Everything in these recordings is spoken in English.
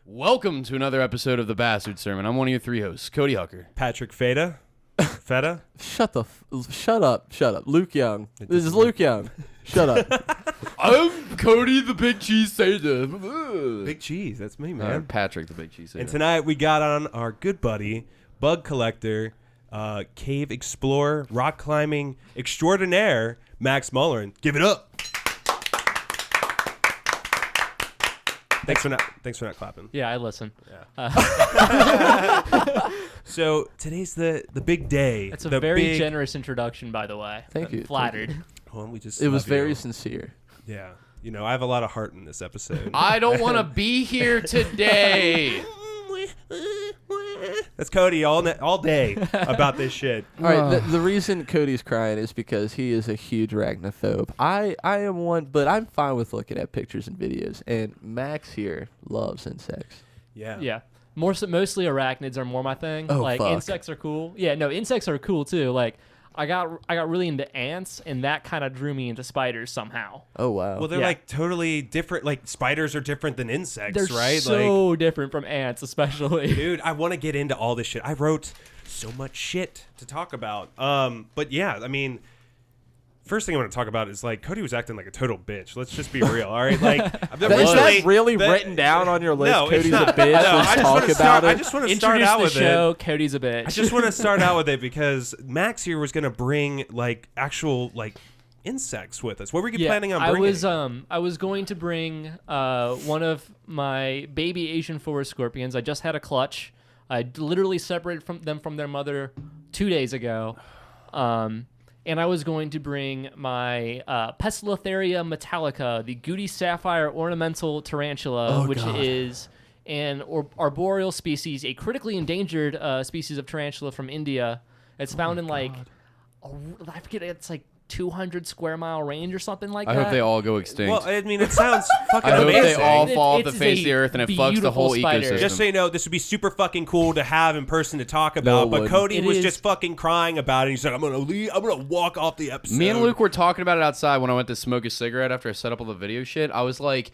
Welcome to another episode of The Bastard Sermon. I'm one of your three hosts, Cody Hucker. Patrick Feta. Feta? Shut up. Luke Young. This is Luke Young. Shut up. I'm Cody the Big Cheese Sager. Big Cheese, that's me, man. Patrick the Big Cheese Sager. And tonight we got on our good buddy, bug collector, cave explorer, rock climbing extraordinaire, Max Molleran. Give it up. Thanks for not clapping. Yeah, I listen. Yeah. So today's the big day. It's a very generous introduction, by the way. Thank you. Flattered. Well, It was very sincere. Yeah. You know, I have a lot of heart in this episode. I don't want to be here today. That's Cody all day about this shit. All right, the reason Cody's crying is because he is a huge arachnophobe. I am one, but I'm fine with looking at pictures and videos. And Max here loves insects. Yeah. Yeah. Mostly arachnids are more my thing. Oh, like fuck. insects are cool. Yeah, no, insects are cool too. Like I got really into ants, and that kind of drew me into spiders somehow. Oh, wow. Well, they're Yeah. like totally different. Like spiders are different than insects, They're right? so different from ants, especially. Dude, I want to get into all this shit. I wrote so much shit to talk about. But yeah, I mean, first thing I want to talk about is like Cody was acting like a total bitch. Let's just be real, all right? Like, Is that really written down on your list? No, it's Cody's not. a bitch. No, Let's talk I about it. just want to start Introduce out the with show. it. Cody's a bitch. I just want to start out with it because Max here was gonna bring like actual like insects with us. What were you planning on bringing? I was going to bring one of my baby Asian forest scorpions. I just had a clutch. I literally separated them from their mother 2 days ago. And I was going to bring my Pescilotharia metallica, the Goody Sapphire ornamental tarantula, which is an arboreal species, a critically endangered species of tarantula from India. It's found in I forget, it's like 200 square mile range or something like that. I hope they all go extinct. Well, I mean, it sounds fucking I hope amazing. they all fall off the It's face a of the earth and it fucks the whole beautiful spider. ecosystem. Just so you know, this would be super fucking cool to have in person to talk No, about. it But wouldn't. Cody It was is- just fucking crying about it. He said, "I'm gonna leave. I'm gonna walk off the episode." Me and Luke were talking about it outside when I went to smoke a cigarette after I set up all the video shit. I was like,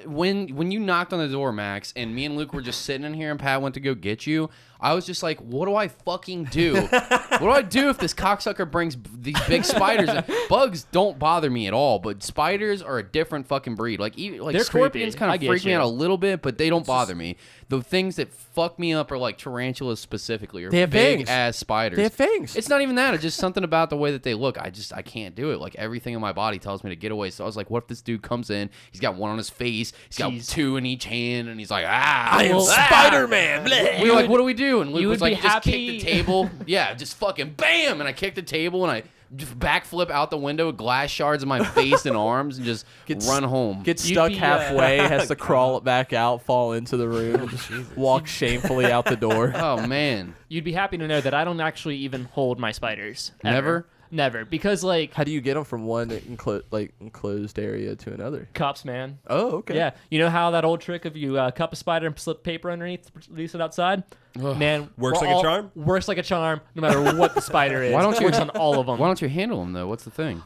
when you knocked on the door, Max, and me and Luke were just sitting in here and Pat went to go get you, I was just like, what do I fucking do? What do I do if this cocksucker brings these big spiders? Bugs don't bother me at all, but spiders are a different fucking breed. Like They're scorpions creepy. kind I of get freak me you. out a little bit, but they don't bother me. The things that fuck me up are like tarantulas specifically, or They have big fangs. ass spiders. They have fangs. It's not even that. It's just something about the way that they look. I can't do it. Like everything in my body tells me to get away. So I was like, what if this dude comes in? He's got one on his face. He's got two in each hand, and he's like, I am Spider-Man. We were like, what do we do? And Luke You was would be like, just kick happy- the table. Yeah, just fucking bam. And I kicked the table, and I just backflip out the window with glass shards in my face and arms, and just run home. Gets You'd stuck be, halfway, has to crawl back out, fall into the room, and just walk shamefully out the door. Oh, man. You'd be happy to know that I don't actually even hold my spiders. Never? Never. Because, like, How do you get them from one enclosed area to another? cups, man. Oh, okay. Yeah. You know how that old trick of you cup a spider and slip paper underneath, release it outside? Man. Works like a charm? Works like a charm, no matter what the spider is. Why don't you- Works on all of them. Why don't you handle them, though? What's the thing?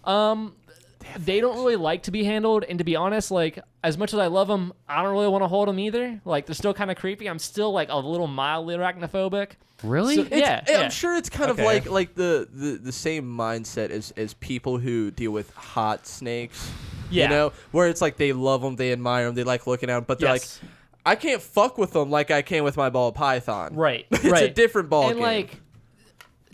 They don't really like to be handled, and to be honest, like, as much as I love them, I don't really want to hold them either. Like, they're still kind of creepy. I'm still, like, a little mildly arachnophobic. Really? So- yeah. I'm sure it's kind of Okay. like the same mindset as people who deal with hot snakes. Yeah. You know, where it's like they love them, they admire them, they like looking at them, but they're Yes. like, I can't fuck with them like I can with my ball python. Right. It's right. a different ball And, game. like,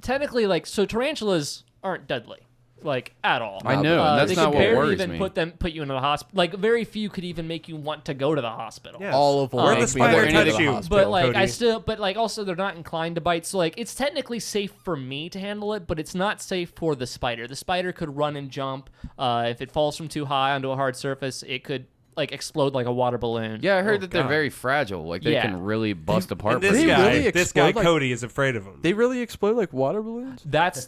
technically, like, so tarantulas aren't deadly. Like, at all. I know, and that's they not could what barely worries even me. put you into the hospital. Like, very few could even make you want to go to the hospital. Yes. all of them. Where'd make the me spider want to go touch to the you? hospital. But like Cody. also they're not inclined to bite. So like it's technically safe for me to handle it, but it's not safe for the spider. The spider could run and jump. If it falls from too high onto a hard surface, it could like explode like a water balloon. Yeah, I heard that they're God. very fragile. Like, they Yeah. can really bust apart. And this They guy, really this guy explode like- Cody is afraid of him. They really explode like water balloons? That's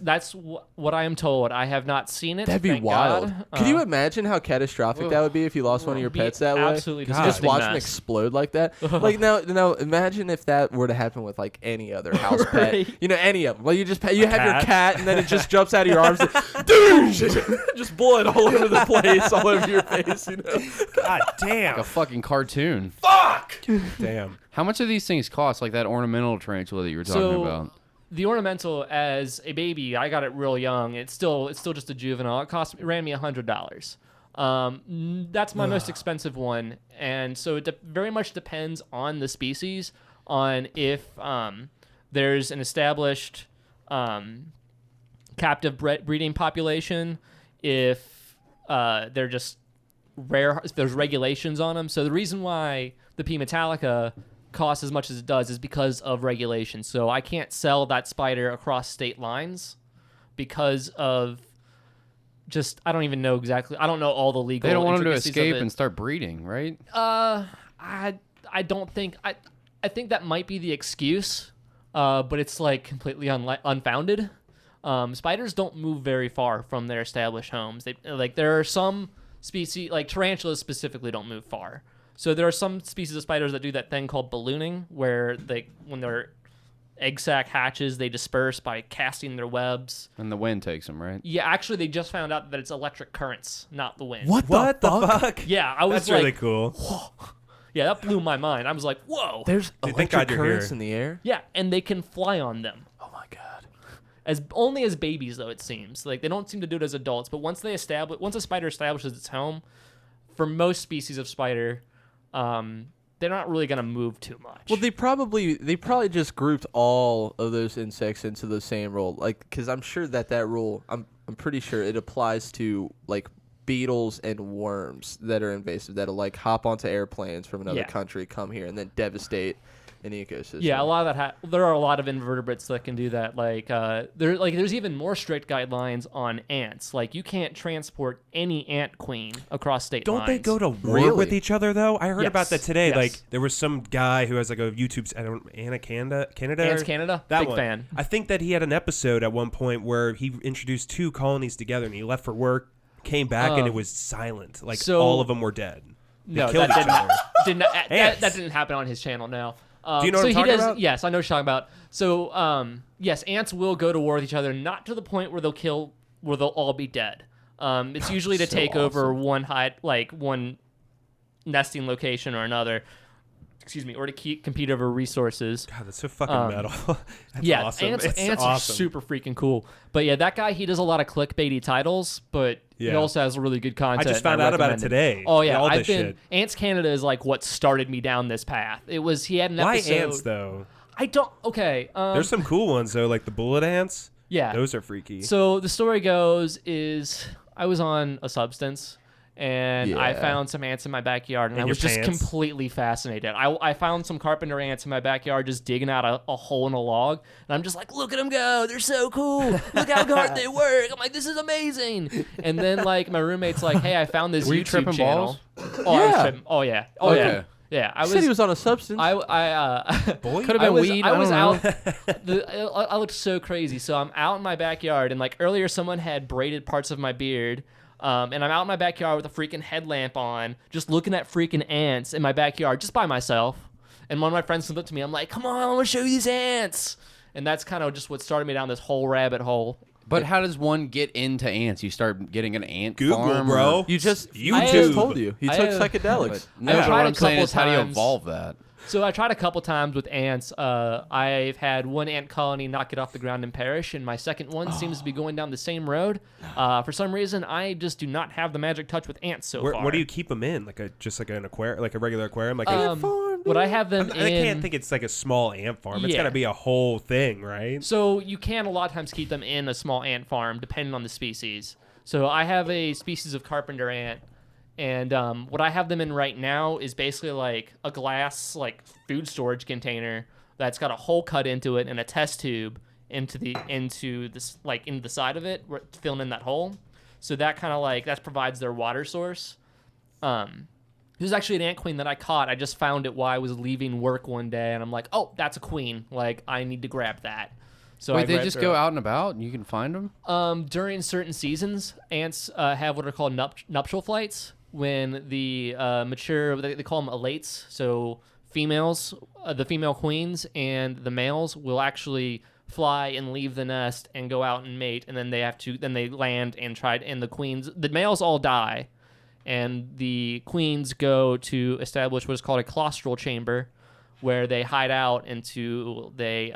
what I am told. I have not seen it. That'd be thank wild. God. Could you imagine how catastrophic that would be if you lost one of your be pets that way? absolutely Just disgusting watch them mess. explode like that. Like now, imagine if that were to happen with like any other house pet. Right. You know, any of them. Like you have your cat? cat, and then it just jumps out of your arms, dude, just blood all over the place, all over your face. You know. God damn. Like a fucking cartoon. Fuck. Damn. How much do these things cost? Like that ornamental tarantula that you were talking about. The ornamental, as a baby, I got it real young. It's still just a juvenile. It ran me $100. That's my most expensive one, and so it very much depends on the species, on if there's an established captive breeding population, if they're just rare, if there's regulations on them. So the reason why the P. metallica costs as much as it does is because of regulations. So I can't sell that spider across state lines because of just, I don't even know exactly. I don't know all the legal. They don't want them to intricacies of escape it. and start breeding, right? I don't think I think that might be the excuse, but it's like completely unfounded. Spiders don't move very far from their established homes. There are some species, like tarantulas specifically, don't move far. So there are some species of spiders that do that thing called ballooning, where when their egg sac hatches, they disperse by casting their webs. And the wind takes them, right? Yeah, actually, they just found out that it's electric currents, not the wind. What the fuck? Yeah, I was That's like, really cool. yeah, that blew my mind. I was like, whoa. There's Dude, electric thank God you're currents here. in the air. Yeah, and they can fly on them. Oh my god. Only as babies, though, it seems. Like, they don't seem to do it as adults, but once a spider establishes its home, for most species of spider, they're not really going to move too much. Well, they probably just grouped all of those insects into the same rule, like, because I'm sure that rule, I'm pretty sure it applies to like beetles and worms that are invasive, that'll like hop onto airplanes from another country, come here, and then devastate an ecosystem. Yeah, a lot of that. There are a lot of invertebrates that can do that. Like, there's even more strict guidelines on ants. Like, you can't transport any ant queen across state lines. Don't they go to war Really? with each other though? I heard about that today. Yes. Like there was some guy who has like a YouTube, I don't, Canada. Ants Canada? That Big one. fan. I think that he had an episode at one point where he introduced 2 colonies together, and he left for work, came back, and it was silent. Like so- all of them were dead. They No, killed that each other. that didn't happen on his channel. No. Do you know so what I'm he talking does, about? Yes, I know what you're talking about. So, yes, ants will go to war with each other, not to the point where they'll all be dead. It's usually to So take over awesome. one nesting location or another. Excuse me, or to compete over resources. God, that's so fucking metal. That's Yeah, awesome. ants It's are awesome. super freaking cool. But yeah, that guy, he does a lot of clickbaity titles, but he Yeah. also has really good content. I just and found out about it recommend today. Oh yeah, All I've this been shit. Ants Canada is like what started me down this path. He had an Why episode. ants though? I don't. Okay. There's some cool ones though, like the bullet ants. Yeah. Those are freaky. So the story goes is I was on a substance and I Yeah. found some ants in my backyard and In I your was just pants? completely fascinated. I found some carpenter ants in my backyard just digging out a hole in a log and I'm just like, look at them go. They're so cool. Look how hard they work. I'm like, this is amazing. And then like my roommate's like, hey, I found this Were you YouTube tripping channel. balls? Oh, I was Yeah. tripping. Oh yeah. Oh yeah. Okay. Yeah. I He said he was on a substance. Boy, Could have been weed. I was don't out. know. I looked so crazy. So I'm out in my backyard, and like earlier, someone had braided parts of my beard. And I'm out in my backyard with a freaking headlamp on, just looking at freaking ants in my backyard, just by myself. And one of my friends comes up to me. I'm like, "Come on, I want to show you these ants." And that's kind of just what started me down this whole rabbit hole. But how does one get into ants? You start getting an ant Google, farm, bro. or- you just YouTube. I just told you. He I took have- psychedelics. No, I what tried a I'm saying couple is, how do you times. evolve that? So I tried a couple times with ants. I've had one ant colony not get off the ground and perish, and my second one seems to be going down the same road. For some reason, I just do not have the magic touch with ants so far. What do you keep them in? Like an aquarium, like a regular aquarium? Like Would I have them I in? can't think it's like a small ant farm. It's Yeah. got to be a whole thing, right? So you can a lot of times keep them in a small ant farm, depending on the species. So I have a species of carpenter ant, and what I have them in right now is basically like a glass like food storage container that's got a hole cut into it and a test tube into the side of it, filling in that hole. So that kind of like that provides their water source. This is actually an ant queen that I caught. I just found it while I was leaving work one day, and I'm like, oh, that's a queen. Like, I need to grab that. So I Wait, they grabbed just her go up. out and about and you can find them? During certain seasons, ants have what are called nuptial flights. When the mature, they call them elates. So females, the female queens and the males will actually fly and leave the nest and go out and mate, and then they land and the males all die. and the queens go to establish what is called a claustral chamber, where they hide out until they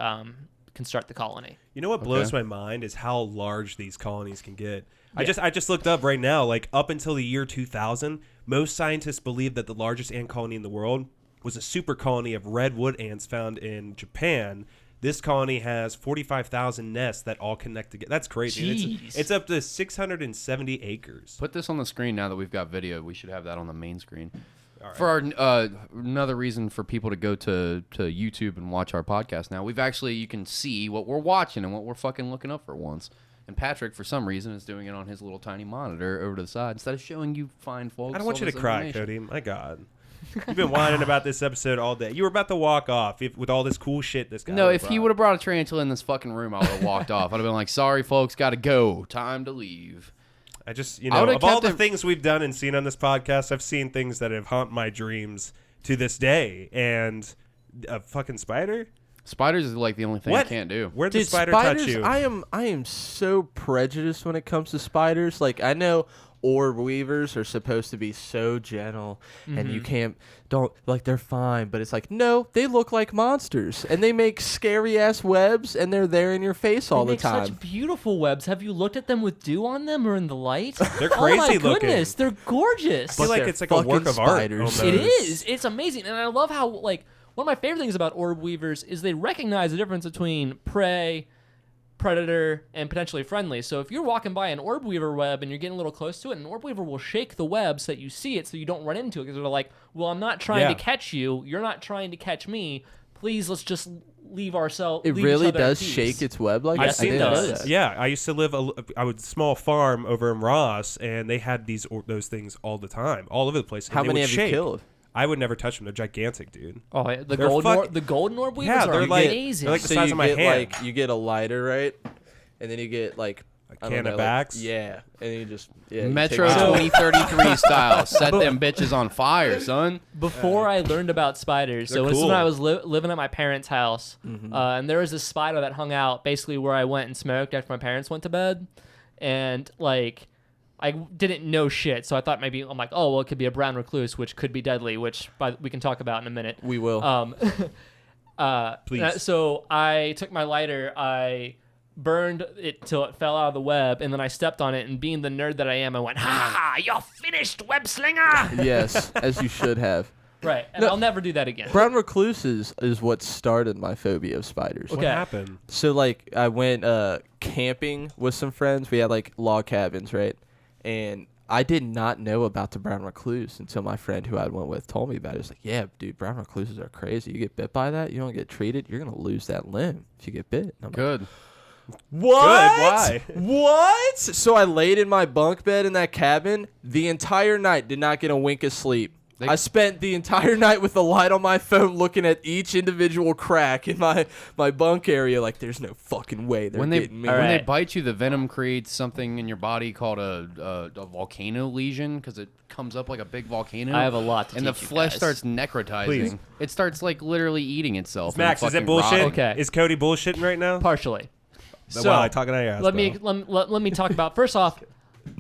can start the colony. You know what blows my mind is how large these colonies can get. I just looked up right now, like up until the year 2000, most scientists believe that the largest ant colony in the world was a super colony of redwood ants found in Japan. This colony has 45,000 nests that all connect together. That's crazy. It's up to 670 acres. Put this on the screen now that we've got video. We should have that on the main screen. Right. For our another reason for people to go to YouTube and watch our podcast now, you can see what we're watching and what we're fucking looking up for once. And Patrick, for some reason, is doing it on his little tiny monitor over to the side instead of showing you fine folks. I don't want you to cry, Cody. My God. You've been whining about this episode all day. You were about to walk off with all this cool shit this guy if he would have brought a tarantula in this fucking room, I would have walked off. I'd have been like, sorry, folks, got to go. Time to leave. I just, of all the things we've done and seen on this podcast, I've seen things that have haunted my dreams to this day. And a fucking spider? Spiders is like the only thing I can't do. Where'd the spider touch you? I am so prejudiced when it comes to spiders. Like, I know Orb Weavers are supposed to be so gentle, and you they're fine, but it's like, no, they look like monsters, and they make scary ass webs, and they're there in your face all the time. They make such beautiful webs. Have you looked at them with dew on them or in the light? They're crazy looking. Oh my goodness, they're gorgeous. I feel like it's like a work of art. Almost. It is. It's amazing, and I love how one of my favorite things about Orb Weavers is they recognize the difference between prey, predator, and potentially friendly. So if you're walking by an Orb Weaver web and you're getting a little close to it, an Orb Weaver will shake the web so that you see it so you don't run into it, because they're like, well, I'm not trying to catch you. You're not trying to catch me. Please, let's just leave ourselves. It really does shake its web like that? I've seen those. Yeah, I used to live I was a small farm over in Ross, and they had those things all the time, all over the place. How many have you killed? I would never touch them. They're gigantic, dude. Oh, the golden Orb Weavers are amazing. They're like the size of my hand. You get a lighter, right? And then you get like a can of Bax. Yeah, and then you just Metro 2033 style. Set them bitches on fire, son. Before I learned about spiders, so this is when I was living at my parents' house, and there was this spider that hung out basically where I went and smoked after my parents went to bed, and like, I didn't know shit, so I thought maybe, I'm like, oh, well, it could be a brown recluse, which could be deadly, which we can talk about in a minute. We will. Please. So I took my lighter, I burned it till it fell out of the web, and then I stepped on it, and being the nerd that I am, I went, ha, you're finished, web slinger! Yes, as you should have. Right, and I'll never do that again. Brown recluses is what started my phobia of spiders. What happened? So, like, I went camping with some friends. We had, like, log cabins, right? And I did not know about the brown recluse until my friend who I went with told me about it. It's like, yeah, dude, brown recluses are crazy. You get bit by that, you don't get treated, you're going to lose that limb if you get bit. Good. What? Good, why? What? So I laid in my bunk bed in that cabin the entire night, did not get a wink of sleep. I spent the entire night with the light on my phone looking at each individual crack in my bunk area like, there's no fucking way they're getting me. When they bite you, the venom creates something in your body called a volcano lesion, because it comes up like a big volcano. I have a lot to and teach the you flesh guys. Starts necrotizing. Please. It starts like literally eating itself. Max, is it bullshit? Okay. Is Cody bullshitting right now? Partially. So, wow, talking out of your ass, let me talk about, first off,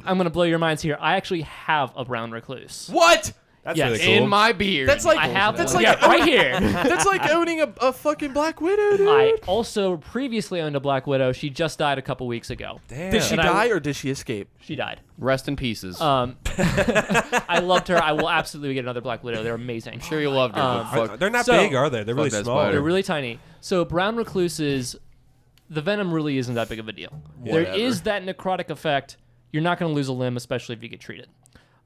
I'm going to blow your minds here. I actually have a brown recluse. What? That's Yes. really cool. In my beard. That's like, I have that's one. like Yeah, right here. That's like owning a fucking Black Widow, dude. I also previously owned a Black Widow. She just died a couple weeks ago. Damn. Did she And die or did she escape? She died. Rest in pieces. I loved her. I will absolutely get another Black Widow. They're amazing. I'm sure you loved her. but fuck. They're not So- big, are they? They're really that small. spider. They're really tiny. So brown recluses, the venom really isn't that big of a deal. Whatever. There is that necrotic effect. You're not going to lose a limb, especially if you get treated.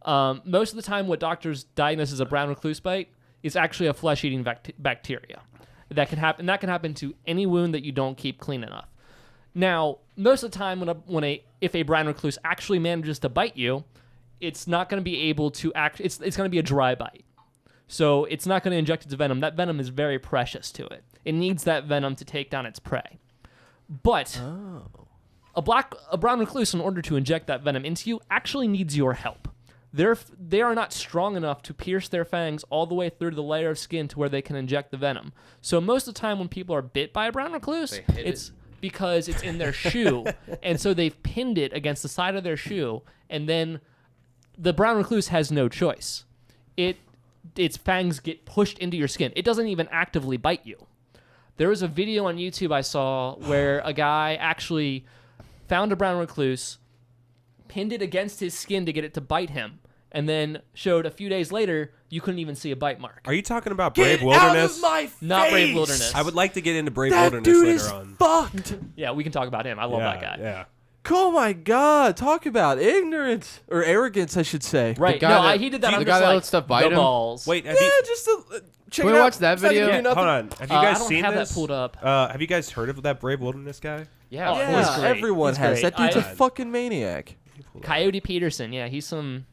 Most of the time, what doctors diagnose as a brown recluse bite is actually a flesh-eating bacteria. That can happen. That can happen to any wound that you don't keep clean enough. Now, most of the time, if a brown recluse actually manages to bite you, it's not going to be able to act. It's going to be a dry bite, so it's not going to inject its venom. That venom is very precious to it. It needs that venom to take down its prey. But a brown recluse, in order to inject that venom into you, actually needs your help. They are not strong enough to pierce their fangs all the way through the layer of skin to where they can inject the venom. So most of the time when people are bit by a brown recluse, it's because it's in their shoe. And so they've pinned it against the side of their shoe. And then the brown recluse has no choice. Its fangs get pushed into your skin. It doesn't even actively bite you. There was a video on YouTube I saw where a guy actually found a brown recluse, pinned it against his skin to get it to bite him, and then showed a few days later you couldn't even see a bite mark. Are you talking about Brave Wilderness? Not Brave Wilderness. I would like to get into Brave Wilderness later on. Fucked. Yeah, we can talk about him. I love that guy. Yeah. Oh my God! Talk about ignorance or arrogance, I should say. Right. guy No, that- he did that. the I'm guy just that like, let stuff bite the him? balls. Wait, have Yeah, you, just to, check Can it we out. watch that It's not gonna video? do yeah, nothing. hold on. Have you I guys don't seen have this? that pulled up. Have you guys heard of that Brave Wilderness guy? Yeah, Oh, of he's course. great. Everyone He's has. great. That dude's a I- fucking maniac. Coyote Peterson. Yeah, he's some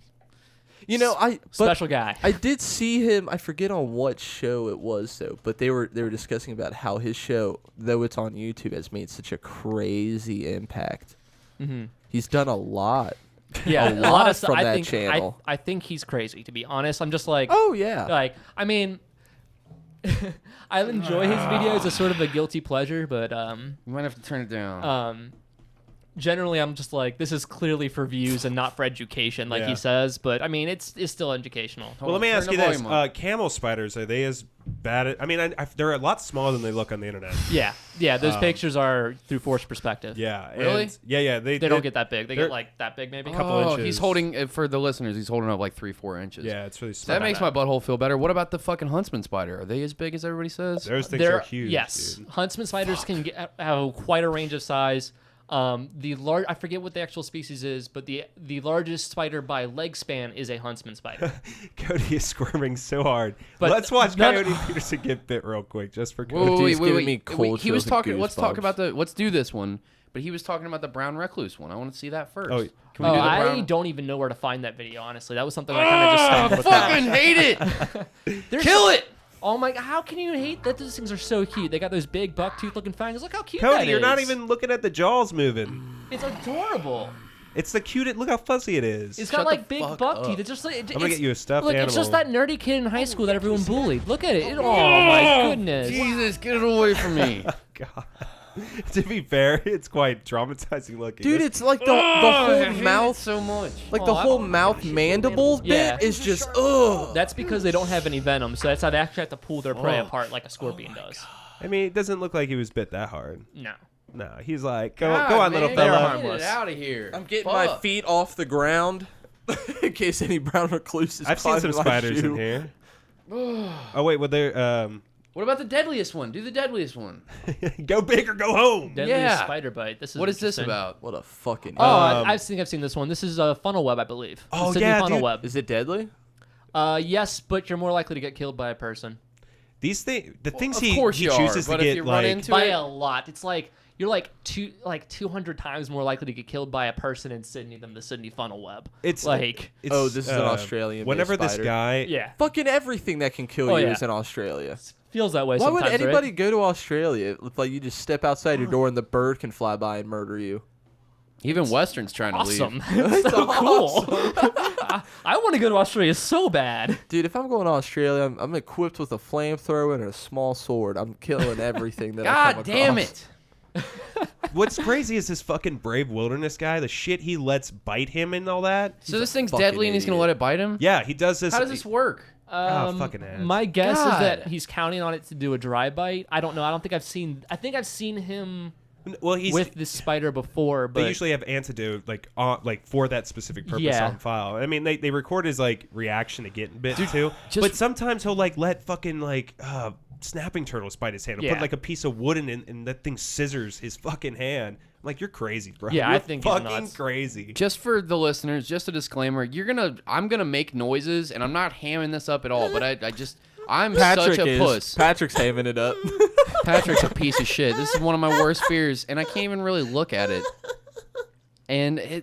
You know, but special guy. I did see him. I forget on what show it was though, but they were discussing about how his show, though it's on YouTube, has made such a crazy impact. Mm-hmm. He's done a lot. Yeah, a lot of stuff. from I that think, channel. I think he's crazy, to be honest. I'm just like, Oh yeah. I mean, I enjoy his videos as sort of a guilty pleasure, but You might have to turn it down. generally I'm just like, this is clearly for views and not for education, like Yeah. he says. But I mean, it's still educational. Well, let me Turn ask the you this: volume up. camel spiders, are they as bad? I mean, they're a lot smaller than they look on the internet. Yeah. Those pictures are through forced perspective. Yeah. Really? and- yeah. They don't get that big. They they're- get like that big, maybe. couple Oh, inches. he's holding for the listeners. He's holding up like 3-4 inches. Yeah, it's really So small. that makes my butthole feel better. What about the fucking huntsman spider? Are they as big as everybody says? Those things They're are huge. yes. dude. Huntsman spiders can have quite a range of size. I forget what the actual species is, but the largest spider by leg span is a huntsman spider. Cody is squirming so hard. But Let's watch none- Coyote Peterson get bit real quick, just for Whoa, Cody. Dude's giving me cold He was chills and talking. Let's talk goosebumps. about let's do this one. But he was talking about the brown recluse one. I want to see that first. Oh, Can we Oh, do the I brown? don't even know where to find that video. Honestly, that was something I kind of just stumbled across. fucking hate it. There's Kill it. Oh my! How can you hate that? Those things are so cute. They got those big buck-tooth looking fangs. Look how cute that Cody, you're not is. even looking at the jaws moving. It's adorable. It's the cutest. Look how fuzzy it is. It's Shut got the like big fuck buck up. teeth. It's just like I'm gonna get you a stuffed look. animal. It's just that nerdy kid in high school that everyone bullied. Look at it. Oh my goodness. Jesus, get it away from me. God. To be fair, it's quite traumatizing looking. Dude, This- it's like the I whole hate it mouth, so much. like Oh, the I whole don't mouth mandible Yeah. bit is just ugh. That's because they don't have any venom, so that's how they actually have to pull their prey apart like a scorpion does. I mean, it doesn't look like he was bit that hard. No. No, he's like, go God, on, man, little get They're fella. harmless. it out of here. I'm getting my Fuck. feet off the ground in case any brown recluses. I've seen some climb my spiders shoe. in here. Oh wait, well they're What about the deadliest one? Do the deadliest one. go big or go home. Deadliest Yeah. spider bite. This is What is this interesting. about? What a fucking. Oh, I think I've seen this one. This is a funnel web, I believe. Oh, Sydney yeah, funnel dude. web. Is it deadly? Yes, but you're more likely to get killed by a person. These things, the things of he course you are, chooses to but if get you run like. into By it- a lot. It's like you're like 200 times more likely to get killed by a person in Sydney than the Sydney funnel web. It's like it's, Oh, this is an Australian-based Whenever this spider. guy, yeah, Fucking everything that can kill Oh, you yeah. is in Australia. feels that way Why would sometimes. anybody right? go to Australia? It's like you just step outside your door and the bird can fly by and murder you. Even Western's trying to Awesome. leave. It's so cool. I want to go to Australia so bad. Dude, if I'm going to Australia, I'm equipped with a flamethrower and a small sword. I'm killing everything that I come God damn across. it. what's crazy is this fucking Brave Wilderness guy. The shit he lets bite him and all that. So this thing's fucking deadly and he's going to idiot. let it bite him? Yeah, he does this. How does this work? fucking ass. My guess is God. that he's counting on it to do a dry bite. I don't know. I don't think I've seen. I think I've seen him Well, he's with this spider before, but they usually have antidote like for that specific purpose Yeah. on file. I mean, they record his like reaction to getting bit too. just- But sometimes he'll like let fucking like snapping turtles bite his hand. He'll Yeah. put like a piece of wood in it, and that thing scissors his fucking hand. I'm like, you're crazy, bro. Yeah, I You're think he's fucking nuts. crazy. Just for the listeners, just a disclaimer, I'm gonna make noises and I'm not hamming this up at all, but I'm Patrick such a is. puss. Patrick's having it up. Patrick's a piece of shit. This is one of my worst fears, and I can't even really look at it. And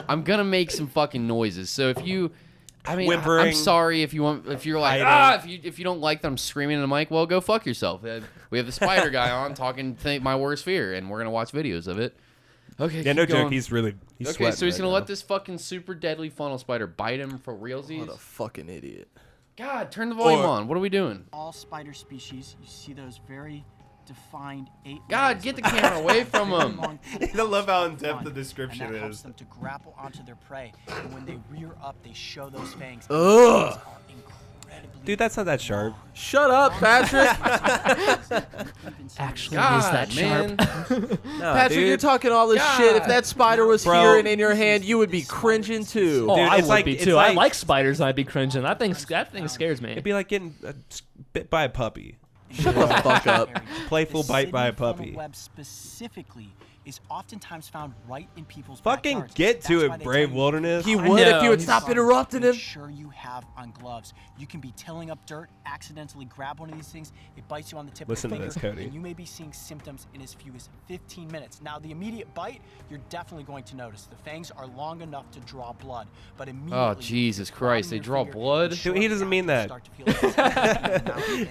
I'm gonna make some fucking noises. So if you, I'm Whimpering. sorry if you're like Hiding. if you don't like that I'm screaming in the mic, well go fuck yourself. We have the spider guy on talking my worst fear, and we're gonna watch videos of it. Okay. Yeah, no keep going. joke. He's Okay, sweating so he's right gonna now. let this fucking super deadly funnel spider bite him for realsies. What a fucking idiot. God, turn the volume Or- on. What are we doing? all spider species, you see those very to find 8 God, legs get the with camera away from very him. long tentacles I love how in in-depth front, the description and that helps is. them to grapple onto their prey. And when they rear up, they show those fangs. Ugh. Those are incredibly Dude, that's not that sharp. Shut up, Patrick. Actually, God, is that man. sharp? No, Patrick, dude. you're talking all this shit. If that spider was Bro. here and in your hand, you would be cringing too. Oh, Dude, I it's would like- be it's too. I like- like spiders, and I'd be cringing. That thing scares me. It'd be like getting bit by a puppy. Shut the fuck up. Playful The bite by a Sydney funnel puppy. web specifically is oftentimes found right in people's Fucking backyards. get to That's it, why they Brave tell you Wilderness. He I would if know, you would he's stop interrupting him. Make sure you have on gloves. You can be tilling up dirt, accidentally grab one of these things, it bites you on the tip Listen of to the this, finger, Cody. and you may be seeing symptoms in as few as 15 minutes. Now, the immediate bite, you're definitely going to notice. The fangs are long enough to draw blood, but immediately... Oh, Jesus Christ, they draw blood? Dude, he doesn't mean that.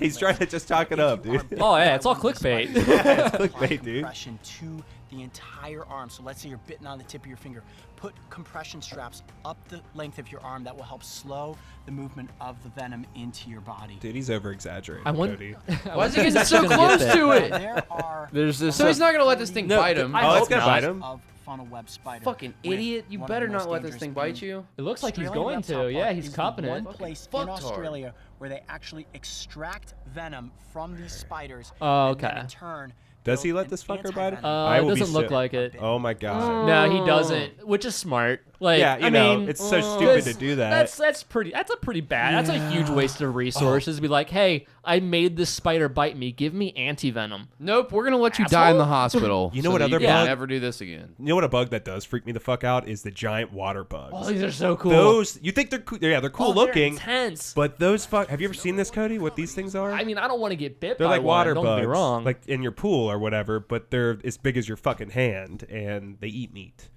He's trying to just talk it up, dude. Oh, yeah, it's all clickbait. Yeah, it's clickbait, dude. Compression to the entire arm. So let's say you're bitten on the tip of your finger. Put compression straps up the length of your arm. That will help slow the movement of the venom into your body. Dude, he's over exaggerating. I want. Cody. Why is he getting so close to it? There are There's this. So he's not gonna let this thing bite him. I Oh, it's hope gonna not. bite him. of funnel web spider. Fucking with idiot! You one of better the not most let this dangerous thing bite venom. you. It looks like he's Australian going reptile to. Yeah, park he's is the copping one it. place in Fucktard. Australia where they actually extract venom from these spiders. Oh, and then okay. in turn, Does he build let an this fucker bite him? antivenom. I It will be doesn't look sick. like it. Oh my god. No, he doesn't, which is smart. Like, Yeah, you I know, mean, it's so stupid to do that. That's a pretty bad. That's a huge waste of resources. To be like, hey, I made this spider bite me. Give me anti-venom. Nope, we're gonna let you die in the Asshole. hospital. You know so what that other you can bug- never do this again. You know what a bug that does freak me the fuck out is the giant water bugs. Oh, these are so cool. Those you think they're cool? Yeah, they're cool Oh, they're looking. intense. But those fuck. Have you ever seen this, Cody? What these things are? I mean, I don't want to get bit They're by like water one. bugs, Don't be wrong. like in your pool or whatever. But they're as big as your fucking hand, and they eat meat.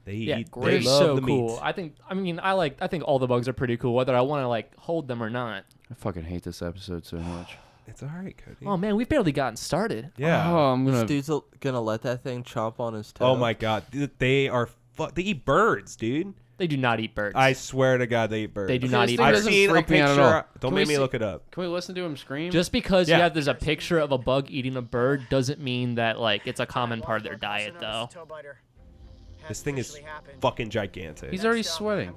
They yeah, eat. they're They love so the cool. meat. I think all the bugs are pretty cool, whether I want to like hold them or not. I fucking hate this episode so much. It's all right, Cody. Oh man, we've barely gotten started. yeah. Oh, I'm This gonna. dude's gonna let that thing chomp on his toe. Oh my god, they are. They eat birds, dude. They do not eat birds. I swear to God, they eat birds. They do Okay, not this eat thing I've birds. doesn't seen a freak me out at picture. all. Don't Can make we me see- look it up. Can we listen to him scream? Just because Yeah. there's a picture of a bug eating a bird doesn't mean that like it's a common part of their diet though. This thing is fucking gigantic. He's already sweating.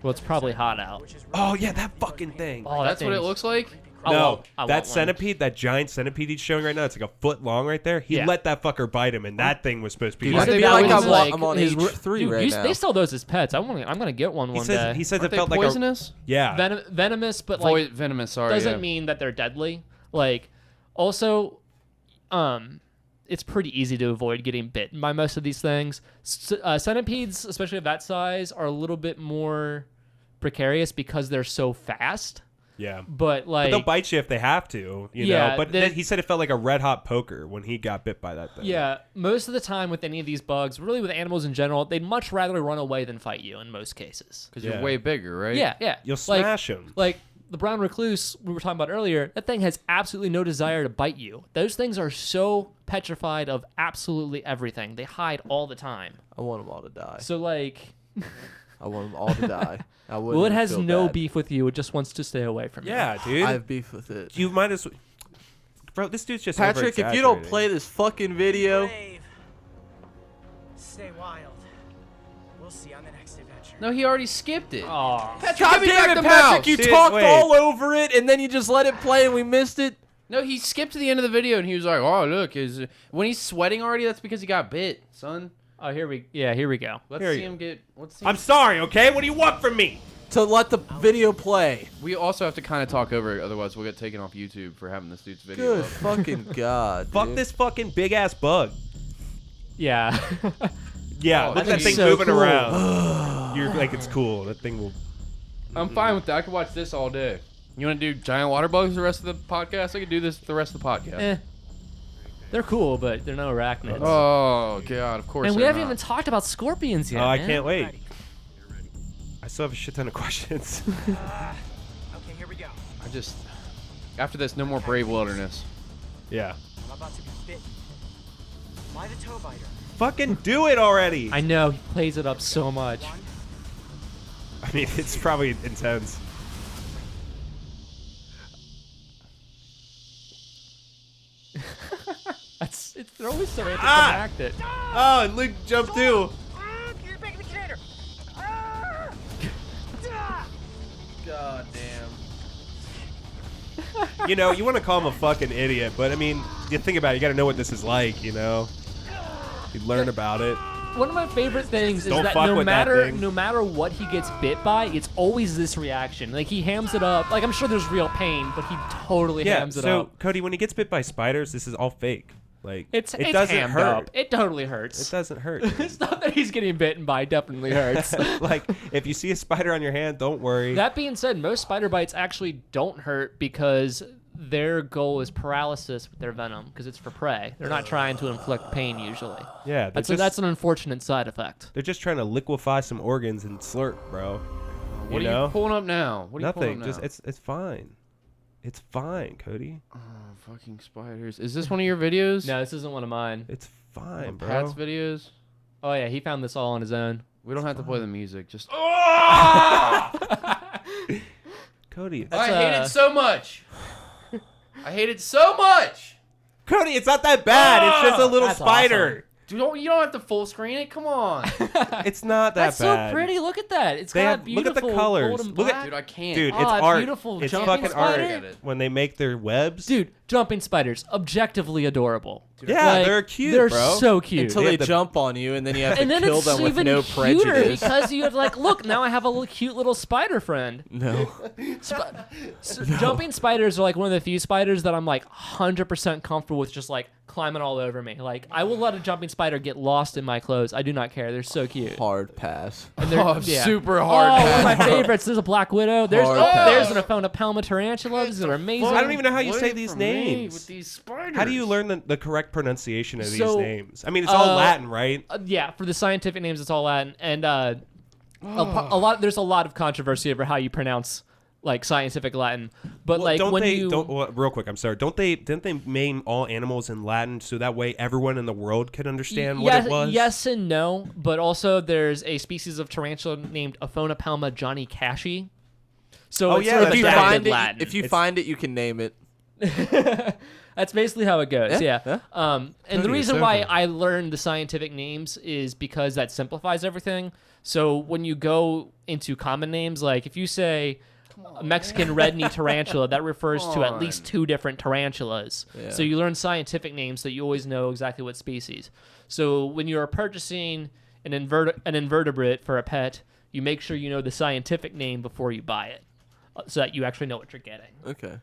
Well, it's probably hot out. Oh yeah, that fucking thing. Oh, that's what it thing's- looks like. I No, want that one. centipede, that giant centipede he's showing right now, it's like a foot long right there. He Yeah. let that fucker bite him, and that thing was supposed to be. Dude, Why I did feel that like was I'm on his- H3 Dude, right now. They sell those as pets. I'm gonna get one He one says day. he says Aren't it they felt like poisonous? yeah. Venomous, but like Venomous. Sorry. doesn't yeah. mean that they're deadly. Like, also, it's pretty easy to avoid getting bitten by most of these things. Centipedes, especially of that size, are a little bit more precarious because they're so fast. Yeah. But like, But they'll bite you if they have to, you Yeah, know. But they- then he said it felt like a red hot poker when he got bit by that thing. yeah, most of the time with any of these bugs, really with animals in general, they'd much rather run away than fight you in most cases. Because Yeah. you're way bigger, right? Yeah, yeah. You'll Like- smash him. Like the brown recluse we were talking about earlier, that thing has absolutely no desire to bite you. Those things are so petrified of absolutely everything. They hide all the time. I want them all to die. So like, I want them all to die. I wouldn't well, it even has feel no bad. beef with you. It just wants to stay away from you. Yeah, dude. I have beef with it. You might as well. Bro, this dude's just Patrick, if you don't over-exaggerating. play this fucking video, Stay wild. We'll see on the next adventure. No, he already skipped it. Aw. Patrick, God give me back damn it, the Patrick, mouse. you Dude, talked wait. all over it, and then you just let it play, and we missed it. No, he skipped to the end of the video and he was like, "Oh, look, when he's sweating already, that's because he got bit, son." Oh, here we go. Let's Here see you- him get. Let's see. I'm sorry, okay? What do you want from me? To let the video play. We also have to kind of talk over it, otherwise we'll get taken off YouTube for having this dude's video. Good up. fucking god, Fuck dude. this fucking big ass bug. Yeah. Yeah, Oh, look I at that think thing it's so moving cool. around. You're like, it's cool. That thing will. I'm fine with that. I could watch this all day. You want to do giant water bugs the rest of the podcast? I could do this the rest of the podcast. They're cool, but they're no arachnids. Oh god, of course. and we they're haven't not. even talked about scorpions yet. Oh, I man. can't wait. I still have a shit ton of questions. Okay, here we go. I just after this, no more brave wilderness. Yeah. I'm about to be bitten by the toe biter. Fucking do it already. I know he plays it up so much. I mean, it's probably intense. They're always so anticlimactic. Oh, and Luke jumped too. You're back in the container. God damn. You know, you want to call him a fucking idiot, but I mean, you think about it, you got to know what this is like, you know? You learn about it. One of my favorite things is Don't that fuck no with that matter thing. no matter what he gets bit by, it's always this reaction. Like he hams it up. Like I'm sure there's real pain, but he totally Yeah, hams it so up. Cody, when he gets bit by spiders, this is all fake. Like, It's it doesn't hammed hurt. up. It totally hurts. It doesn't hurt. The stuff that he's getting bitten by definitely hurts. Like, if you see a spider on your hand, don't worry. That being said, most spider bites actually don't hurt because their goal is paralysis with their venom because it's for prey. They're not trying to inflict pain usually. Yeah, That's an unfortunate side effect. they're just trying to liquefy some organs and slurp, bro. What you are know? you pulling up now? What are Nothing. you pulling up Just now? it's fine. It's fine, Cody. Oh, fucking spiders. Is this one of your videos? No, this isn't one of mine. It's fine, bro. Pat's videos? Oh yeah, he found this all on his own. We don't have to play the music. Just. Cody, it's, I hate it so much. I hate it so much. Cody, it's not that bad. It's just a little That's spider. Dude, you don't have to full screen it. Come on. It's not that That's bad. so pretty. Look at that. It's They got have- beautiful look at the colors. gold and Look at- black. Dude, I can't. Dude, it's Ah, art. beautiful It's jumping fucking art. spider. When they make their webs. Dude, jumping spiders, objectively adorable. Yeah, Like, they're cute, They're bro. so cute. Until They they have the- jump on you, and then you have and to then kill it's them with even no cuter prejudice. because you have like, look, now I have a little cute little spider friend. No. Jumping spiders are like one of the few spiders that I'm like 100% comfortable with just like climbing all over me. Like I will let a jumping spider get lost in my clothes. I do not care. They're so cute. Hard pass. And they're Oh, super hard. Oh, one of my favorites. There's a black widow. There's Hard pass. there's an Aphonopaelma tarantula. These are amazing. I don't even know how you say Wait these for me names. with these spiders. How do you learn the correct pronunciation of these So, names? I mean, it's all Latin, right? Yeah, for the scientific names, it's all Latin, and a lot. There's a lot of controversy over how you pronounce like scientific Latin. But Well, like don't when they? you Real quick, I'm sorry. Didn't they name all animals in Latin so that way everyone in the world could understand what it was? Yes and no, but also there's a species of tarantula named Aphonopaelma johnny cashy. So Oh, it's yeah, sort of that's If you right. adapted find it, Latin. if you find it, you can name it. That's basically how it goes. Yeah, Yeah. And the Cody, reason it's why over. I learned the scientific names is because that simplifies everything. So when you go into common names, like if you say Mexican red knee tarantula, that refers to at least 2 different tarantulas. Yeah. So you learn scientific names so you always know exactly what species. So when you're purchasing an invertebrate for a pet, you make sure you know the scientific name before you buy it, so that you actually know what you're getting. Okay.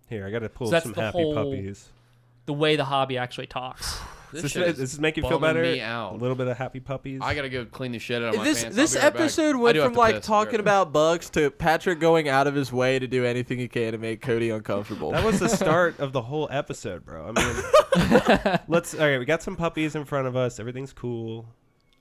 Here, I got to pull So that's some the happy whole- puppies. The way the hobby actually talks. Does shit this is make you feel bumming better? me out. A little bit of happy puppies. I gotta go clean the shit out of my This pants. this I'll be right back. episode I went do have from to like piss. talking about bugs to Patrick going out of his way to do anything he can to make Cody uncomfortable. That was the start of the whole episode, bro. I mean, all right, we got some puppies in front of us. Everything's cool.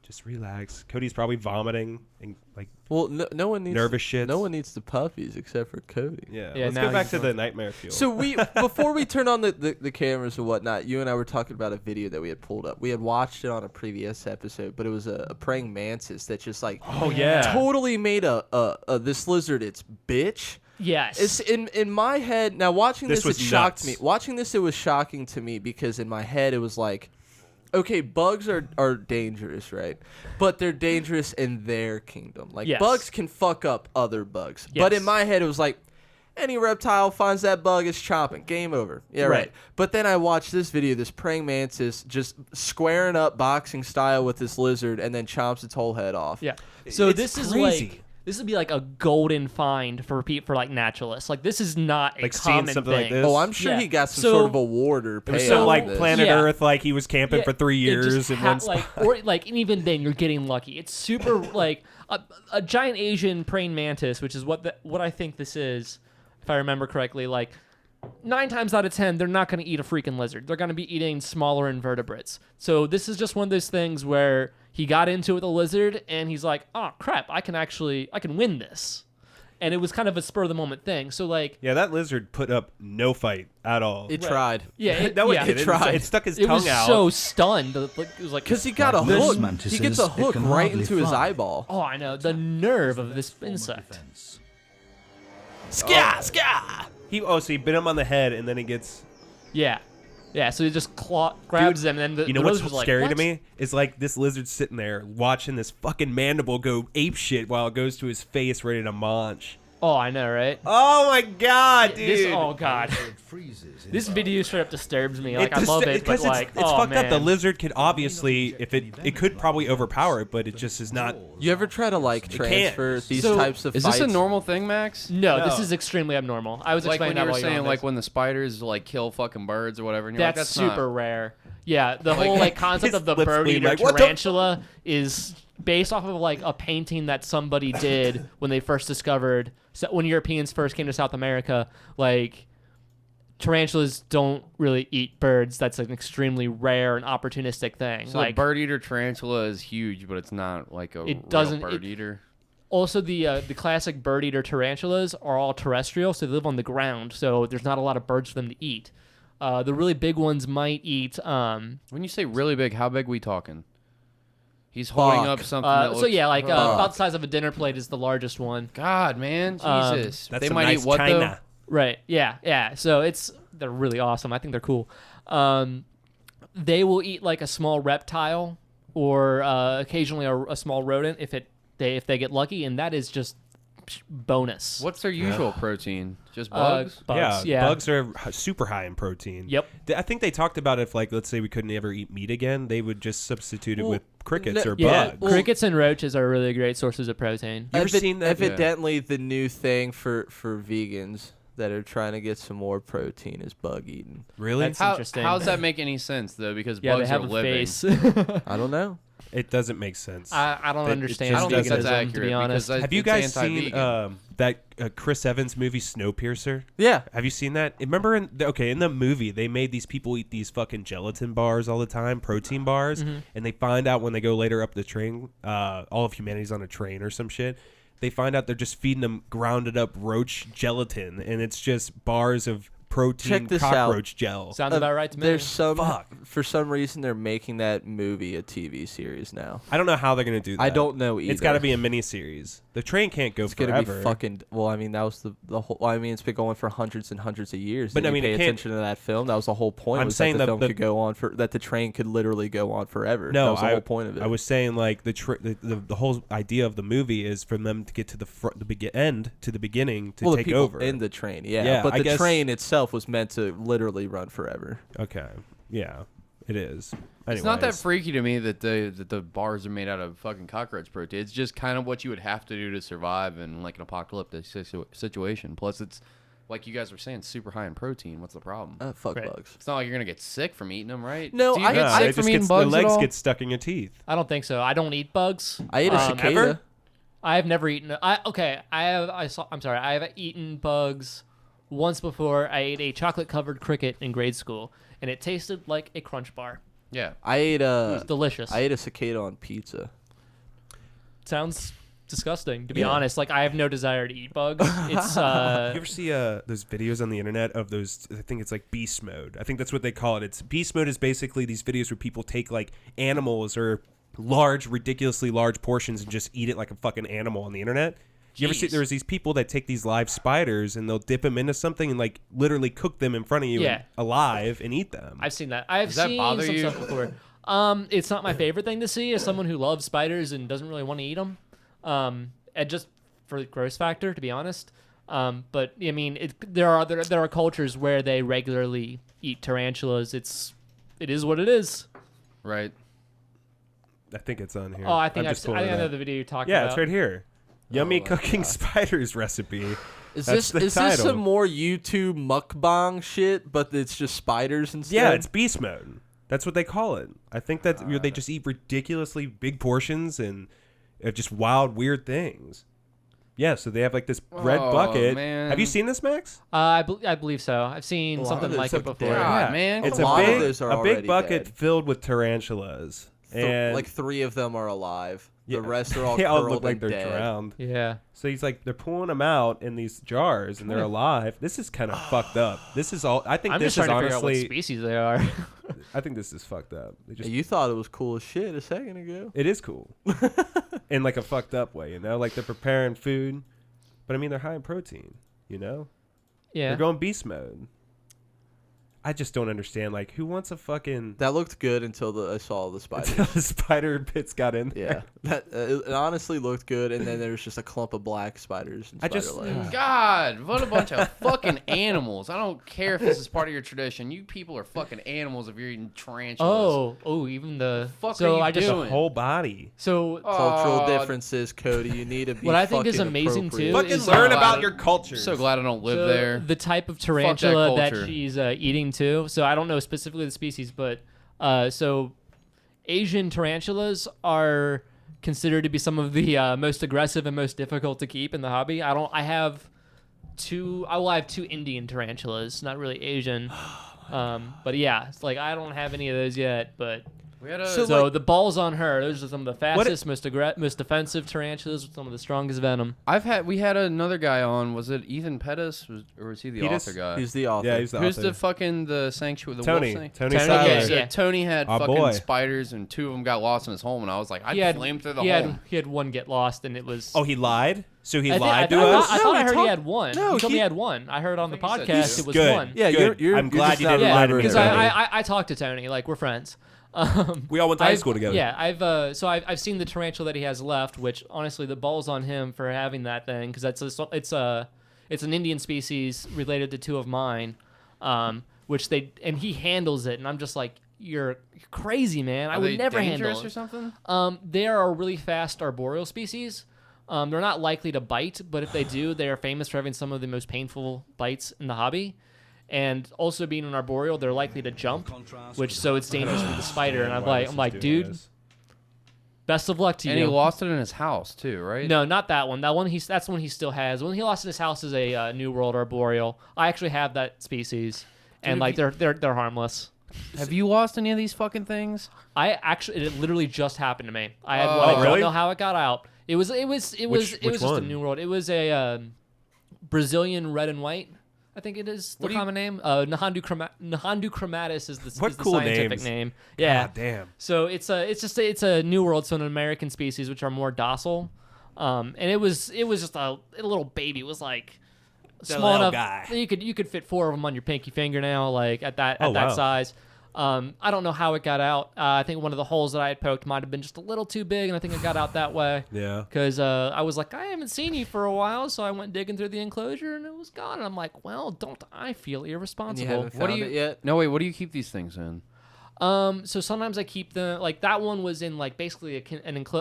Just relax. Cody's probably vomiting and like Well, no one needs nervous shits. No one needs the puppies except for Cody. Yeah. Yeah, Let's now go back he's to going- the nightmare fuel. So we before we turn on the cameras and whatnot, you and I were talking about a video that we had pulled up. We had watched it on a previous episode, but it was a praying mantis that just like oh yeah. totally made a this lizard its bitch. Yes. It's in my head now. Watching This this, it was shocked nuts. me. Watching this, it was shocking to me because in my head it was like, okay, bugs are dangerous, right? But they're dangerous in their kingdom. Like Yes. bugs can fuck up other bugs. But Yes. in my head it was like, any reptile finds that bug is chomping. Game over. Yeah, right. But then I watched this video, this praying mantis just squaring up boxing style with this lizard and then chomps its whole head off. Yeah. So It's this is crazy. like this would be like a golden find for like naturalists. Like this is not a Like seeing common something like thing. this? Oh, I'm sure Yeah. he got some So- sort of award or It was payout. so for like this. Planet Yeah. Earth, like he was camping for 3 it just years in one spot. or like, and even then you're getting lucky. It's super like a giant Asian praying mantis, which is what I think this is, if I remember correctly. Like 9 times out of 10, they're not going to eat a freaking lizard. They're going to be eating smaller invertebrates. So this is just one of those things where he got into it with a lizard, and he's like, "Oh crap, I can win this." And it was kind of a spur of the moment thing. So like, Yeah, that lizard put up no fight at all. It tried. yeah, no, yeah. it didn't. tried. It stuck his It tongue was out. so stunned. It was like Because he got a Like most hook. mantises, He gets a it hook can right hardly into his fly. eyeball. oh, I know the nerve of this insect. Ska, ska. So he bit him on the head, and then he gets. Yeah. Yeah, so he just grabs them, and then You know the what's lizard's like, scary "What?" to me? Is like this lizard sitting there watching this fucking mandible go ape shit while it goes to his face ready to munch. Oh, I know, right? Oh my god, dude! Oh god, this video straight up disturbs me. Like I just- love it, but because like, it's fucked man. up. The lizard could obviously, if it could probably overpower it, but it just is not. You ever try to like transfer these So, types of Is fights? this a normal thing, Max? No, this No. is extremely abnormal. I was Like explaining when you that were while saying, on like this. when the spiders like kill fucking birds or whatever. And you're That's like, that's super not... rare. Yeah, the whole like concept His of the lips bird being eater like, "What the-" tarantula is based off of like a painting that somebody did when they first discovered when Europeans first came to South America. Like tarantulas don't really eat birds. That's an extremely rare and opportunistic thing. So like the bird eater tarantula is huge, but it's not like a It real doesn't- bird it- eater. Also, the classic bird eater tarantulas are all terrestrial, so they live on the ground. So there's not a lot of birds for them to eat. The really big ones might eat. When you say really big, how big we talking? He's holding Fuck. up something that looks... So yeah, like about the size of a dinner plate is the largest one. God, man, Jesus. That's they some might nice eat what though? China. Right. Yeah. So they're really awesome. I think they're cool. They will eat like a small reptile or occasionally a small rodent if they get lucky, and that is just bonus. What's their usual protein? Just bugs? Bugs. Bugs are super high in protein. Yep. I think they talked about if, like, let's say we couldn't ever eat meat again, they would just substitute it Well, with crickets or Yeah, bugs. crickets and roaches are really great sources of protein. You ever seen that? Evidently, the new thing for vegans that are trying to get some more protein is bug eating. Really? That's How interesting. does that make any sense though? Because Yeah, bugs they have are a living. face. I don't know. It doesn't make sense. I don't It understand I don't think that's veganism, accurate. to be honest. because Have you it's guys seen anti-vegan. that Chris Evans movie Snowpiercer? Yeah. Have you seen that? Remember, in the movie, they made these people eat these fucking gelatin bars all the time, protein bars, and they find out when they go later up the train, all of humanity's on a train or some shit. They find out they're just feeding them grounded up roach gelatin, and it's just bars of protein Check this out. cockroach gel. Sounds about right to me. There's some Fuck. for some reason they're making that movie a TV series now. I don't know how they're gonna do that. I don't know either. It's got to be a miniseries. The train can't go It's forever. gonna be fucking. Well, I mean, that was the whole. I mean, it's been going for hundreds and hundreds of years. But, Did I you mean, pay it can't- attention to that film. That was the whole point. I'm was saying that the that film the- could go on for that the train could literally go on forever. No, that was the whole point of it. I was saying like the whole idea of the movie is for them to get to the end to the beginning to well, the take people over. in the train, yeah. Yeah, but I the guess- train itself was meant to literally run forever. Okay, yeah, it is. It's not that Anyways. freaky to me that the bars are made out of fucking cockroach protein. It's just kind of what you would have to do to survive in like an apocalyptic situation. Plus, it's like you guys were saying, super high in protein. What's the problem? Fuck Right. bugs. It's not like you're gonna get sick from eating them, right? No, Do you I- get No, sick it from just eating gets, bugs the at legs all? get stuck in your teeth. I don't think so. I don't eat bugs. I ate a cicada. ever? I have never eaten. I'm sorry. I have eaten bugs once before. I ate a chocolate-covered cricket in grade school, and it tasted like a Crunch bar. Yeah. I ate It a. was delicious. I ate a cicada on pizza. Sounds disgusting, to be Yeah. honest. Like I have no desire to eat bugs. It's You ever see those videos on the internet of those? I think it's like beast mode. I think that's what they call it. It's beast mode is basically these videos where people take like animals or ridiculously large portions and just eat it like a fucking animal on the internet. You ever see Jeez. there's these people that take these live spiders and they'll dip them into something and like literally cook them in front of you Yeah. alive and eat them. I've seen that. I've Does that seen bother some you? stuff before. It's not my favorite thing to see as someone who loves spiders and doesn't really want to eat them. And just for the gross factor, to be honest. But I mean, there are cultures where they regularly eat tarantulas. It is what it is. Right. I think it's on here. Oh, I think I'm I just pulling it know up. the video you're talking Yeah, about. it's right here. Yummy my cooking spiders recipe. Is That's the this title. some more YouTube mukbang shit, but it's just spiders instead? Yeah, it's beast mode. That's what they call it. I think that they just eat ridiculously big portions and just wild, weird things. Yeah, so they have like this red Oh, bucket. man. Have you seen this, Max? I believe so. I've seen A lot something of those like it look before. dead. God, man. It's A lot of big, those are a big already bucket dead. filled with tarantulas. And like 3 of them are alive. Yeah, The rest are all they all curled look like and they're dead. drowned. Yeah. So he's like, they're pulling them out in these jars and they're alive. This is kind of fucked up. This is all. I think I'm this just is trying to figure out what honestly. species they are. I think this is fucked up. They just, You thought it was cool as shit a second ago. it is cool, in like a fucked up way. You know, like they're preparing food, but I mean they're high in protein. You know, yeah. they're going beast mode. I just don't understand. Like, who wants a fucking That looked good until I saw the spiders. until the spider bits got in there? Yeah, that it honestly looked good, and then there was just a clump of black spiders and I spider just- legs. God, what a bunch of fucking animals. I don't care if this is part of your tradition. You people are fucking animals if you're eating tarantulas. Even the Fuck so are you I just doing? The whole body. so Cultural Aw, differences, Cody. You need to be. What I think is fucking amazing, appropriate. too, Fucking is learn glad- about your culture. So glad I don't live so there. the type of tarantula that culture. she's eating too. So I don't know specifically the species, but so Asian tarantulas are considered to be some of the most aggressive and most difficult to keep in the hobby. I have two Indian tarantulas, not really Asian. But yeah, it's like I don't have any of those yet, but We had a so the balls on her. Those are some of the fastest, most defensive tarantulas with some of the strongest venom. we had another guy on. Was it Ethan Pettis, or was he the He author just- guy? He's the author. Yeah, he's the Who's author. the fucking the sanctuary? The Tony. wolf Tony Tony, Siler. yeah, So yeah. Tony had Our fucking boy. spiders, and 2 of them got lost in his home, and I was like, I'd flame through the home. He had one get lost, and it was. Oh, he lied? So he I think- lied to I us? thought, I No, thought he I heard talked- he had one. No, he told me he- he had one. I heard on the I think he said podcast two. it was Good. one. Yeah, Good. you're I'm glad just you not didn't lie to me. because remembering Tony. it. I talked to Tony, like we're friends. We all went to high school together. Yeah, I've seen the tarantula that he has left, which honestly the balls on him for having that thing because it's an Indian species related to 2 of mine, which he handles it, and I'm just like, you're crazy, man. I Are would they never dangerous handle or it. something? They are a really fast arboreal species. They're not likely to bite, but if they do, they are famous for having some of the most painful bites in the hobby. And also being an arboreal, they're likely to jump, so it's dangerous for the spider. And I'm Why this like, is doing dude, this. best of luck to And you. he lost it in his house too, right? No, not that one. That's one he still has. One he lost in his house is a New World arboreal. I actually have that species, and like they're harmless. Have you lost any of these fucking things? It literally just happened to me. I had Oh, one. I don't really? know how it got out. It was Which just a one? New World. It was a Brazilian red and white. I think it is the common name. Nahandu chromatis is the cool scientific names. name. Yeah. God damn. So it's a New World, so an American species which are more docile. And it was just a little baby. It was like small little enough guy. you could fit 4 of them on your pinky fingernail, like at that wow. size. I don't know how it got out. I think one of the holes that I had poked might have been just a little too big, and I think it got out that way. Yeah. Because I was like, I haven't seen you for a while, so I went digging through the enclosure, and it was gone. And I'm like, well, don't I feel And you irresponsible? haven't found it yet? No, wait. What do you keep these things in? So sometimes I keep them, like that one was in like basically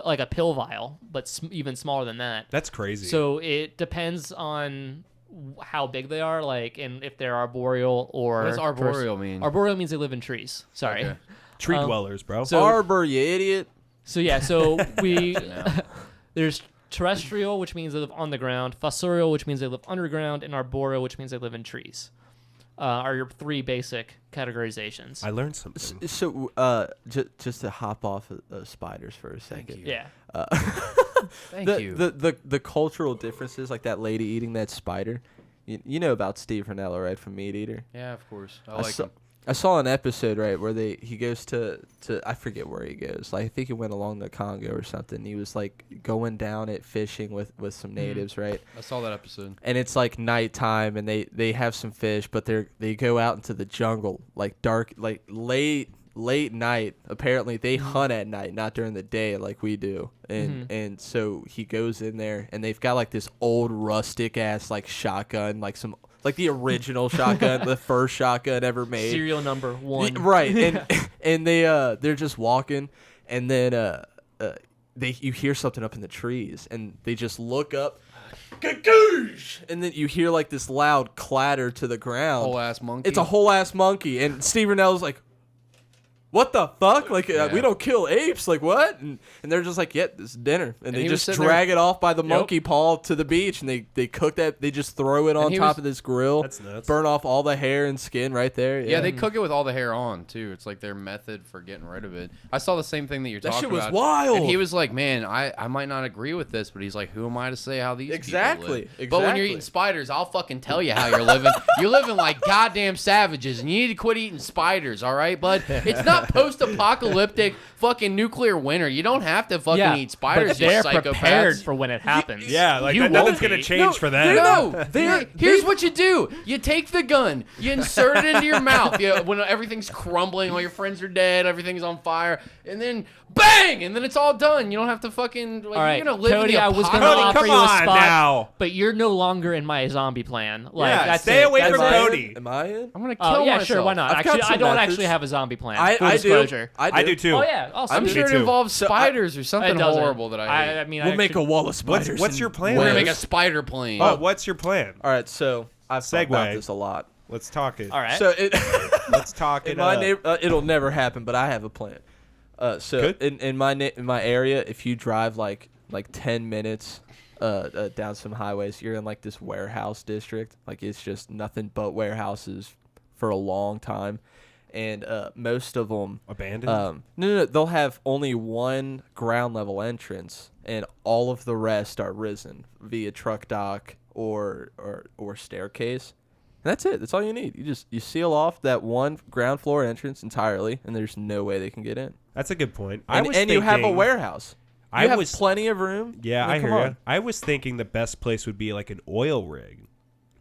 like a pill vial, but even smaller than that. That's crazy. So it depends on how big they are, like, and if they're arboreal or. What does arboreal mean? Arboreal means they live in trees. Sorry. Okay. Tree dwellers, bro. so- Arbor, you idiot. So yeah, so there's terrestrial, which means they live on the ground, fossorial, which means they live underground, and arboreal, which means they live in trees. Are your 3 basic categorizations. I learned something. So, just to hop off of spiders for a second. you. Yeah. Thank you. The cultural differences, like that lady eating that spider. You know about Steve Ranella, right, from Meat Eater? Yeah, of course. I like saw, him. I saw an episode, right, where he goes to I forget where he goes. Like, I think he went along the Congo or something. He was like going down it fishing with some natives, right? I saw that episode. And it's like nighttime, and they have some fish, but they go out into the jungle, like dark, like late night. Apparently they hunt at night, not during the day like we do. And so he goes in there, and they've got like this old rustic ass like shotgun, like the original shotgun, the first shotgun ever made. Serial number 1. Right. And they're just walking, and then you hear something up in the trees, and they just look up, Gagoosh! And then you hear like this loud clatter to the ground. Whole ass monkey. It's a whole ass monkey, and Steve Ranell's like, what the fuck? Like, Yeah. we don't kill apes. Like, what? And they're just like, yeah, this is dinner. And they he was just sitting drag it off by the Yep. monkey paw to the beach, and they cook that. They just throw it on he top was- of this grill. That's nuts. Burn off all the hair and skin right there. Yeah, they cook it with all the hair on too. It's like their method for getting rid of it. I saw the same thing that you're That talking shit was about. wild. And he was like, "Man, I might not agree with this, but he's like, who am I to say how these Exactly, people live? But when you're exactly. eating spiders, I'll fucking tell you how you're living. You're living like goddamn savages, and you need to quit eating spiders, all right, bud? It's not post-apocalyptic fucking nuclear winter. You don't have to fucking eat spiders. But they're you prepared psychopaths. for when it happens. Yeah, like You nothing's won't gonna be. change for them. No, here's what you do. You take the gun, you insert it into your mouth when everything's crumbling, all your friends are dead, everything's on fire, and then bang, and then it's all done. You don't have to fucking, like, All right, you're going to live Cody, in the I was going to Cody, offer come you a on spot, now. but you're no longer in my zombie plan. Like, Yeah, that's stay it. away That's from it. Cody. Am I in? I'm going to kill Yeah, myself. sure, why not? I've got Actually, I some don't methods. actually have a zombie plan. I Full do. disclosure. I do too. Oh, yeah. Also, I'm Me sure it too. involves So spiders or something It doesn't. horrible that I hate. I mean, We'll I make a actually- wall of spiders. What's your plan? We're going to webs. make a spider plane. Oh, what's your plan? All right, so I've thought about Segue. this a lot. Let's talk it. All right. So it, Let's talk in it my up. neighbor, it'll never happen, but I have a plan. So Good. in my area, if you drive like 10 minutes down some highways, you're in like this warehouse district. Like it's just nothing but warehouses for a long time, and most of them Abandoned? no, they'll have only one ground level entrance, and all of the rest are risen via truck dock or staircase. And that's it. That's all you need. You seal off that one ground floor entrance entirely, and there's no way they can get in. That's a good point. And you have a warehouse. You have was plenty of room. Yeah, I mean, I come hear on. you. I was thinking the best place would be like an oil rig.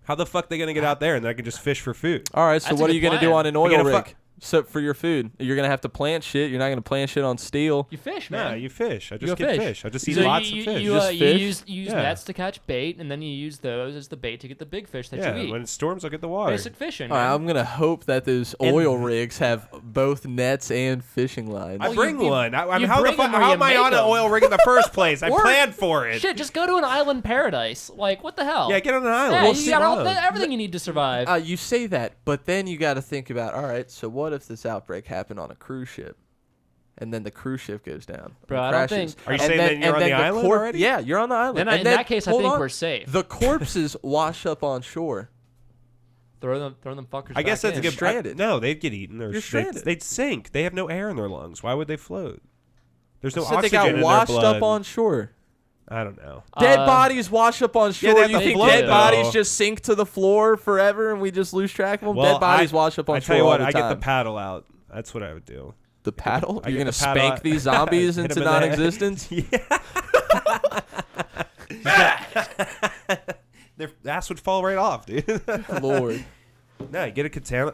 How the fuck they gonna get out there and then I can just fish for food? All right, so That's a what are good you gonna do plan. on an You're oil gonna rig? So for your food, you're gonna have to plant shit. You're not gonna plant shit on steel. You fish, Nah, man. you fish. I You just go get fish. I just eat So lots you, of fish. You, Just you fish? use Yeah. nets to catch bait, and then you use those as the bait to get the big fish that yeah, you eat. when it storms, I'll get the water. Basic fishing. All right, man. I'm gonna hope that those oil rigs have both nets and fishing lines. I Well, bring you- one. I mean, you how the bring fuck? them or How you am I make on an them. oil rig in the first place? I Or- planned for it. Shit, just go to an island paradise. Like, what the hell? Yeah, get on an island. Yeah, Well, you see, got all, bro. everything you need to survive. You say that, but then you got to think about, all right, so what if this outbreak happened on a cruise ship, and then the cruise ship goes down, Bro, and I don't crashes, think- Are you and saying then, that you're and on then the island already? Yeah, you're on the island. Then and in then, that case, I hold think on, we're safe. The corpses wash up on shore. Throw them fuckers. I guess back that's a in. good. stranded. No, they'd get eaten. Or You're stranded. they'd sink. They have no air in their lungs. Why would they float? There's no So they oxygen got in washed their blood. up on shore. I don't know. Dead Uh, bodies wash up on shore. they have You to think float, dead though. bodies just sink to the floor forever and we just lose track of them? Dead bodies wash up on I shore tell you all what, the I time. get the paddle out. That's what I would do. The paddle? I You're get gonna the paddle spank out. these zombies Hit 'em into in the head. non-existence? Their ass would fall right off, dude. Lord, No, you get a katana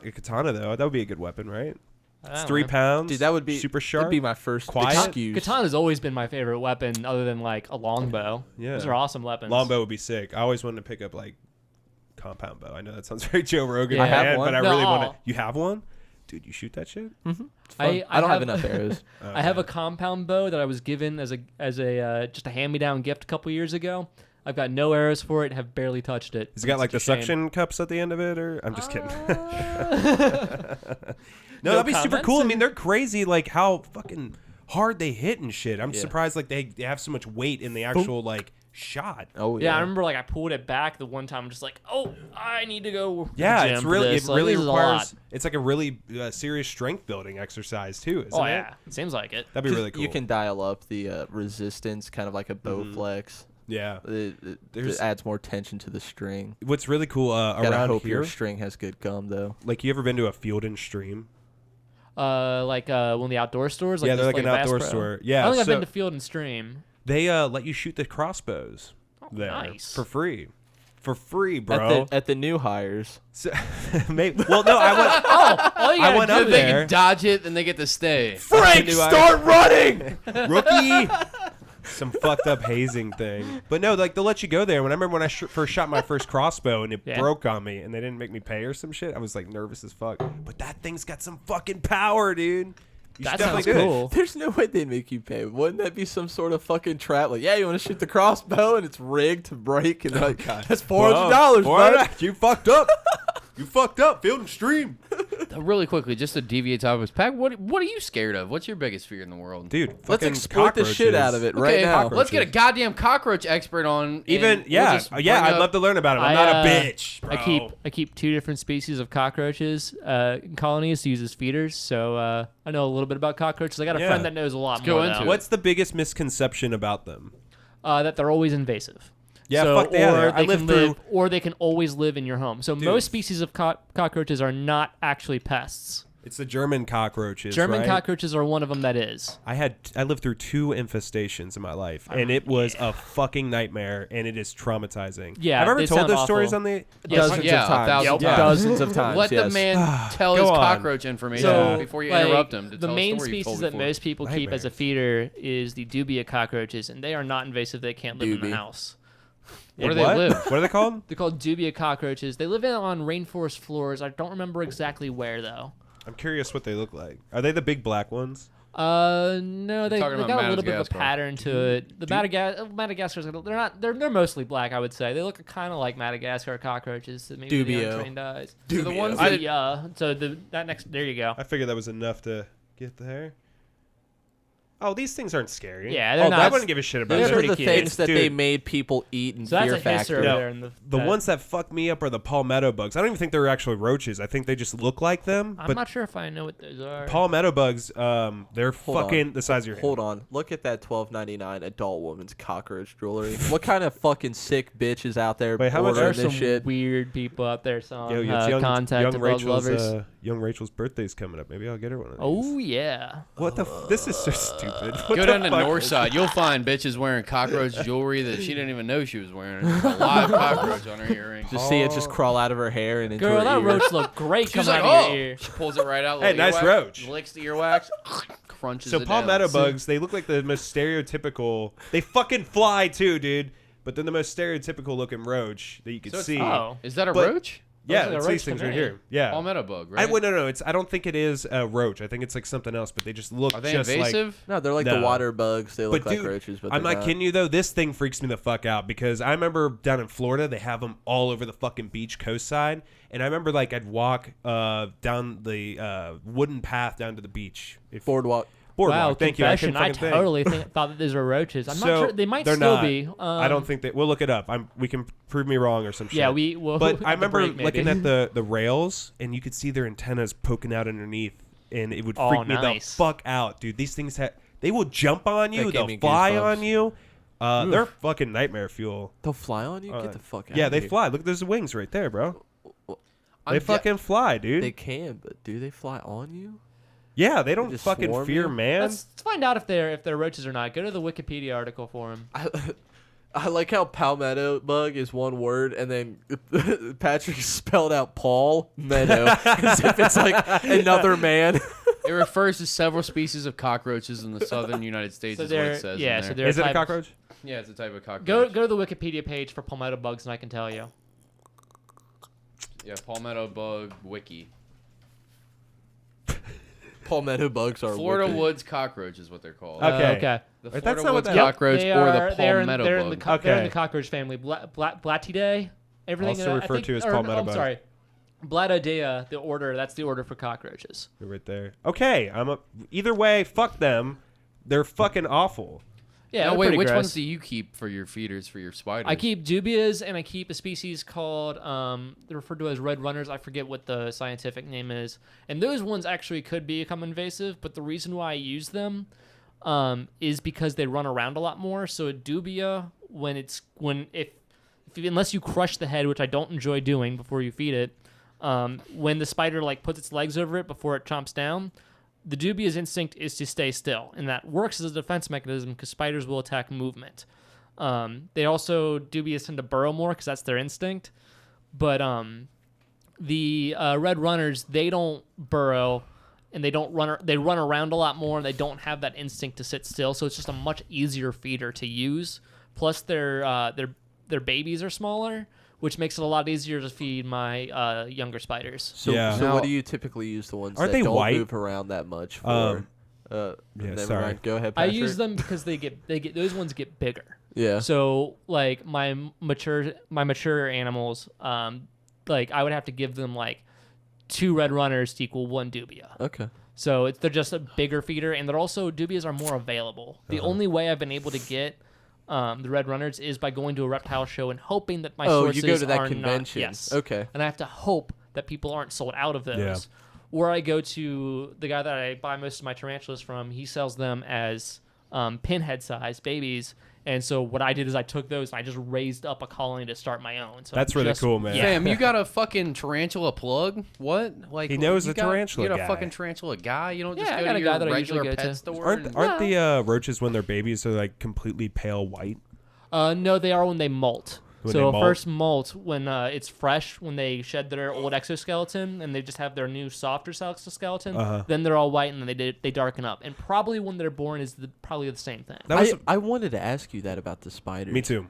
though. That would be a good weapon, right? I It's don't 3 know. pounds. dude, that would be super sharp. That'd be my first Quiet? excuse. Katana's always been my favorite weapon, other than like a longbow. Yeah. Those are awesome weapons. Longbow would be sick. I always wanted to pick up like compound bow. I know that sounds very Joe Rogan, Yeah. I have man, one. but I No. really want to. You have one, dude? You shoot that shit? It's fun. I don't have enough arrows. I have a compound bow that I was given as a just a hand-me-down gift a couple years ago. I've got no arrows for it. Have barely touched it. Has it got It's like the a shame. suction cups at the end of it, or I'm just kidding. No No, that'd be super comments? cool. I mean, they're crazy, like how fucking hard they hit and shit. I'm Yeah. surprised like they have so much weight in the actual like shot. Oh Yeah, I remember like I pulled it back the one time. I'm just like, oh, I need to go. to the Yeah, gym it's for really this. it Like, really this is a requires. lot. It's like a really serious strength building exercise too, isn't Oh it? yeah, it seems like it. That'd be really cool. You can dial up the resistance, kind of like a bow flex. Yeah. It adds more tension to the string. What's really cool Gotta around hope here, your string has good gum, though. like you ever been to a Field and Stream? Like one of the outdoor stores. Like Yeah, they're this, like an Bass outdoor Pro. store. Yeah, I don't think so- I've been to Field and Stream. They let you shoot the crossbows there nice. for free. For free, bro. At the new hires. So, well, no, I went. Oh, you I gotta went do up that. They there. can dodge it, then they get to stay. Frank, New Hires. start running! Rookie. Some fucked up hazing thing. But no, like they'll let you go there. When I remember when I first shot my first crossbow and it Yeah. broke on me and they didn't make me pay or some shit, I was like nervous as fuck. But that thing's got some fucking power, dude. You That should definitely sounds do it. cool. There's no way they'd make you pay. Wouldn't that be some sort of fucking trap? Like, yeah, you want to shoot the crossbow and it's rigged to break, and they're like, that's $400, bud. $400. You fucked up. You fucked up. Field and Stream. Really quickly, just to deviate topics, Pac, what are you scared of? What's your biggest fear in the world? Dude, Let's fucking exploit the shit out of it right Okay, now. let's get a goddamn cockroach expert on. Even and yeah, we'll just bring I'd up- love to learn about it. I'm not a bitch, bro. I keep 2 different species of cockroaches in colonies to use as feeders. So I know a little bit about cockroaches. I got a Yeah. friend that knows a lot Let's go more. into though. it. What's the biggest misconception about them? That they're always invasive. Yeah, so, fuck yeah, or they are. I they lived can through- live, or they can always live in your home. So most species of cockroaches are not actually pests. It's the German cockroaches. German right? cockroaches are one of them that is. I lived through 2 infestations in my life, and it was a fucking nightmare, and it is traumatizing. Yeah, I've ever they told sound those stories awful. on the. Dozens Yeah, of times. 1,000 times. Dozens of times. Let the yes. man tell Go his on. cockroach information Yeah. before you Like, interrupt him. To the tell a main story you've species told that before. most people keep as a Nightmares. feeder is the dubia cockroaches, and they are not invasive. They can't live in Doobie. the house. Where do they live? What are they called? They're called dubia cockroaches. They live on rainforest floors. I don't remember exactly where though. I'm curious what they look like. Are they the big black ones? No, they talking got about a little bit of a Madagascar. pattern to it. The Madagascar's they're not they're mostly black, I would say. They look kind of like Madagascar cockroaches. So maybe the Dubio. untrained eyes. So the ones I- that Yeah. So that next there you go. I figured that was enough to get there. Oh, these things aren't scary. Yeah, they're I not- wouldn't give a shit about they're Those them. are pretty the cute. things that they Dude. made people eat in So that's Fear a hisser Factory. over No, there. In The ones that fuck me up are the palmetto bugs. I don't even think they're actually roaches. I think they just look like them. I'm but not sure if I know what those are. palmetto bugs, they're Hold on. fucking the size of your hand. Hold on. Look at that $12.99 adult woman's cockroach jewelry. What kind of fucking sick bitch is out there Wait, how much- There ordering are this some shit? weird people out there selling Yo, it's contact bug lovers. young Rachel's birthday's coming up. Maybe I'll get her one of these. Oh yeah. What the? This is so stupid. What Go the down to fuck? Northside. You'll find bitches wearing cockroach jewelry that she didn't even know she was wearing. There's a live cockroach on her earring. Just see it just crawl out of her hair and into Girl, her that ear. roach looked great She's coming like, out of oh. your ear. She pulls it right out. Hey, little nice earwax, roach. Licks the earwax, crunches So it palmetto down. bugs, they look like the most stereotypical. They fucking fly too, dude. But they're the most stereotypical looking roach that you could So it's- see. Oh. Is that a But- roach? Yeah, Looks like a it's roach these things to right me. here. Yeah. Palmetto bug, right? No. I don't think it is a roach. I think it's like something else. But they just look Are they just invasive? No, they're like No. the water bugs. They look But like dude, roaches, but I'm they're not kidding you though. This thing freaks me the fuck out because I remember down in Florida they have them all over the fucking beach coast side, and I remember like I'd walk down the wooden path down to the beach. Boardwalk. Boardwalk. Wow, Thank you. I confession. couldn't I fucking think. totally thought that these were roaches. I'm So, not sure. They might they're still not. be. I don't think that. We'll look it up. We can prove me wrong or some shit. Yeah, we will. But I at the remember break, maybe. looking at the rails, and you could see their antennas poking out underneath, and it would Oh, freak me the nice. fuck out, dude. These things they will jump on you. That gave They'll me fly goosebumps. on you. They're fucking nightmare fuel. They'll fly on you? Get the fuck out Yeah, of they here. fly. Look, there's the wings right there, bro. I'm They de- fucking fly, dude. They can, but do they fly on you? Yeah, they don't just fucking swarm fear you? man. Let's find out if they're roaches or not. Go to the Wikipedia article for them. I like how palmetto bug is one word, and then Patrick spelled out Paul Meadow as if it's like another man. It refers to several species of cockroaches in the southern United States. So is what they're it says. yeah. in So there. they're Is it a type- cockroach? Yeah, it's a type of cockroach. Go to the Wikipedia page for palmetto bugs, and I can tell you. Yeah, palmetto bug wiki. Palmetto bugs are Florida wicked. woods cockroach is what they're called. Okay. Okay. The Wait, Florida that's not what woods that- cockroach They or the are- they're in- palmetto they're bug. in the They're in Okay. the cockroach family. Blattidae. Everything Also I referred think- to as or- palmetto I'm bug. sorry. Blattidae, the order. That's the order for cockroaches. They're right there. Okay, either way, fuck them. They're fucking awful. Yeah. No, they're wait, pretty which gross. ones do you keep for your feeders for your spiders? I keep dubias, and I keep a species called they're referred to as red runners. I forget what the scientific name is. And those ones actually could become invasive, but the reason why I use them is because they run around a lot more. So a dubia, unless you crush the head, which I don't enjoy doing before you feed it, when the spider like puts its legs over it before it chomps down, the dubia's instinct is to stay still, and that works as a defense mechanism because spiders will attack movement. They also dubias tend to burrow more because that's their instinct, but the red runners, they don't burrow and they don't run. They run around a lot more, and they don't have that instinct to sit still. So it's just a much easier feeder to use. Plus, their babies are smaller, which makes it a lot easier to feed my younger spiders. So, Yeah. so Now- what do you typically use the ones Aren't that they don't white? move around that much for? Yeah, Never sorry. mind. Go ahead, I Patrick. use them because they get those ones get bigger. Yeah. So like my mature animals, like I would have to give them like 2 red runners to equal 1 dubia. Okay. So they're just a bigger feeder, and they're also dubias are more available. The only way I've been able to get the red runners is by going to a reptile show and hoping that my Oh, sources you go to that are convention. Not, yes. Okay. And I have to hope that people aren't sold out of those. Yeah. Or I go to the guy that I buy most of my tarantulas from. He sells them as pinhead size babies, And so what I did is I took those and I just raised up a colony to start my own. So That's really cool, man. Damn, you got a fucking tarantula plug? What? Like He knows you a tarantula You got guy. a fucking tarantula guy? You don't just Yeah, I go got to a guy your that I usually regular go pet to. store? Aren't the roaches when they're babies are like completely pale white? No, they are when they molt. When So they a molt? first molt when it's fresh, when they shed their old exoskeleton and they just have their new softer exoskeleton, then they're all white and then they darken up. And probably when they're born is probably the same thing. That was I wanted to ask you that about the spiders. me too.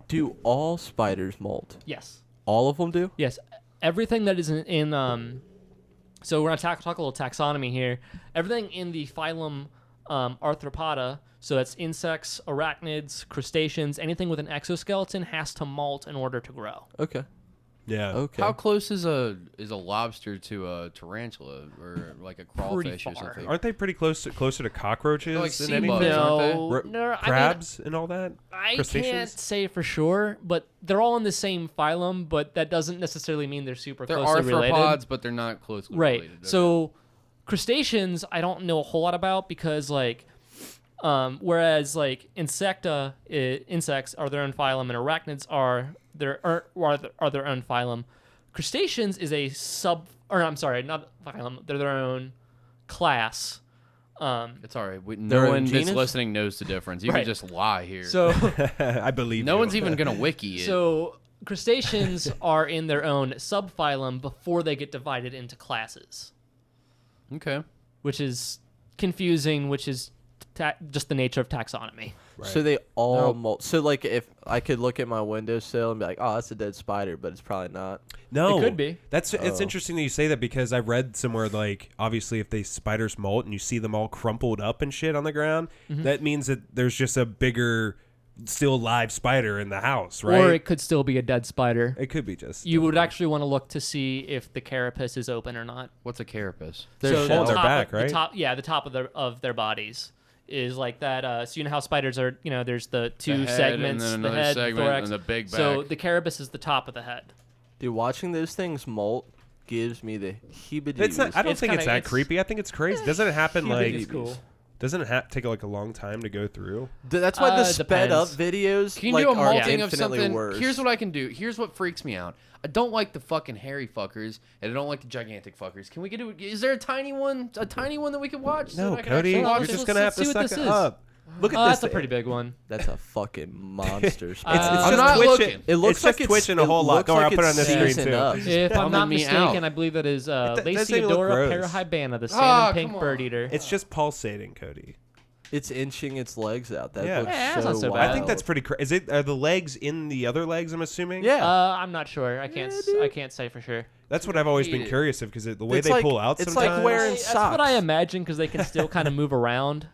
Do all spiders molt? Yes. All of them do? Yes. Everything that is in so we're going to talk a little taxonomy here. Everything in the phylum Arthropoda, so that's insects, arachnids, crustaceans, anything with an exoskeleton has to molt in order to grow. Okay. Yeah. Okay. How close is a lobster to a tarantula or like a crawfish or far. something? Aren't they pretty closer to cockroaches They're like than sea anything? bugs, aren't No, Ro- no, crabs and all that? I Crustaceans? can't say for sure, but they're all in the same phylum, but that doesn't necessarily mean th're super They're closely related. arthropods, but they're not closely Right. related. Okay. So crustaceans, I don't know a whole lot about because whereas like insects are their own phylum and arachnids are their own phylum. Crustaceans is a not phylum. They're their own class. it's all right. They're No in one that's genus? listening knows the difference. You Right. can just lie here. So I believe no you. one's even gonna wiki it. so crustaceans are in their own subphylum before they get divided into classes, okay. which is confusing, which is just the nature of taxonomy. Right. So they all No. molt. So like if I could look at my windowsill and be like, oh, that's a dead spider, but it's probably not. No, It could be. It's interesting that you say that because I read somewhere like obviously if they spiders molt and you see them all crumpled up and shit on the ground, that means that there's just a bigger, still live spider in the house, right? Or it could still be a dead spider. It could be just. You would actually want to look to see if the carapace is open or not. What's a carapace? Their so shell. on their top back, of, right? the top of their bodies is like that. So you know how spiders are. There's the two head segments, and then the another head, segment, thorax. and the big So back. the carapace is the top of the head. Dude, watching those things molt gives me the heebie-jeebies. It's not, I don't It's think it's kinda- that it's- creepy. I think it's crazy. Doesn't it happen I think like? it's cool. Doesn't it take like a long time to go through? That's why the sped up depends. videos Can you like, do a are molting of infinitely something? worse. Here's what I can do. Here's what freaks me out. I don't like the fucking hairy fuckers, and I don't like the gigantic fuckers. Can we get is there a tiny one that we can watch? so No, that I can Cody, actually you're watch let's- just it? gonna have let's to see what suck this it is. up. Look at this. That's a pretty big one. That's a fucking monster It's spider. I'm just not twitching. looking. It looks it's like just twitching a whole lot. looks Don't worry, like I'll put it on the it's screen seasoned too. up. If I'm bumming not me mistaken, out. I believe that is doesn't even look Laceyodora gross. parahybana, the Ah, salmon pink come bird on. eater. It's just pulsating, Cody. It's inching its legs out. That Yeah. looks Yeah, that's so not so wild. bad. I think that's pretty crazy. Are the legs in the other legs? I'm assuming. Yeah. I'm not sure. I can't say for sure. That's what I've always Eat been it. curious of because the way It's they like- pull out it's sometimes. like wearing That's what I socks. imagine because they can still kind of move around.